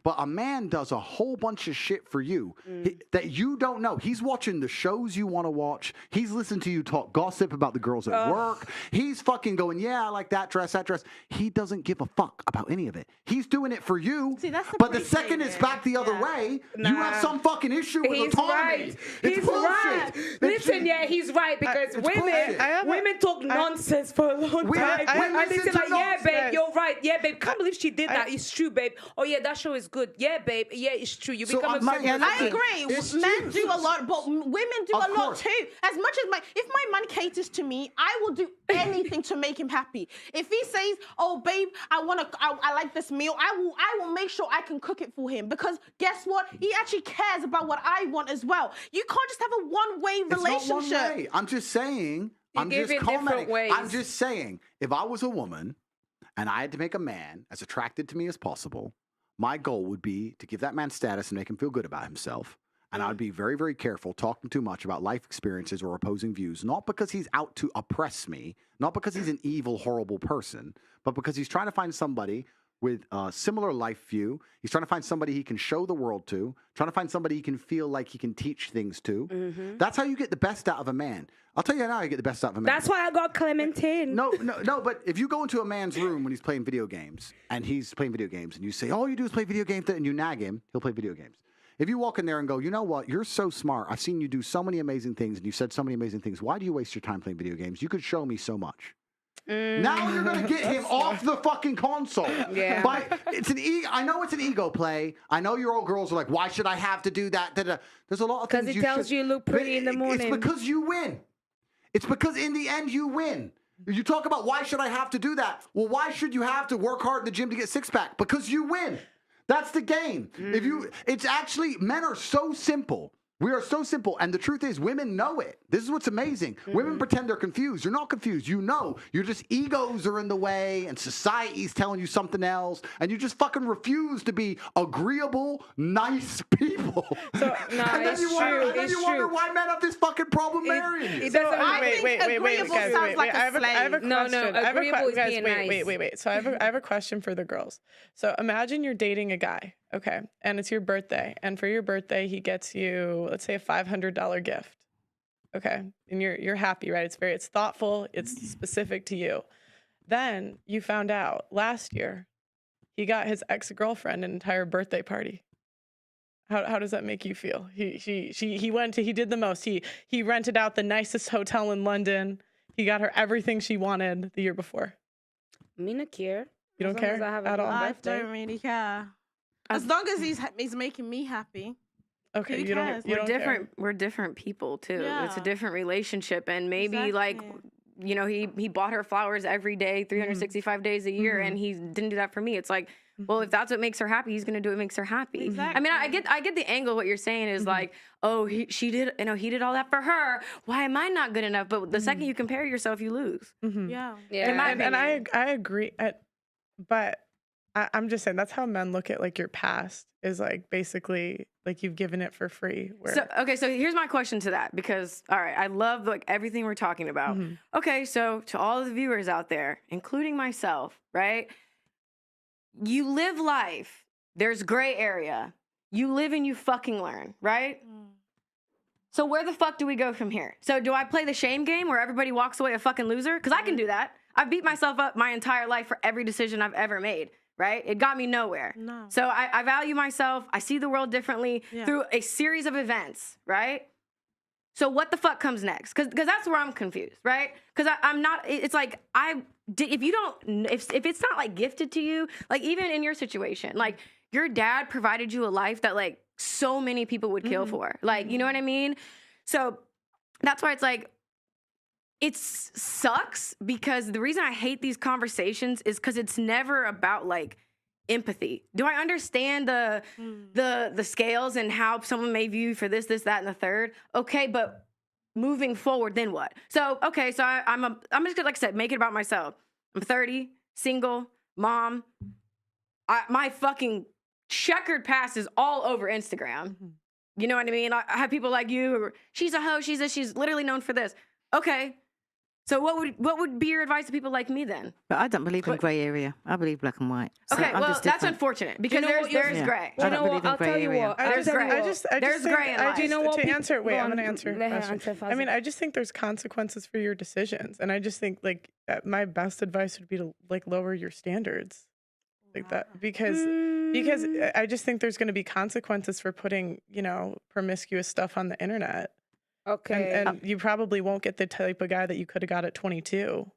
but a man does a whole bunch of shit for you that you don't know. He's watching the shows you want to watch. He's listening to you talk gossip about the girls at work. He's fucking going, yeah, I like that dress. He doesn't give a fuck about any of it. He's doing it for you. See, that's the but the preach second thing it's there. back the other Yeah. way, you have some fucking issue with He's autonomy. right. It's He's bullshit. right. It's- Listen, he's right because it's bullshit. women talk nonsense for a long We- time. I And they listen say to like, yeah, babe, nonsense. you're right. Yeah, babe, can't believe she did that. It's true, babe. Oh yeah, that show is good. Yeah, babe. Yeah, it's true. You So become I'm a saying- serious Yeah, I person. agree. It's Men true. do a lot, but women do Of a lot course. too. As much as if my man caters to me, I will do anything to make him happy. If he says, "Oh, babe, I like this meal," I will make sure I can cook it for him because guess what? He actually cares about what I want as well. You can't just have a one-way It's relationship. not one way. I'm just saying. I'm give just it different commenting. ways. I'm just saying. If I was a woman and I had to make a man as attracted to me as possible, my goal would be to give that man status and make him feel good about himself. And I'd be very, very careful talking too much about life experiences or opposing views, not because he's out to oppress me, not because he's an evil, horrible person, but because he's trying to find somebody with a similar life view. He's trying to find somebody he can show the world to, trying to find somebody he can feel like he can teach things to. Mm-hmm. That's how you get the best out of a man. I'll tell you now, you get the best out of a man. That's why I got Clementine. No, but if you go into a man's room when he's playing video games, and he's playing video games, and you say, all you do is play video games, and you nag him, he'll play video games. If you walk in there and go, you know what, you're so smart. I've seen you do so many amazing things, and you've said so many amazing things. Why do you waste your time playing video games? You could show me so much. Now you're going to get him off the fucking console. Yeah. But I know it's an ego play. I know your old girls are like, why should I have to do that? Da-da. There's a lot of things Because it tells you look pretty in the morning. It's because you win. It's because in the end you win. You talk about why should I have to do that? Well, why should you have to work hard in the gym to get six pack? Because you win. That's the game. It's actually, men are so simple. We are so simple. And the truth is, women know it. This is what's amazing. Women pretend they're confused. You're not confused. You know. You're just egos are in the way and society's telling you something else. And you just fucking refuse to be agreeable, nice people. So, no, and then it's you wonder, true. and then it's you wonder true. why men have this fucking problem marrying you. It doesn't. Wait, guys, sounds like a I have a slave. question. No, agreeable is guys, being wait. nice. So I have a question for the girls. So imagine you're dating a guy, okay, and it's your birthday, and for your birthday he gets you, let's say, a $500 gift, okay, and you're happy, right? It's thoughtful, it's specific to you. Then you found out last year he got his ex-girlfriend an entire birthday party. How does that make you feel? He did the most. He rented out the nicest hotel in London. He got her everything she wanted the year before. Me not care. You don't care at all? I don't really care. As long as he's making me happy. Okay, Who you don't. cares? You don't different. care. We're different people too. It's a Yeah. different relationship, and maybe like, Exactly. you know, he bought her flowers every day, 365 days a year, and he didn't do that for me. It's like, well, if that's what makes her happy, he's gonna do what makes her happy. Exactly. I mean, I get the angle. What you're saying is like, oh, he did all that for her. Why am I not good enough? But the second you compare yourself, you lose. Yeah. Yeah. And I agree. But I'm just saying that's how men look at like your past is like basically like you've given it for free. So here's my question to that, because all right, I love like everything we're talking about. Okay, so to all of the viewers out there, including myself, right? You live life. There's gray area. You live and you fucking learn, right? So where the fuck do we go from here? So do I play the shame game where everybody walks away a fucking loser? Because I can do that. I've beat myself up my entire life for every decision I've ever made, right? It got me nowhere. No. So I value myself. I see the world differently through a series of events, right? So what the fuck comes next? Because that's where I'm confused, right? Because I'm not, it's like, if you don't, if it's not like gifted to you, like even in your situation, like your dad provided you a life that like so many people would kill for. Like, you know what I mean? So that's why it's like, it sucks, because the reason I hate these conversations is because it's never about like empathy. Do I understand the scales and how someone may view you for this, that, and the third? Okay, but moving forward, then what? So okay, so I'm just gonna, like I said, make it about myself. I'm 30, single, mom. My fucking checkered past is all over Instagram. You know what I mean? I have people like you. She's a hoe. She's literally known for this. Okay. So what would be your advice to people like me then? But I don't believe in grey area. I believe black and white. So Okay, I'm well, just that's different. unfortunate because know what there's Yeah. gray. I You don't know believe what? in I'll grey tell you area. what. I I'll just tell you what. There's think, gray in I life. just, You know what, to people- answer, wait, go I'm on, going to answer. let her Question. answer, I mean, Fazia. I just think there's consequences for your decisions. And I just think like my best advice would be to like lower your standards like that, because I just think there's going to be consequences for putting, you know, promiscuous stuff on the internet. Okay. And you probably won't get the type of guy that you could have got at 22.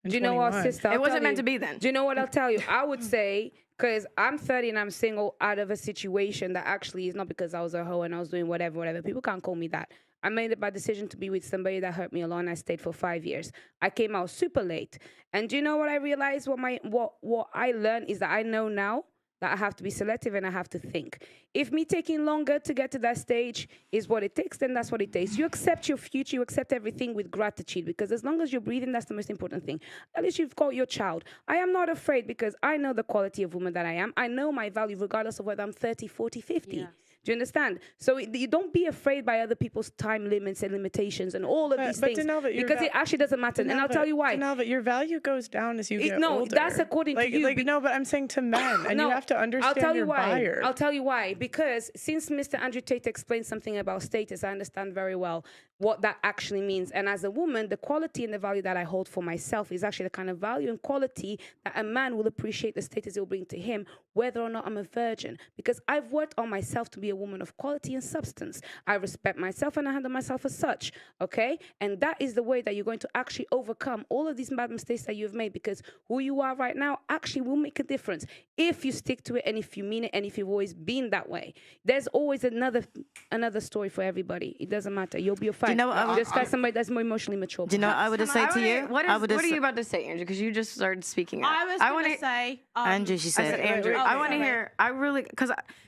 Do you know what, 21. sister? I'll It wasn't tell meant you. to be then. Do you know what I'll tell you? I would say, because I'm 30 and I'm single out of a situation that actually is not because I was a hoe and I was doing whatever. People can't call me that. I made it my decision to be with somebody that hurt me a lot, and I stayed for 5 years. I came out super late. And do you know what I realized? What I learned is that I know now that I have to be selective and I have to think. If me taking longer to get to that stage is what it takes, then that's what it takes. You accept your future, you accept everything with gratitude, because as long as you're breathing, that's the most important thing. At least you've got your child. I am not afraid because I know the quality of woman that I am. I know my value regardless of whether I'm 30, 40, 50. Yes. Do you understand? So you don't be afraid by other people's time limits and limitations and all of these things, because it actually doesn't matter. And I'll tell you why. No, but your value goes down as you get older. That's according to you. No, but I'm saying to men, and you have to understand your buyer. I'll tell you why. Because since Mr. Andrew Tate explained something about status, I understand very well what that actually means. And as a woman, the quality and the value that I hold for myself is actually the kind of value and quality that a man will appreciate the status it will bring to him, whether or not I'm a virgin. Because I've worked on myself to be a woman of quality and substance. I respect myself and I handle myself as such, okay? And that is the way that you're going to actually overcome all of these bad mistakes that you've made, because who you are right now actually will make a difference if you stick to it and if you mean it and if you've always been that way. There's always another story for everybody. It doesn't matter. You'll be fine. Do you know what I would just find somebody that's more emotionally mature. Do you know what I would have said to you? What are you about to say, Andrew? Because you just started speaking. I was going to say... Andrew, she said. I said Andrew. I want to hear. I really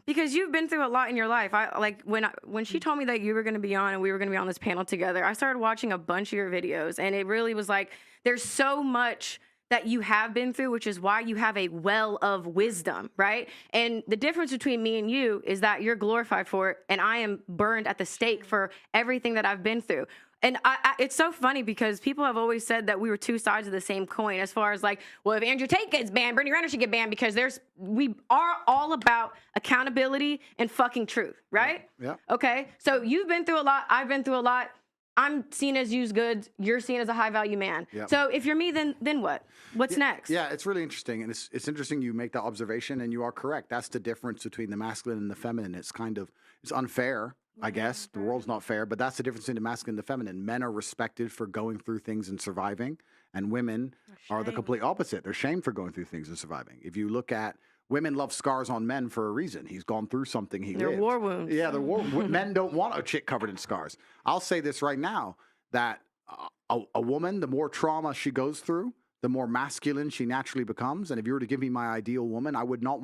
because you've been through a lot in your life. When she told me that you were going to be on and we were going to be on this panel together, I started watching a bunch of your videos, and it really was like there's so much that you have been through, which is why you have a well of wisdom, right? And the difference between me and you is that you're glorified for it, and I am burned at the stake for everything that I've been through. And it's so funny because people have always said that we were two sides of the same coin, as far as like, well, if Andrew Tate gets banned, Brittany Renner should get banned, because we are all about accountability and fucking truth, right? Yeah. Okay. So you've been through a lot. I've been through a lot. I'm seen as used goods. You're seen as a high value man. Yep. So if you're me, then what? What's next? Yeah, it's really interesting, and it's interesting you make that observation, and you are correct. That's the difference between the masculine and the feminine. It's unfair, I guess. The world's not fair, but that's the difference between the masculine and the feminine. Men are respected for going through things and surviving, and women are the complete opposite. They're shamed for going through things and surviving. If you look at women, love scars on men for a reason. He's gone through something. They're lived. War wounds. Yeah, men don't want a chick covered in scars. I'll say this right now, that a woman, the more trauma she goes through, the more masculine she naturally becomes. And if you were to give me my ideal woman, I would not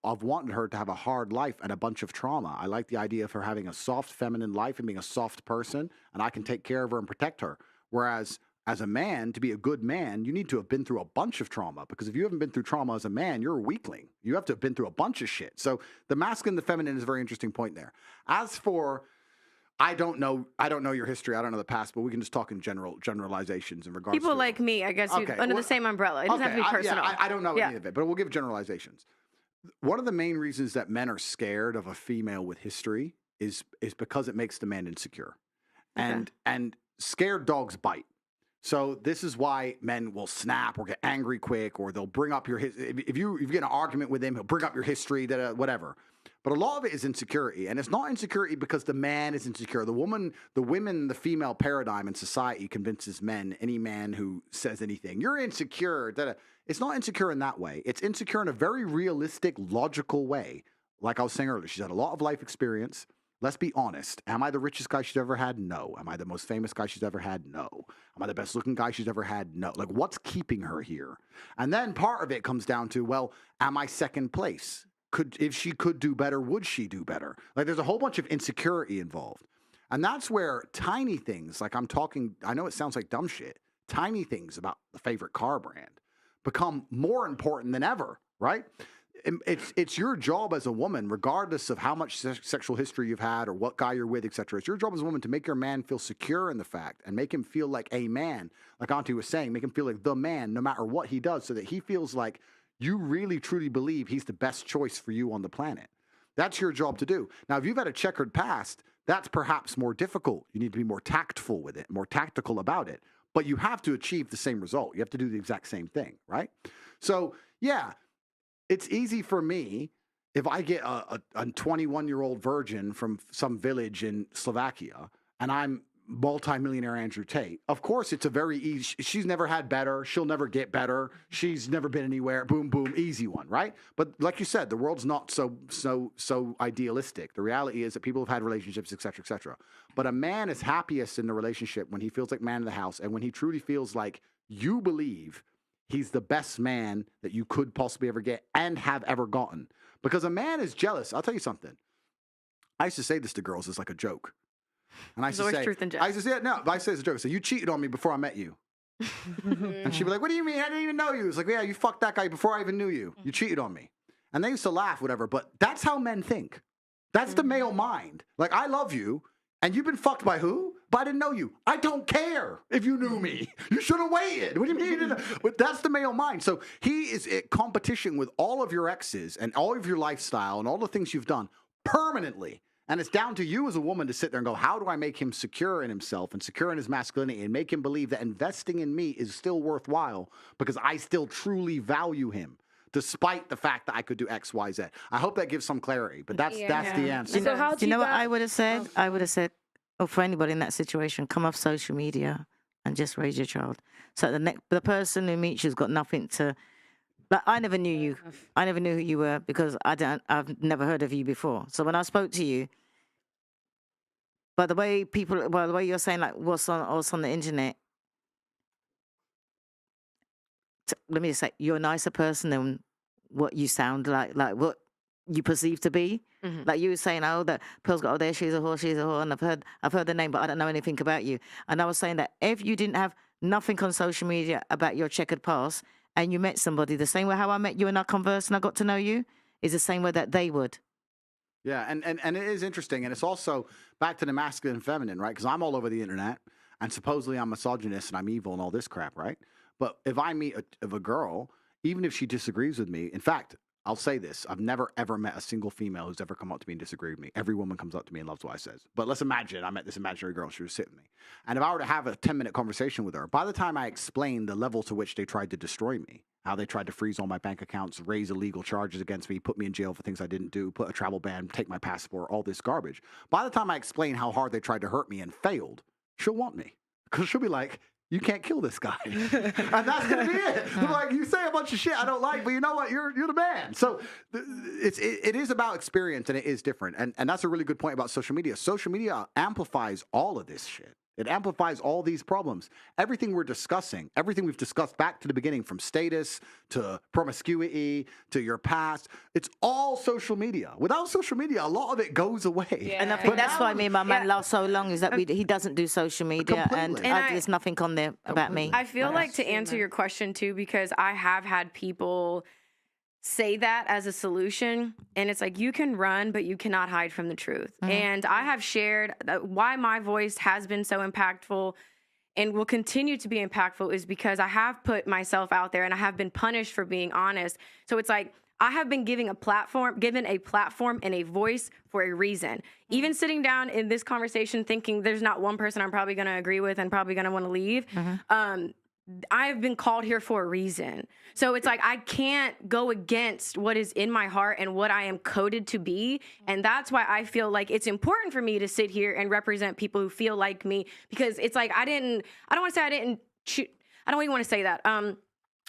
have wanted her to have a hard life and a bunch of trauma. I like the idea of her having a soft feminine life and being a soft person, and I can take care of her and protect her. Whereas as a man, to be a good man, you need to have been through a bunch of trauma, because if you haven't been through trauma as a man, you're a weakling. You have to have been through a bunch of shit. So the masculine and the feminine is a very interesting point there. As for, I don't know your history, I don't know the past, but we can just talk in generalizations in regards people to like me, I guess, under the same umbrella. It doesn't have to be personal. I don't know any of it, but we'll give generalizations. One of the main reasons that men are scared of a female with history is because it makes the man insecure. Okay. And scared dogs bite. So this is why men will snap or get angry quick, or they'll bring up if you get in an argument with him, he'll bring up your history, whatever. But a lot of it is insecurity, and it's not insecurity because the man is insecure. The female paradigm in society convinces men, any man who says anything, you're insecure. It's not insecure in that way. It's insecure in a very realistic, logical way. Like I was saying earlier, she's had a lot of life experience. Let's be honest. Am I the richest guy she's ever had? No. Am I the most famous guy she's ever had? No. Am I the best looking guy she's ever had? No. Like, what's keeping her here? And then part of it comes down to, well, am I second place? If she could do better, would she do better? Like, there's a whole bunch of insecurity involved. And that's where tiny things, like I know it sounds like dumb shit, tiny things about the favorite car brand become more important than ever, right? It's your job as a woman, regardless of how much sexual history you've had or what guy you're with, etc. It's your job as a woman to make your man feel secure in the fact and make him feel like a man, like Auntie was saying, make him feel like the man no matter what he does, so that he feels like you really truly believe he's the best choice for you on the planet. That's your job to do. Now, if you've had a checkered past, that's perhaps more difficult. You need to be more tactful with it, more tactical about it. But you have to achieve the same result. You have to do the exact same thing, right? So, yeah. It's easy for me if I get a 21-year-old virgin from some village in Slovakia and I'm multimillionaire Andrew Tate. Of course, it's a very easy. She's never had better. She'll never get better. She's never been anywhere. Boom, boom, easy one, right? But like you said, the world's not so idealistic. The reality is that people have had relationships, et cetera, et cetera. But a man is happiest in the relationship when he feels like man of the house and when he truly feels like you believe he's the best man that you could possibly ever get and have ever gotten. Because a man is jealous. I'll tell you something. I used to say this to girls as like a joke. And I used to say, truth and jest. I used to say, no, but I say it's a joke. So you cheated on me before I met you. And she'd be like, what do you mean? I didn't even know you. It's like, yeah, you fucked that guy before I even knew you. You cheated on me. And they used to laugh, whatever. But that's how men think. That's the male mind. Like, I love you, and you've been fucked by who? But I didn't know you. I don't care if you knew me. You should have waited. What do you mean? But that's the male mind. So he is in competition with all of your exes and all of your lifestyle and all the things you've done permanently. And it's down to you as a woman to sit there and go, how do I make him secure in himself and secure in his masculinity and make him believe that investing in me is still worthwhile because I still truly value him, despite the fact that I could do X, Y, Z. I hope that gives some clarity, but that's the answer. So how Do do you know what guys- I would have said? I would have said, oh, for anybody in that situation, come off social media and just raise your child. So the person who meets you's got nothing to. But I never knew you. I never knew who you were because I've never heard of you before. So when I spoke to you, but the way the way you're saying like what's on the internet, let me just say, you're a nicer person than what you sound like what you perceive to be. Mhm. Like you were saying, oh, that Pearl's got, oh, there, she's a whore, and I've heard the name, but I don't know anything about you. And I was saying that if you didn't have nothing on social media about your checkered past, and you met somebody the same way how I met you and I conversed and I got to know you, is the same way that they would. Yeah, and it is interesting, and it's also back to the masculine and feminine, right? Because I'm all over the internet, and supposedly I'm misogynist and I'm evil and all this crap, right? But if I meet a girl, even if she disagrees with me, in fact, I'll say this, I've never, ever met a single female who's ever come up to me and disagreed with me. Every woman comes up to me and loves what I says. But let's imagine I met this imaginary girl and she was sitting with me. And if I were to have a 10-minute conversation with her, by the time I explain the level to which they tried to destroy me, how they tried to freeze all my bank accounts, raise illegal charges against me, put me in jail for things I didn't do, put a travel ban, take my passport, all this garbage. By the time I explain how hard they tried to hurt me and failed, she'll want me. Because she'll be like, you can't kill this guy. And that's going to be it. Like, you say a bunch of shit I don't like, but you know what? You're the man. So it is about experience, and it is different. And that's a really good point about social media. Social media amplifies all of this shit. It amplifies all these problems. Everything we're discussing, everything we've discussed back to the beginning, from status to promiscuity to your past, it's all social media. Without social media, a lot of it goes away. And I think that's why me and my man last so long is that he doesn't do social media Completely. and there's nothing on there about me. I feel like to answer your question too, because I have had people say that as a solution, and it's like you can run but you cannot hide from the truth. And I have shared why my voice has been so impactful and will continue to be impactful is because I have put myself out there and I have been punished for being honest. So it's like I have been given a platform and a voice for a reason. Even sitting down in this conversation thinking there's not one person I'm probably going to agree with and probably going to want to leave, I've been called here for a reason. So it's like I can't go against what is in my heart and what I am coded to be. And that's why I feel like it's important for me to sit here and represent people who feel like me, because it's like I don't want to say I didn't choose. I don't even want to say that.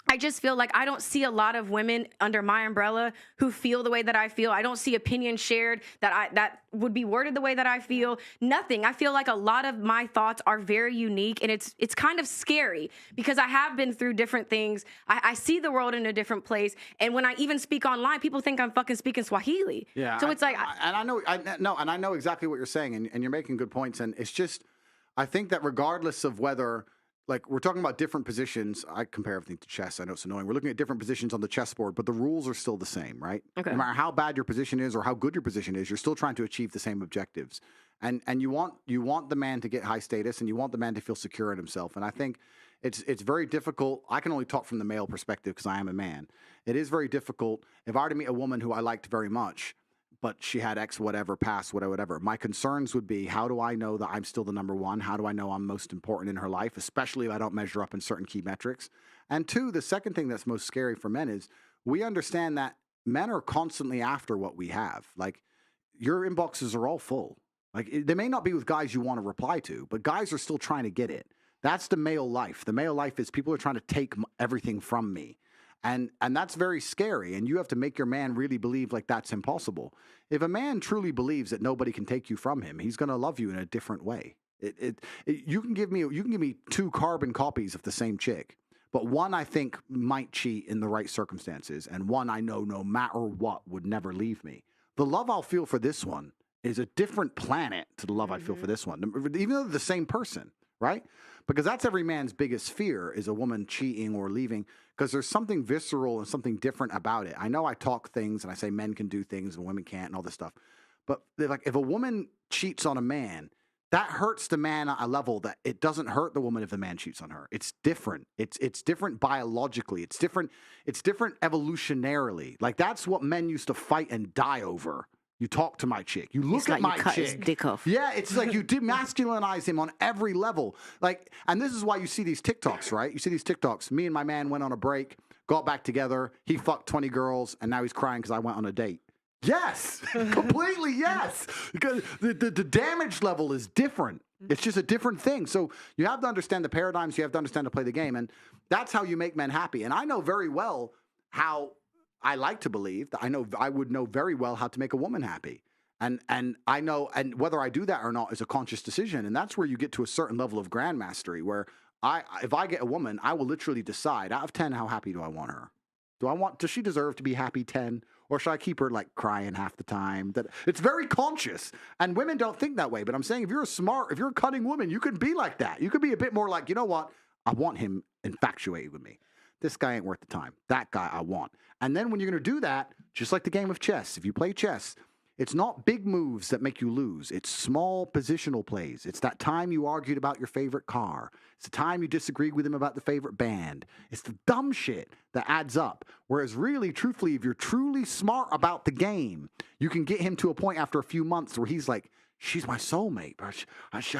I just feel like I don't see a lot of women under my umbrella who feel the way that I feel. I don't see opinions shared that would be worded the way that I feel. Nothing. I feel like a lot of my thoughts are very unique, and it's kind of scary because I have been through different things. I see the world in a different place, and when I even speak online, people think I'm fucking speaking Swahili. Yeah. So it's like, I know exactly what you're saying, and you're making good points. And it's just, I think that regardless of whether, like, we're talking about different positions. I compare everything to chess. I know it's annoying. We're looking at different positions on the chessboard, but the rules are still the same, right? Okay. No matter how bad your position is or how good your position is, you're still trying to achieve the same objectives. And you want the man to get high status, and you want the man to feel secure in himself. And I think it's very difficult. I can only talk from the male perspective because I am a man. It is very difficult if I were to meet a woman who I liked very much, but she had X whatever, past whatever. My concerns would be, how do I know that I'm still the number one? How do I know I'm most important in her life, especially if I don't measure up in certain key metrics? And two, the second thing that's most scary for men is we understand that men are constantly after what we have. Like, your inboxes are all full. Like, they may not be with guys you want to reply to, but guys are still trying to get it. That's the male life. The male life is people are trying to take everything from me. And that's very scary, and you have to make your man really believe like that's impossible. If a man truly believes that nobody can take you from him, he's going to love you in a different way. You can give me 2 carbon copies of the same chick, but one I think might cheat in the right circumstances, and one I know no matter what would never leave me. The love I'll feel for this one is a different planet to the love I feel for this one, even though they're the same person, right? Because that's every man's biggest fear, is a woman cheating or leaving, because there's something visceral and something different about it. I know I talk things and I say men can do things and women can't and all this stuff, But they're like, if a woman cheats on a man, that hurts the man at a level that it doesn't hurt the woman if the man cheats on her. It's different. It's different biologically. It's different evolutionarily. Like, that's what men used to fight and die over. You talk to my chick. You look It's at like my you cut chick. his dick off. Yeah, it's like you demasculinize him on every level. Like, and this is why you see these TikToks, right? You see these TikToks. Me and my man went on a break, got back together. He fucked 20 girls, and now he's crying because I went on a date. Yes, completely yes. Because the damage level is different. It's just a different thing. So you have to understand the paradigms. You have to understand to play the game. And that's how you make men happy. And I know very well how I like to believe that I would know very well how to make a woman happy. And I know, and whether I do that or not is a conscious decision. And that's where you get to a certain level of grandmastery where if I get a woman, I will literally decide out of 10, how happy do I want her? Does she deserve to be happy 10? Or should I keep her like crying half the time? That it's very conscious, and women don't think that way. But I'm saying if you're a cunning woman, you can be like that. You could be a bit more like, you know what? I want him infatuated with me. This guy ain't worth the time. That guy I want. And then when you're going to do that, just like the game of chess, if you play chess, it's not big moves that make you lose. It's small positional plays. It's that time you argued about your favorite car. It's the time you disagreed with him about the favorite band. It's the dumb shit that adds up. Whereas really, truthfully, if you're truly smart about the game, you can get him to a point after a few months where he's like, she's my soulmate.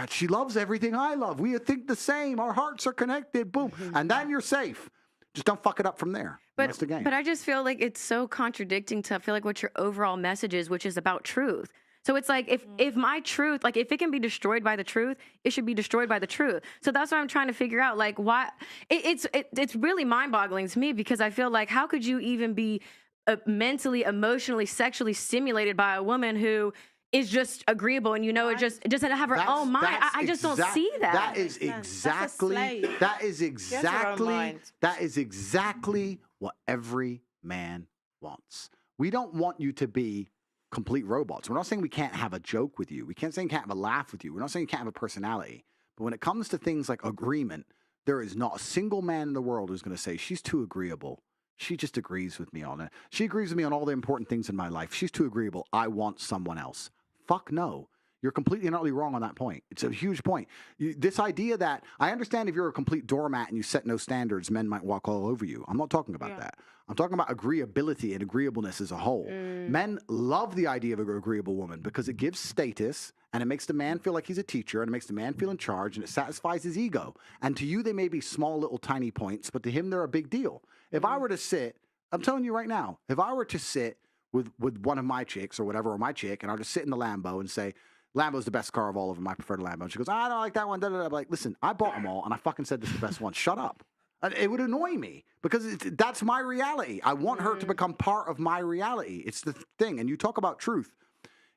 She loves everything I love. We think the same. Our hearts are connected. Boom. And then you're safe. Just don't fuck it up from there. That's the game. But I just feel like it's so contradicting to feel like what your overall message is, which is about truth. So it's like if my truth, like if it can be destroyed by the truth, it should be destroyed by the truth. So that's what I'm trying to figure out. Like why it's really mind-boggling to me because I feel like how could you even be mentally, emotionally, sexually stimulated by a woman who is just agreeable and it doesn't have her own mind. I just don't see that. That is exactly what every man wants. We don't want you to be complete robots. We're not saying we can't have a joke with you. We can't say you can't have a laugh with you. We're not saying you can't have a personality. But when it comes to things like agreement, there is not a single man in the world who's going to say, she's too agreeable. She just agrees with me on it. She agrees with me on all the important things in my life. She's too agreeable. I want someone else. Fuck no. You're completely and utterly wrong on that point. It's a huge point. This idea that, I understand if you're a complete doormat and you set no standards, men might walk all over you. I'm not talking about that. I'm talking about agreeability and agreeableness as a whole. Men love the idea of an agreeable woman because it gives status and it makes the man feel like he's a teacher and it makes the man feel in charge and it satisfies his ego. And to you, they may be small, little, tiny points, but to him, they're a big deal. If I were to sit, I'm telling you right now, if I were to sit with one of my chicks or whatever, or my chick, and I'll just sit in the Lambo and say, Lambo's the best car of all of them. I prefer the Lambo. And she goes, I don't like that one. I'm like, listen, I bought them all, and I fucking said this is the best one. Shut up. It would annoy me because that's my reality. I want her to become part of my reality. It's the thing. And you talk about truth.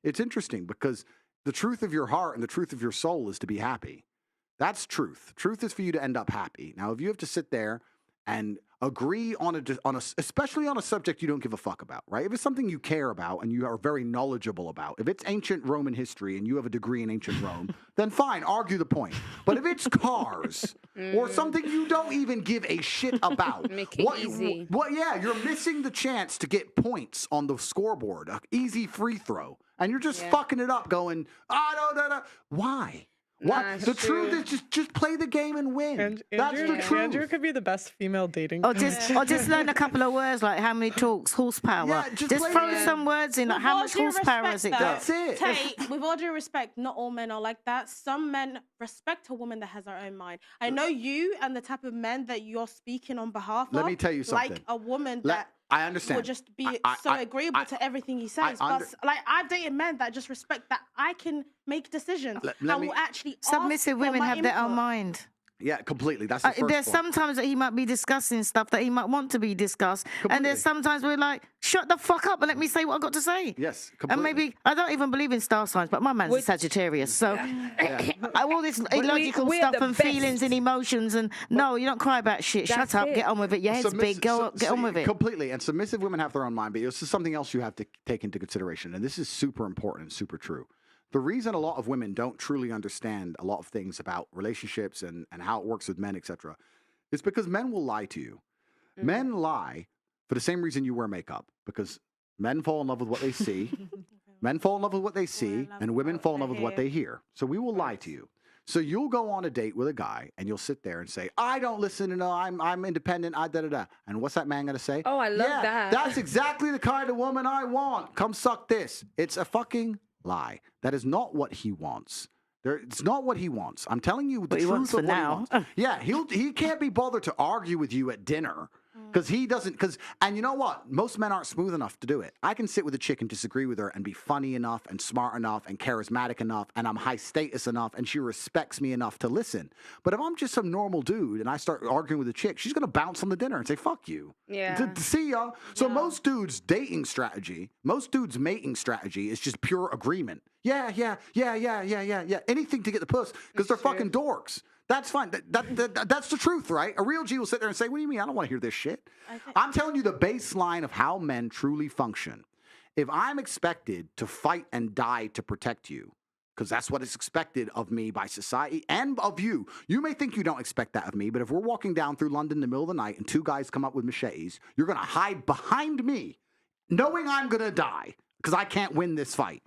It's interesting because the truth of your heart and the truth of your soul is to be happy. That's truth. Truth is for you to end up happy. Now, if you have to sit there and agree on a especially on a subject you don't give a fuck about, right? If it's something you care about and you are very knowledgeable about, if it's ancient Roman history and you have a degree in ancient Rome, then fine, argue the point. But if it's cars or something you don't even give a shit about, Make it easy. You're missing the chance to get points on the scoreboard, an easy free throw, and you're just fucking it up going, why? What? The truth is just play the game and win. That's the truth. Andrew could be the best female dating Or coach. just learn a couple of words like how many talks, horsepower. Yeah, just throw some words in like how much horsepower has it got? That's it. Tate, with all due respect, not all men are like that. Some men respect a woman that has her own mind. I know you and the type of men that you're speaking on behalf of. Let me tell you something. Like a woman that I understand. will just be so agreeable to everything he says. But like I've dated men that just respect that I can make decisions and will actually Submissive women have their own mind. Yeah, completely. That's the first there's point. sometimes that he might be discussing stuff that he might want to be discussed. And there's sometimes we're like, shut the fuck up and let me say what I've got to say. Yes, completely. And maybe, I don't even believe in star signs, but my man's a Sagittarius. So all this illogical we're stuff the and best. feelings and emotions and no, you don't cry about shit. That's Shut up, it. get on with it. Your head's big, get on with it. Completely. And submissive women have their own mind, but this is something else you have to take into consideration. And this is super important and super true. The reason a lot of women don't truly understand a lot of things about relationships and how it works with men, etc., is because men will lie to you. Men lie for the same reason you wear makeup, because men fall in love with what they see. Men fall in love with what they see, love and women what fall in they love with what hear. they hear. So we will lie to you. So you'll go on a date with a guy, and you'll sit there and say, "I don't listen to no, I'm independent, I da da da." And what's that man gonna say? Oh, I love yeah, that. That's exactly the kind of woman I want. Come suck this. It's a fucking lie. That is not what he wants. It's not what he wants. I'm telling you the What he truth wants of for what now. he wants. Yeah, he can't be bothered to argue with you at dinner. Because he doesn't, and you know what? Most men aren't smooth enough to do it. I can sit with a chick and disagree with her and be funny enough and smart enough and charismatic enough and I'm high status enough and she respects me enough to listen. But if I'm just some normal dude and I start arguing with a chick, she's going to bounce on the dinner and say, fuck you. Yeah. See ya. So most dudes' dating strategy, most dudes' mating strategy is just pure agreement. Yeah. Anything to get the puss because they're fucking dorks. That's fine. That's the truth, right? A real G will sit there and say, "What do you mean? I don't want to hear this shit." I'm telling you the baseline of how men truly function. If I'm expected to fight and die to protect you, because that's what is expected of me by society and of you. You may think you don't expect that of me, but if we're walking down through London in the middle of the night and two guys come up with machetes, you're going to hide behind me, knowing I'm going to die because I can't win this fight.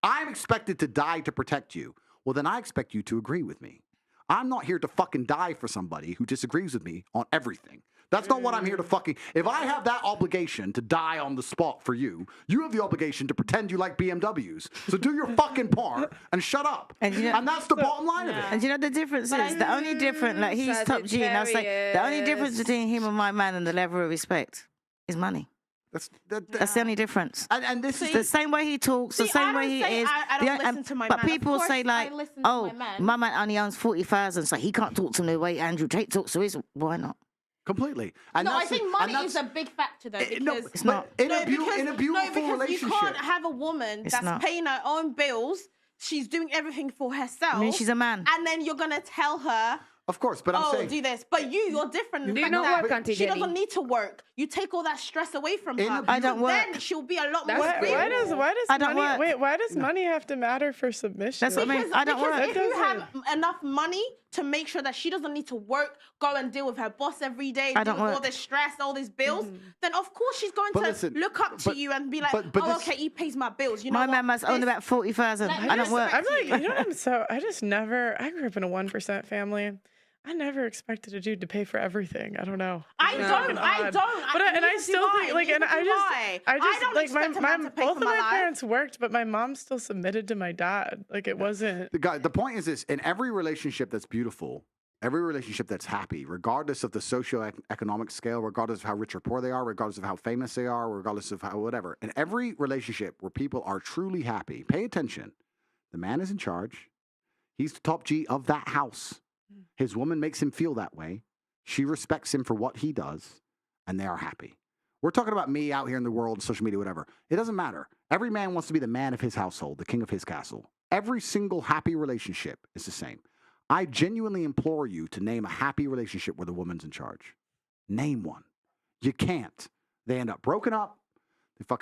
I'm expected to die to protect you. Well, then I expect you to agree with me. I'm not here to fucking die for somebody who disagrees with me on everything. That's not what I'm here to fucking... If I have that obligation to die on the spot for you, you have the obligation to pretend you like BMWs. So do your fucking part and shut up. And that's the bottom line of it. And you know the difference is the only difference, like he's top G, and I was like, the only difference between him and my man and the level of respect is money. That's the only difference. And this is the same way he talks, the same way he is. I don't listen to my but man. people Of say course like, I listen to "Oh, my man. my man only owns 40,000, so he can't talk to me the way Andrew Tate talks to his." Why not? Completely. And No, I that's think the- and money is that's- a big factor though. Because no, It's not. In a beautiful because relationship. you can't have a woman It's that's not. paying her own bills. She's doing everything for herself. I mean, she's a man. And then you're gonna tell her, Of course, but I'm "Oh, saying... do this." But you're different. Do The you fact not that work, Auntie She Jenny? doesn't need to work. You take all that stress away from her. I don't work. Then she'll be a lot That's more. good. Why stable. does I don't money work. wait? Why does money have to matter for submission? That's what I mean. I don't because work. if you have enough money to make sure that she doesn't need to work, go and deal with her boss every day, I deal don't with all work. this stress, all these bills, then of course she's going But to listen, look up to but- you and be like, but "Oh, this- okay, he pays my bills." You know My what? man must own This- about 40,000. Let me I don't just- work. I'm like, you know, I just never. I grew up in a 1% family. I never expected a dude to pay for everything. I don't know. I It's don't. fucking I odd. don't. But and I neither still do think like, and neither do I just don't like expect a man to pay both for of my life. parents worked, but my mom still submitted to my dad. Like it wasn't. The point is this: in every relationship that's beautiful, every relationship that's happy, regardless of the socioeconomic scale, regardless of how rich or poor they are, regardless of how famous they are, regardless of how whatever, in every relationship where people are truly happy, pay attention. The man is in charge. He's the top G of that house. His woman makes him feel that way. She respects him for what he does, and they are happy. We're talking about me out here in the world, social media, whatever. It doesn't matter. Every man wants to be the man of his household, the king of his castle. Every single happy relationship is the same. I genuinely implore you to name a happy relationship where the woman's in charge. Name one. You can't. They end up broken up.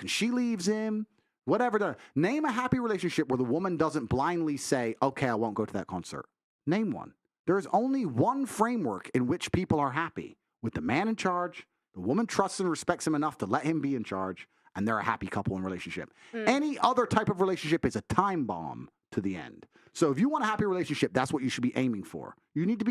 She leaves him. Whatever. Name a happy relationship where the woman doesn't blindly say, "Okay, I won't go to that concert." Name one. There is only one framework in which people are happy, with the man in charge, the woman trusts and respects him enough to let him be in charge, and they're a happy couple in relationship. Any other type of relationship is a time bomb to the end. So if you want a happy relationship, that's what you should be aiming for. You need to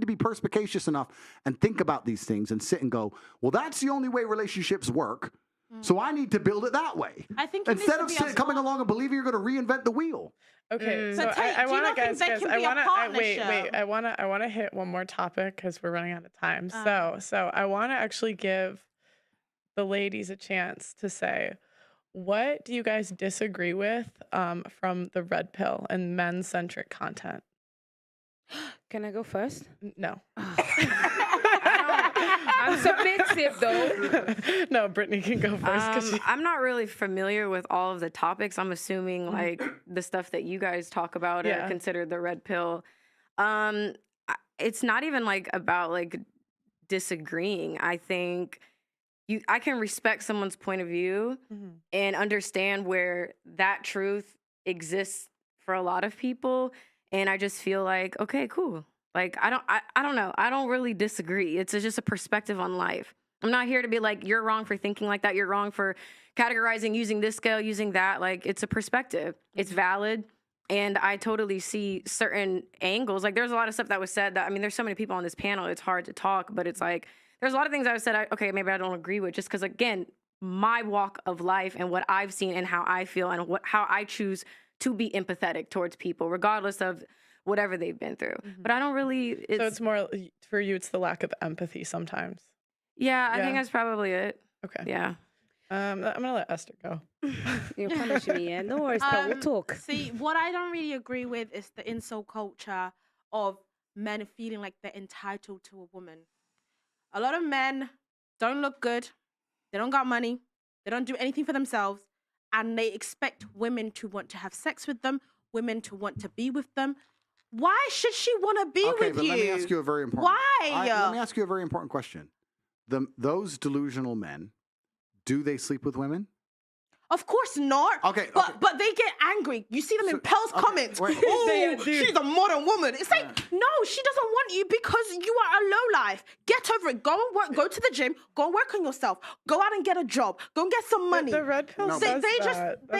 be perspicacious enough and think about these things and sit and go, well, that's the only way relationships work. So I need to build it that way. I think it needs instead to of be as coming well. along and believing you're going to reinvent the wheel. Okay, so But Tate, I do you want not to, think there can I be a want to, wait, partnership? I want to hit one more topic because we're running out of time. So I want to actually give the ladies a chance to say, what do you guys disagree with from the red pill and men-centric content? Can I go first? No. I'm submissive though. No, Brittany can go first. 'Cause she... I'm not really familiar with all of the topics. I'm assuming like the stuff that you guys talk about are considered the red pill. It's not even like about like disagreeing. I think I can respect someone's point of view and understand where that truth exists for a lot of people. And I just feel like, okay, cool. Like, I don't know. I don't really disagree. It's just a perspective on life. I'm not here to be like, you're wrong for thinking like that. You're wrong for categorizing, using this scale, using that. Like, it's a perspective. It's valid. And I totally see certain angles. Like, there's a lot of stuff that was said that, I mean, there's so many people on this panel, it's hard to talk, but it's like, there's a lot of things I said, okay, maybe I don't agree with, just because, again, my walk of life and what I've seen and how I feel and how I choose to be empathetic towards people, regardless of whatever they've been through. But I don't really... So it's more, for you, it's the lack of empathy sometimes. Yeah, I think that's probably it. Okay. Yeah. I'm going to let Esther go. You're punishing me, yeah. No worries, but we'll talk. See, what I don't really agree with is the incel culture of men feeling like they're entitled to a woman. A lot of men don't look good. They don't got money. They don't do anything for themselves. And they expect women to want to have sex with them, women to want to be with them. Why should she want to be with you? Let me ask you a very important. Why? Let me ask you a very important question. Those delusional men, do they sleep with women? Of course not. Okay, but they get angry. You see them in Pell's comments. wait. Oh, she's a modern woman. It's like, no, she doesn't want you because you are a lowlife. Get over it. Go and work. Go to the gym. Go and work on yourself. Go out and get a job. Go and get some money. The red pill says They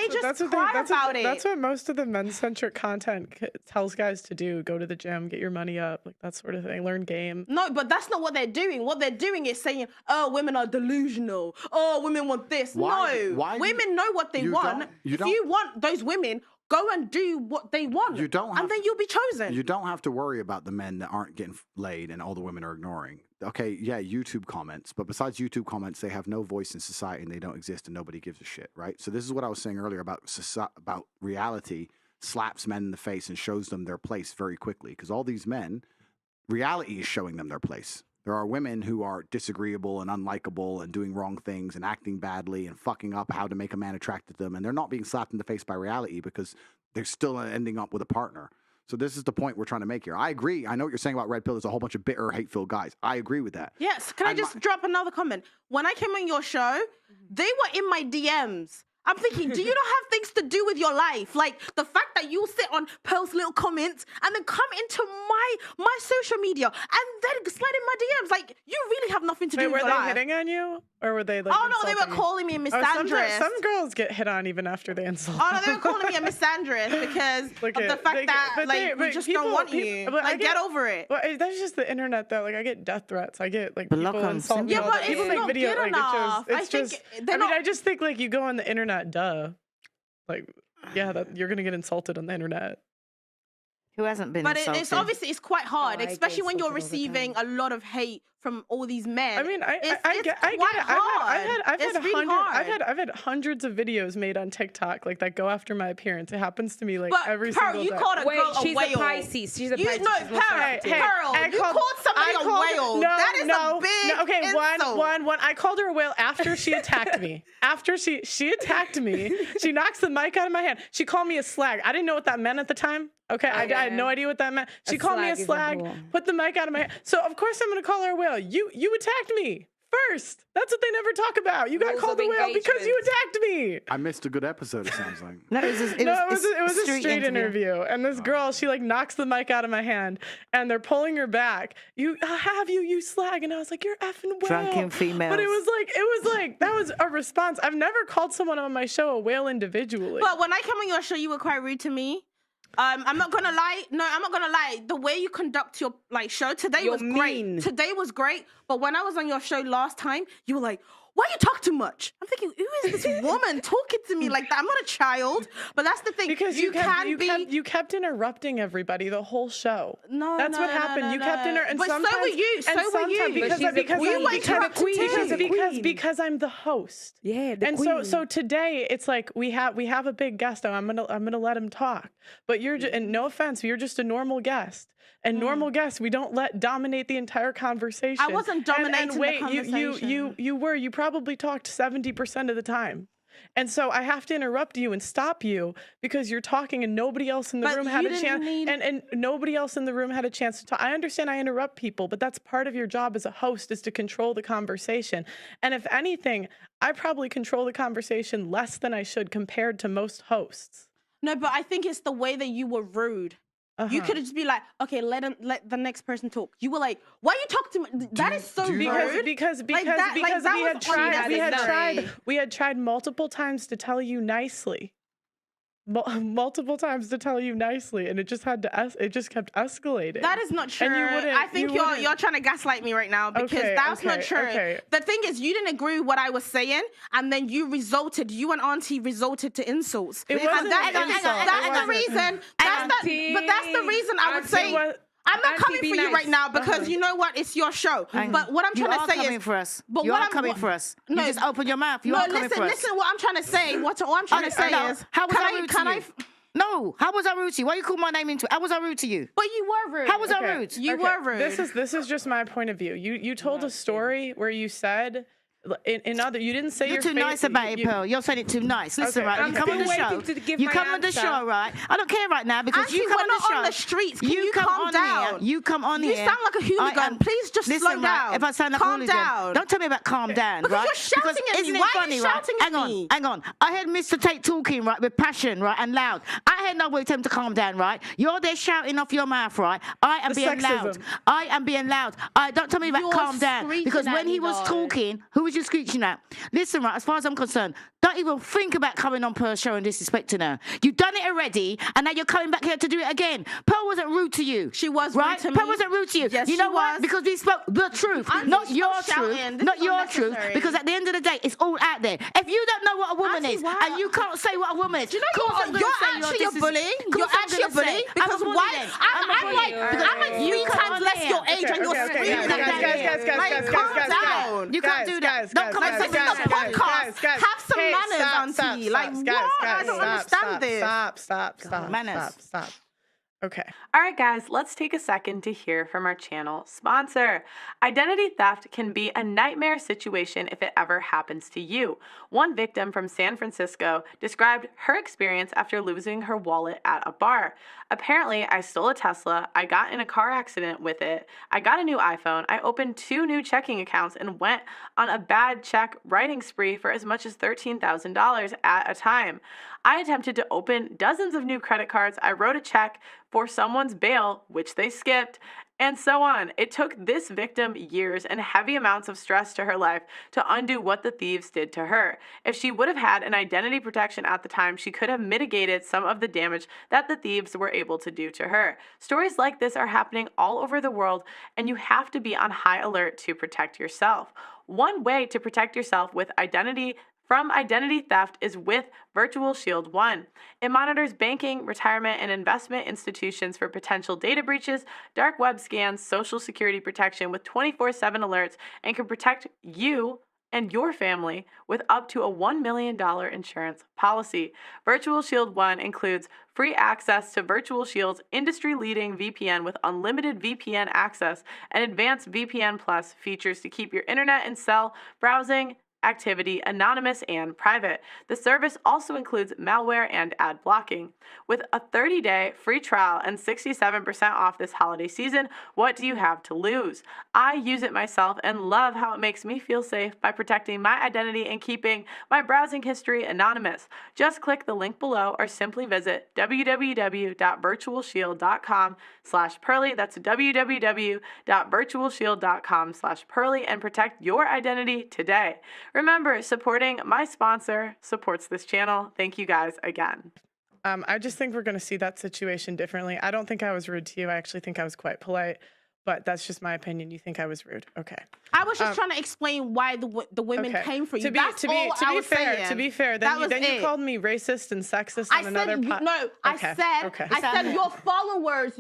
just cry about it. That's what most of the men-centric content tells guys to do. Go to the gym, get your money up, like that sort of thing. Learn game. No, but that's not what they're doing. What they're doing is saying, oh, women are delusional. Oh, women want this. Why women know what they want. If you want those women, go and do what they want. And then you'll be chosen. You don't have to worry about the men that aren't getting laid and all the women are ignoring. Okay, yeah, YouTube comments, but besides YouTube comments, they have no voice in society and they don't exist and nobody gives a shit, right? So this is what I was saying earlier about reality slaps men in the face and shows them their place very quickly, because all these men, reality is showing them their place. There are women who are disagreeable and unlikable and doing wrong things and acting badly and fucking up how to make a man attracted to them. And they're not being slapped in the face by reality because they're still ending up with a partner. So this is the point we're trying to make here. I agree. I know what you're saying about red pill. There's a whole bunch of bitter, hate-filled guys. I agree with that. Yes. Can I just drop another comment? When I came on your show, they were in my DMs. I'm thinking, do you not have things to do with your life? Like the fact that you sit on Pearl's little comments and then come into my social media and then slide in my DMs. Like, you really have nothing to do with your life. Were they hitting on you? Or were they like Oh, no, they were calling me a misandrist. Some girls get hit on even after they insult. Oh, no, they were calling me a misandrist because of the fact that we just don't want you. Like, get over it. But that's just the internet, though. Like, I get death threats. I get, like, people insult me. Yeah, but it's not good enough. I just think, like, you go on the internet, duh. Like, yeah, you're going to get insulted on the internet. Who hasn't been But insulted? it's obviously, it's quite hard, especially when you're receiving a lot of hate from all these men. I mean, I get it. I've had hundreds of videos made on TikTok like that go after my appearance. It happens to me like every single day. You called a girl a whale. She's a Pisces. She's a Pisces. No, Pearl, you called somebody a whale. That is a big insult. One. I called her a whale after she attacked me. After she attacked me, she knocks the mic out of my hand. She called me a slag. I didn't know what that meant at the time. Okay, I had no idea what that meant. She called me a slag, put the mic out of my hand. So of course I'm gonna call her a whale. You attacked me first. That's what they never talk about. You got called a whale because you attacked me. I missed a good episode, it sounds like. No, it was a street interview. And this girl, she like knocks the mic out of my hand and they're pulling her back. You slag. And I was like, you're effing whale. Drunken females. But it was like, that was a response. I've never called someone on my show a whale individually. But when I came on your show, you were quite rude to me. I'm not gonna lie. No, I'm not gonna lie. The way you conduct your show today was great. Today was great. But when I was on your show last time, you were like, why you talk too much? I'm thinking, who is this woman talking to me like that? I'm not a child. But that's the thing. Because you kept interrupting everybody the whole show. That's what happened. You kept interrupting. But so were you. Because I'm the host. Yeah, and queen. So today it's like we have a big guest. I'm gonna let him talk. But you're just, and no offense, you're just a normal guest. And normal guests, we don't let dominate the entire conversation. I wasn't dominating the conversation. You probably talked 70% of the time. And so I have to interrupt you and stop you because you're talking and nobody else in the room had a chance. And nobody else in the room had a chance to talk. I understand I interrupt people, but that's part of your job as a host is to control the conversation. And if anything, I probably control the conversation less than I should compared to most hosts. No, but I think it's the way that you were rude. You could just be like, okay, let the next person talk. You were like, why are you talking to me? That is so rude. Because we had tried multiple times to tell you nicely. Multiple times to tell you nicely, and it just kept escalating. That is not true. I think you're trying to gaslight me right now, because that's not true. Okay. The thing is, you didn't agree with what I was saying, and then you and Auntie resorted to insults. It wasn't an insult. That's the reason. But that's the reason I would say. I'm not coming for you right now, because you know what? It's your show. But what I'm trying to say is, coming for us. You are coming for us. You just open your mouth. You are coming for us. Listen. What I'm trying to say. What I'm trying to say is, how was I rude to you? No, how was I rude to you? Why you call my name into it? How was I rude to you? But you were rude. How was I rude? You were rude. This is just my point of view. You told a story where you said. You didn't say you're too nice about it, Pearl. You're saying it too nice. Listen, right? You come on the show. You come on the show, right? I don't care right now, because you come on the show. On the streets. Can you calm down? You come on here. You sound like a hooligan. Please just slow down. If I sound like a hooligan, don't tell me about calm down, right? Because you're shouting at me. Why are you shouting at me? Hang on. I heard Mr. Tate talking, right, with passion, right, and loud. I had no way to tell him to calm down, right? You're there shouting off your mouth, right? I am being loud. I am being loud. Don't tell me about calm down, because when he was talking, who was you screeching at? Listen, right, as far as I'm concerned, don't even think about coming on Pearl's show and disrespecting her. You've done it already, and now you're coming back here to do it again. Pearl wasn't rude to you. She was right? rude to me. Pearl wasn't rude to you. Yes, you know why? Because we spoke the truth, not your truth. Not your truth. Because at the end of the day, it's all out there. If you don't know what a woman is, and you can't say what a woman is, you know you're actually a bully. You're actually a bully. Because why? I'm like 3 times less your age, and you're screaming at me. Calm down. You can't do that. Don't come and say this is a podcast. Have some manners, Auntie. Like, what? I don't understand this. Stop. Okay. All right, guys, let's take a second to hear from our channel sponsor. Identity theft can be a nightmare situation if it ever happens to you. One victim from San Francisco described her experience after losing her wallet at a bar. Apparently, I stole a Tesla, I got in a car accident with it, I got a new iPhone, I opened 2 new checking accounts and went on a bad check writing spree for as much as $13,000 at a time. I attempted to open dozens of new credit cards, I wrote a check for someone's bail, which they skipped, and so on. It took this victim years and heavy amounts of stress to her life to undo what the thieves did to her. If she would have had an identity protection at the time, she could have mitigated some of the damage that the thieves were able to do to her. Stories like this are happening all over the world, and you have to be on high alert to protect yourself. One way to protect yourself from identity theft is with Virtual Shield One. It monitors banking, retirement, and investment institutions for potential data breaches, dark web scans, social security protection with 24/7 alerts, and can protect you and your family with up to a $1 million insurance policy. Virtual Shield One includes free access to Virtual Shield's industry-leading VPN with unlimited VPN access and advanced VPN Plus features to keep your internet and cell browsing activity anonymous and private. The service also includes malware and ad blocking. With a 30-day free trial and 67% off this holiday season, what do you have to lose? I use it myself and love how it makes me feel safe by protecting my identity and keeping my browsing history anonymous. Just click the link below or simply visit www.virtualshield.com/Pearly. That's www.virtualshield.com/Pearly and protect your identity today. Remember, supporting my sponsor supports this channel. Thank you guys again. I just think we're going to see that situation differently. I don't think I was rude to you. I actually think I was quite polite. But that's just my opinion. You think I was rude. Okay. I was just trying to explain why the women came for you. To be fair, then you called me racist and sexist on another podcast. No, I said your followers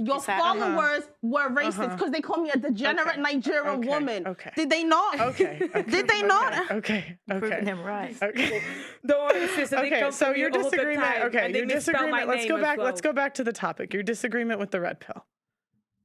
were racist because they called me a degenerate Nigerian woman. Okay. Did they not? Okay. Did they not? Okay. Proving him right. Okay. Don't worry, sister. Okay, so your disagreement. Okay, your disagreement. Let's go back. Let's go back to the topic. Your disagreement with the red pill.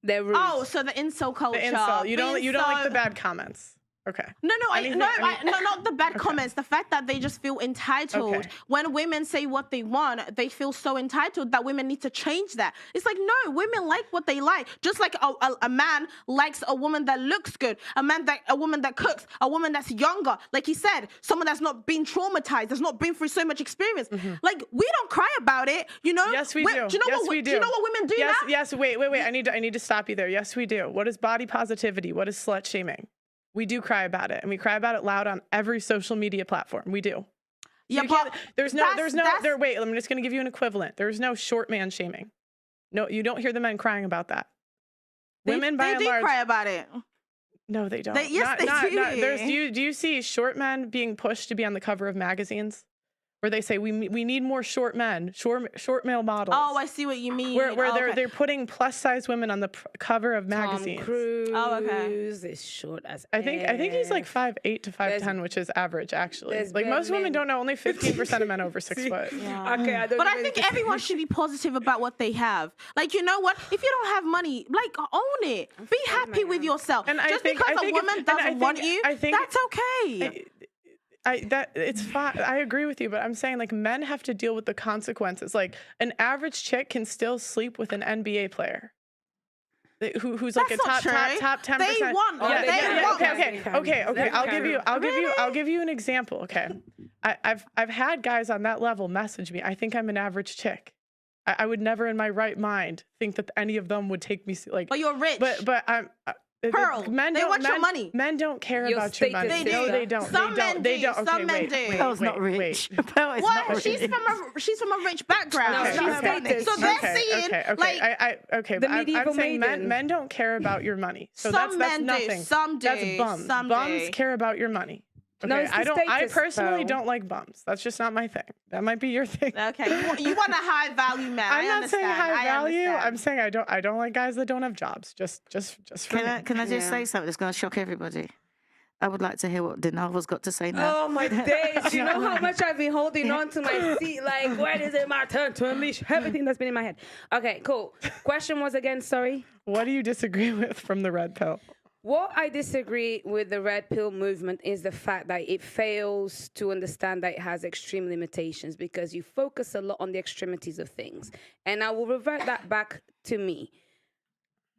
Oh, so the insult culture. The insult. You don't like the bad comments. Okay. No, Anything- not the bad Okay. comments. The fact that they just feel entitled. Okay. When women say what they want, they feel so entitled that women need to change that. It's like, no, women like what they like. Just like a man likes a woman that looks good, a woman that cooks, a woman that's younger. Like he said, someone that's not been traumatized, that's not been through so much experience. Like, we don't cry about it, you know? Yes, we do. Do you know Yes, what? we Do you know what women do now? Yes. Wait. I need to stop you there. Yes, we do. What is body positivity? What is slut shaming? We do cry about it, and we cry about it loud on every social media platform. We do. Yeah, You but can't- there's no. Wait, I'm just going to give you an equivalent. There's no short man shaming. No, you don't hear the men crying about that. Women, by they and do large, cry about it. no, they don't. Yes, they do. Do you see short men being pushed to be on the cover of magazines? Where they say we need more short men, short male models. Oh, I see what you mean. Where okay. they're putting plus size women on the cover of magazines. Tom Cruise okay. is short as I think he's like 5'8" to 5'10", which is average actually. Like most women don't know. Only 15% of men over 6 foot. Yeah. Okay, I think everyone should be positive about what they have. Like, you know what? If you don't have money, like, own it. Be happy with yourself. And Just because a woman doesn't want you, that's okay. It's fine. I agree with you, but I'm saying like men have to deal with the consequences. Like an average chick can still sleep with an NBA player. Who's like That's a top 10%. They want. Okay. I'll give you an example. Okay, I've had guys on that level message me. I think I'm an average chick. I would never in my right mind think that any of them would take me like. But you're rich. But I'm. Pearl, they want your money. Men don't care Your about your money. status. They No, do. they don't. Some men They do. don't. Okay, Some men wait, do. wait, Pearl's wait, not rich. wait. Pearl is not What? rich. She's from a rich background. No, She's she's status. So they're seeing like Okay, The but I'm medieval saying maiden. men don't care about your money. So some that's men nothing. do. Some do. That's bums. Some Bums do. care about your money. No, Okay, it's the I status, personally though. don't like bums. That's just not my thing. That might be your thing. Okay, you want a high value man. I'm not saying high value. Understand. I'm saying I don't like guys that don't have jobs. Just for me. Can I just say something that's going to shock everybody? I would like to hear what Dinarva's got to say now. Oh my days! You know how much I've been holding on to my seat. Like, when is it my turn to unleash everything that's been in my head? Okay, cool. Question was again, sorry. What do you disagree with from the red pill? What I disagree with the red pill movement is the fact that it fails to understand that it has extreme limitations because you focus a lot on the extremities of things. And I will revert that back to me.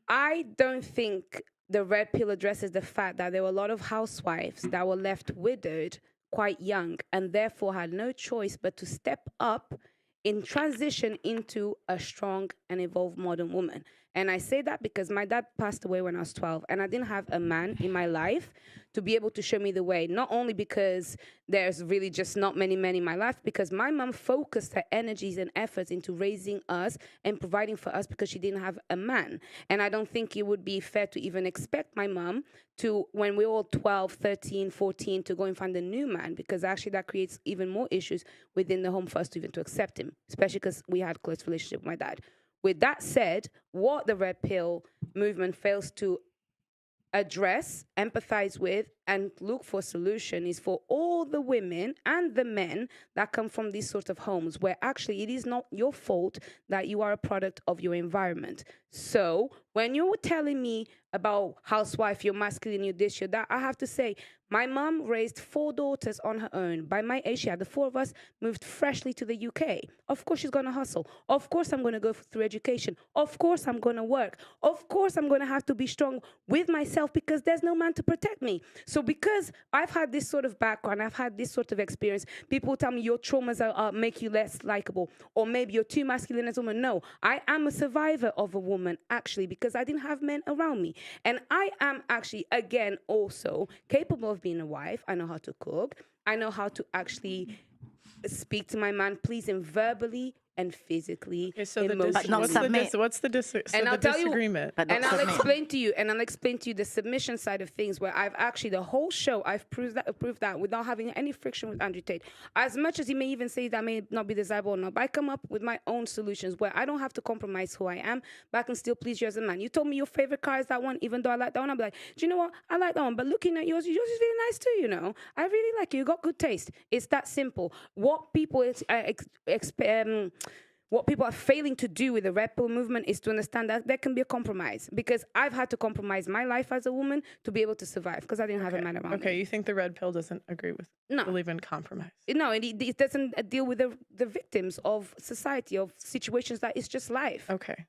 I don't think the red pill addresses the fact that there were a lot of housewives that were left widowed quite young and therefore had no choice but to step up in transition into a strong and evolved modern woman. And I say that because my dad passed away when I was 12 and I didn't have a man in my life to be able to show me the way. Not only because there's really just not many men in my life, because my mom focused her energies and efforts into raising us and providing for us because she didn't have a man. And I don't think it would be fair to even expect my mom to, when we're all 12, 13, 14, to go and find a new man, because actually that creates even more issues within the home for us to even to accept him, especially because we had a close relationship with my dad. With that said, what the red pill movement fails to address, empathize with, and look for a solution is for all the women and the men that come from these sorts of homes where actually it is not your fault that you are a product of your environment. So when you're telling me about housewife, you're masculine, you're this, you're that, I have to say, my mom raised 4 daughters on her own. By my age, she had the 4 of us moved freshly to the UK. Of course, she's going to hustle. Of course, I'm going to go through education. Of course, I'm going to work. Of course, I'm going to have to be strong with myself because there's no man to protect me. So because I've had this sort of background, I've had this sort of experience, people tell me your traumas make you less likable, or maybe you're too masculine as a woman. No, I am a survivor of a woman, actually, because I didn't have men around me. And I am actually, again, also capable of being a wife. I know how to cook. I know how to actually speak to my man, please him verbally and physically. Okay, so submit. what's the disagreement? And I'll explain to you the submission side of things, where I've actually the whole show I've proved that without having any friction with Andrew Tate. As much as he may even say that may not be desirable or not, but I come up with my own solutions where I don't have to compromise who I am, but I can still please you as a man. You told me your favorite car is that one, even though I like that one. I'm like, do you know what? I like that one, but looking at yours is really nice too. You know, I really like you. You got good taste. It's that simple. What people what people are failing to do with the red pill movement is to understand that there can be a compromise. Because I've had to compromise my life as a woman to be able to survive because I didn't have a man around me. Okay, you think the red pill doesn't agree with believe in compromise? No, it doesn't deal with the victims of society, of situations that it's just life. Okay.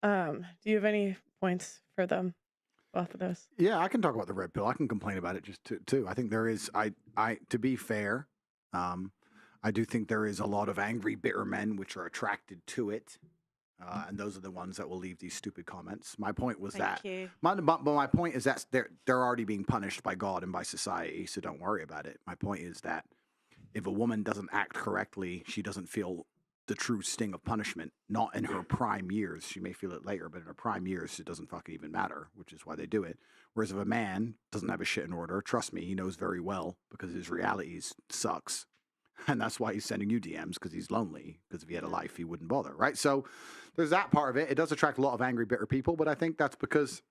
Do you have any points for them? Both of those. Yeah, I can talk about the red pill. I can complain about it just too. I think there is. To be fair, I do think there is a lot of angry, bitter men which are attracted to it, and those are the ones that will leave these stupid comments. My point was Thank you. my point is that they're already being punished by God and by society, so don't worry about it. My point is that if a woman doesn't act correctly, she doesn't feel the true sting of punishment. Not in her prime years. She may feel it later, but in her prime years, it doesn't fucking even matter, which is why they do it. Whereas if a man doesn't have his shit in order, trust me, he knows very well because his reality sucks. And that's why he's sending you DMs, because he's lonely. Because if he had a life, he wouldn't bother, right? So there's that part of it. It does attract a lot of angry, bitter people, but I think that's because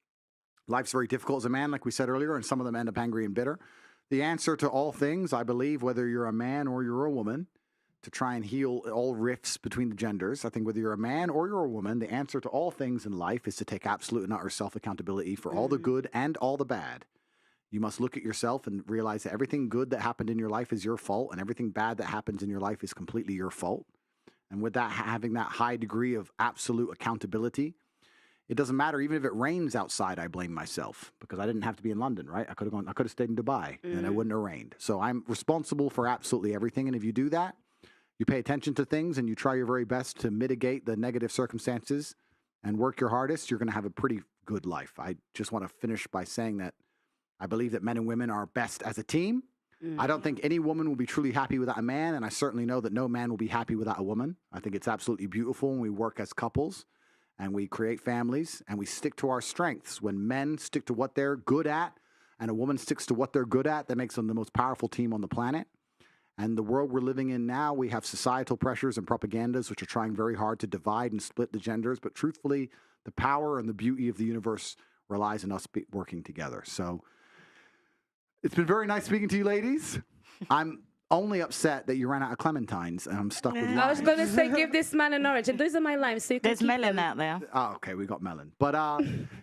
life's very difficult as a man, like we said earlier, and some of them end up angry and bitter. The answer to all things, I believe, whether you're a man or you're a woman, to try and heal all rifts between the genders, I think whether you're a man or you're a woman, the answer to all things in life is to take absolute and utter self-accountability for all the good and all the bad. You must look at yourself and realize that everything good that happened in your life is your fault, and everything bad that happens in your life is completely your fault. And with that, having that high degree of absolute accountability, it doesn't matter. Even if it rains outside, I blame myself because I didn't have to be in London, right? I could have stayed in Dubai and it wouldn't have rained. So I'm responsible for absolutely everything. And if you do that, you pay attention to things and you try your very best to mitigate the negative circumstances and work your hardest, you're going to have a pretty good life. I just want to finish by saying that I believe that men and women are best as a team. I don't think any woman will be truly happy without a man, and I certainly know that no man will be happy without a woman. I think it's absolutely beautiful when we work as couples and we create families and we stick to our strengths. When men stick to what they're good at and a woman sticks to what they're good at, that makes them the most powerful team on the planet. And the world we're living in now, we have societal pressures and propagandas which are trying very hard to divide and split the genders. But truthfully, the power and the beauty of the universe relies on us working together. So it's been very nice speaking to you, ladies. I'm only upset that you ran out of clementines and I'm stuck with limes. I was going to say, give this man an orange. And those are my limes, so you can There's keep melon them. out there. Oh, okay, we got melon. But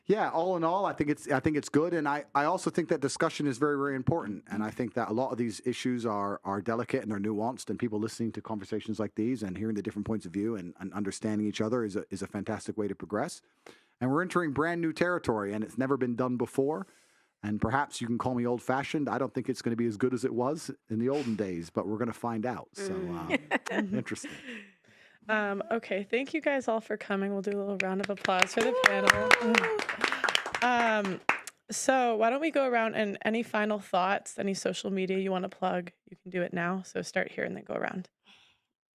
yeah, all in all, I think it's good, and I also think that discussion is very, very important. And I think that a lot of these issues are delicate and they're nuanced, and people listening to conversations like these and hearing the different points of view and understanding each other is a fantastic way to progress. And we're entering brand new territory, and it's never been done before. And perhaps you can call me old-fashioned. I don't think it's going to be as good as it was in the olden days, but we're going to find out. So interesting. Okay, thank you guys all for coming. We'll do a little round of applause for the panel. So why don't we go around, and any final thoughts, any social media you want to plug, you can do it now. So start here and then go around.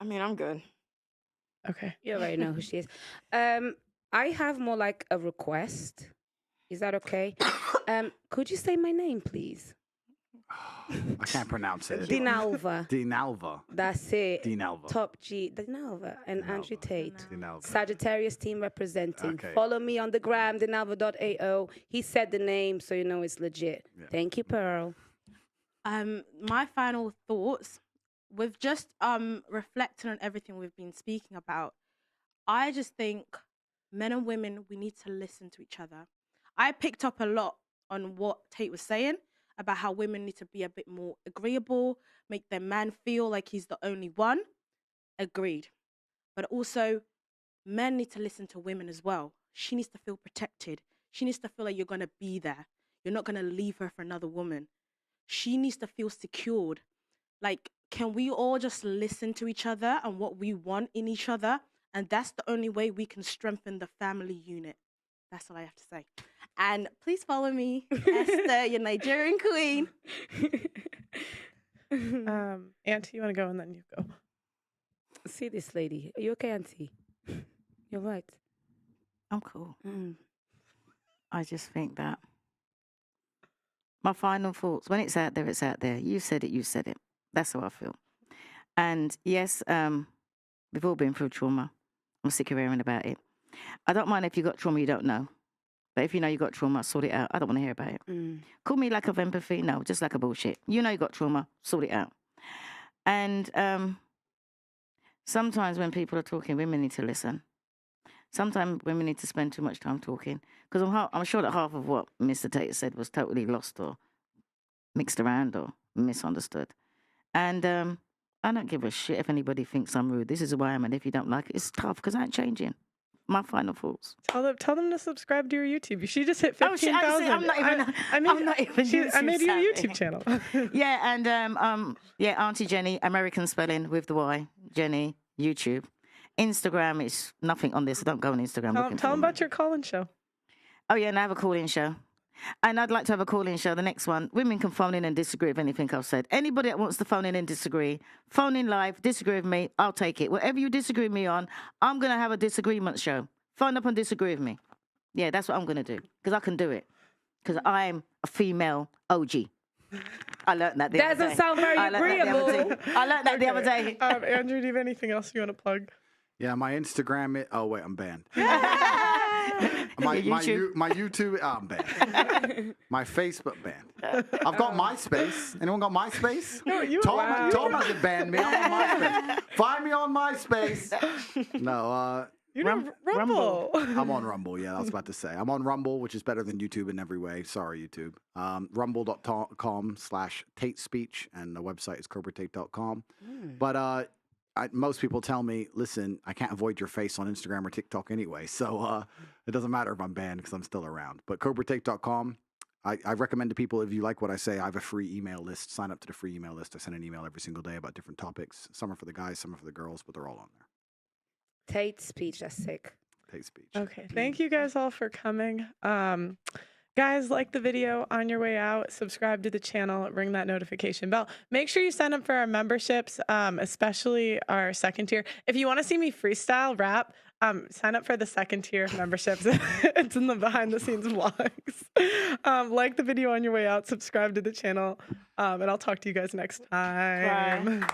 I mean, I'm good. Okay. You already know who she is. I have more like a request. Is that okay? Could you say my name, please? I can't pronounce it. Dinalva. Dinalva. That's it. Dinalva. Top G. Dinalva. And Andrew Tate. Dinalva. Sagittarius team representing. Okay. Follow me on the gram, dinalva.ao. He said the name, so you know it's legit. Yeah. Thank you, Pearl. My final thoughts, with just reflecting on everything we've been speaking about, I just think men and women, we need to listen to each other. I picked up a lot on what Tate was saying about how women need to be a bit more agreeable, make their man feel like he's the only one. Agreed. But also, men need to listen to women as well. She needs to feel protected. She needs to feel like you're going to be there. You're not going to leave her for another woman. She needs to feel secured. Like, can we all just listen to each other and what we want in each other? And that's the only way we can strengthen the family unit. That's all I have to say. And please follow me, Esther, your Nigerian queen. Auntie, you want to go and then you go. See this lady. Are you okay, Auntie? You're right. I'm cool. I just think that my final thoughts, when it's out there, it's out there. You said it, you said it. That's how I feel. And yes, we've all been through trauma. I'm sick of hearing about it. I don't mind if you got trauma you don't know. But if you know you got trauma, sort it out. I don't want to hear about it. Call me lack of empathy. No, just like a bullshit. You know you got trauma, sort it out. And sometimes when people are talking, women need to listen. Sometimes women need to spend too much time talking. Because I'm sure that half of what Mr. Tate said was totally lost or mixed around or misunderstood. And I don't give a shit if anybody thinks I'm rude. This is who I am. And if you don't like it, it's tough because I ain't changing. My final thoughts. Tell them to subscribe to your YouTube. She just hit 15,000. I'm not even. I made you a YouTube channel. Yeah, and Auntie Jenny, American spelling with the Y, Jenny, YouTube. Instagram is nothing on this. So don't go on Instagram. Tell them about your call-in show. Oh yeah, and I have a call-in show. And I'd like to have a call-in show, the next one. Women can phone in and disagree with anything I've said. Anybody that wants to phone in and disagree, phone in live, disagree with me, I'll take it. Whatever you disagree with me on, I'm going to have a disagreement show. Phone up and disagree with me. Yeah, that's what I'm going to do. Because I can do it. Because I'm a female OG. I learned that the other day. Doesn't sound very agreeable. I learned that the other day. Andrew, do you have anything else you want to plug? Yeah, my Instagram. Oh wait, I'm banned. my YouTube. I'm banned. My Facebook banned. I've got MySpace. Anyone got MySpace? No, you. Tom hasn't banned me. I'm on MySpace. Find me on MySpace. No. You know, Rumble. I'm on Rumble. Yeah, I was about to say. I'm on Rumble, which is better than YouTube in every way. Sorry, YouTube. Rumble.com/Tate Speech, and the website is cobratate.com. But most people tell me, listen, I can't avoid your face on Instagram or TikTok anyway, so it doesn't matter if I'm banned because I'm still around. But cobratate.com, I recommend to people, if you like what I say, I have a free email list. Sign up to the free email list. I send an email every single day about different topics. Some are for the guys, some are for the girls, but they're all on there. Tate Speech, that's sick. Tate Speech. Okay, thank you guys all for coming. Guys, like the video on your way out, subscribe to the channel, ring that notification bell. Make sure you sign up for our memberships, especially our second tier. If you want to see me freestyle rap, sign up for the second tier memberships. It's in the behind the scenes vlogs. Like the video on your way out, subscribe to the channel, and I'll talk to you guys next time. Bye.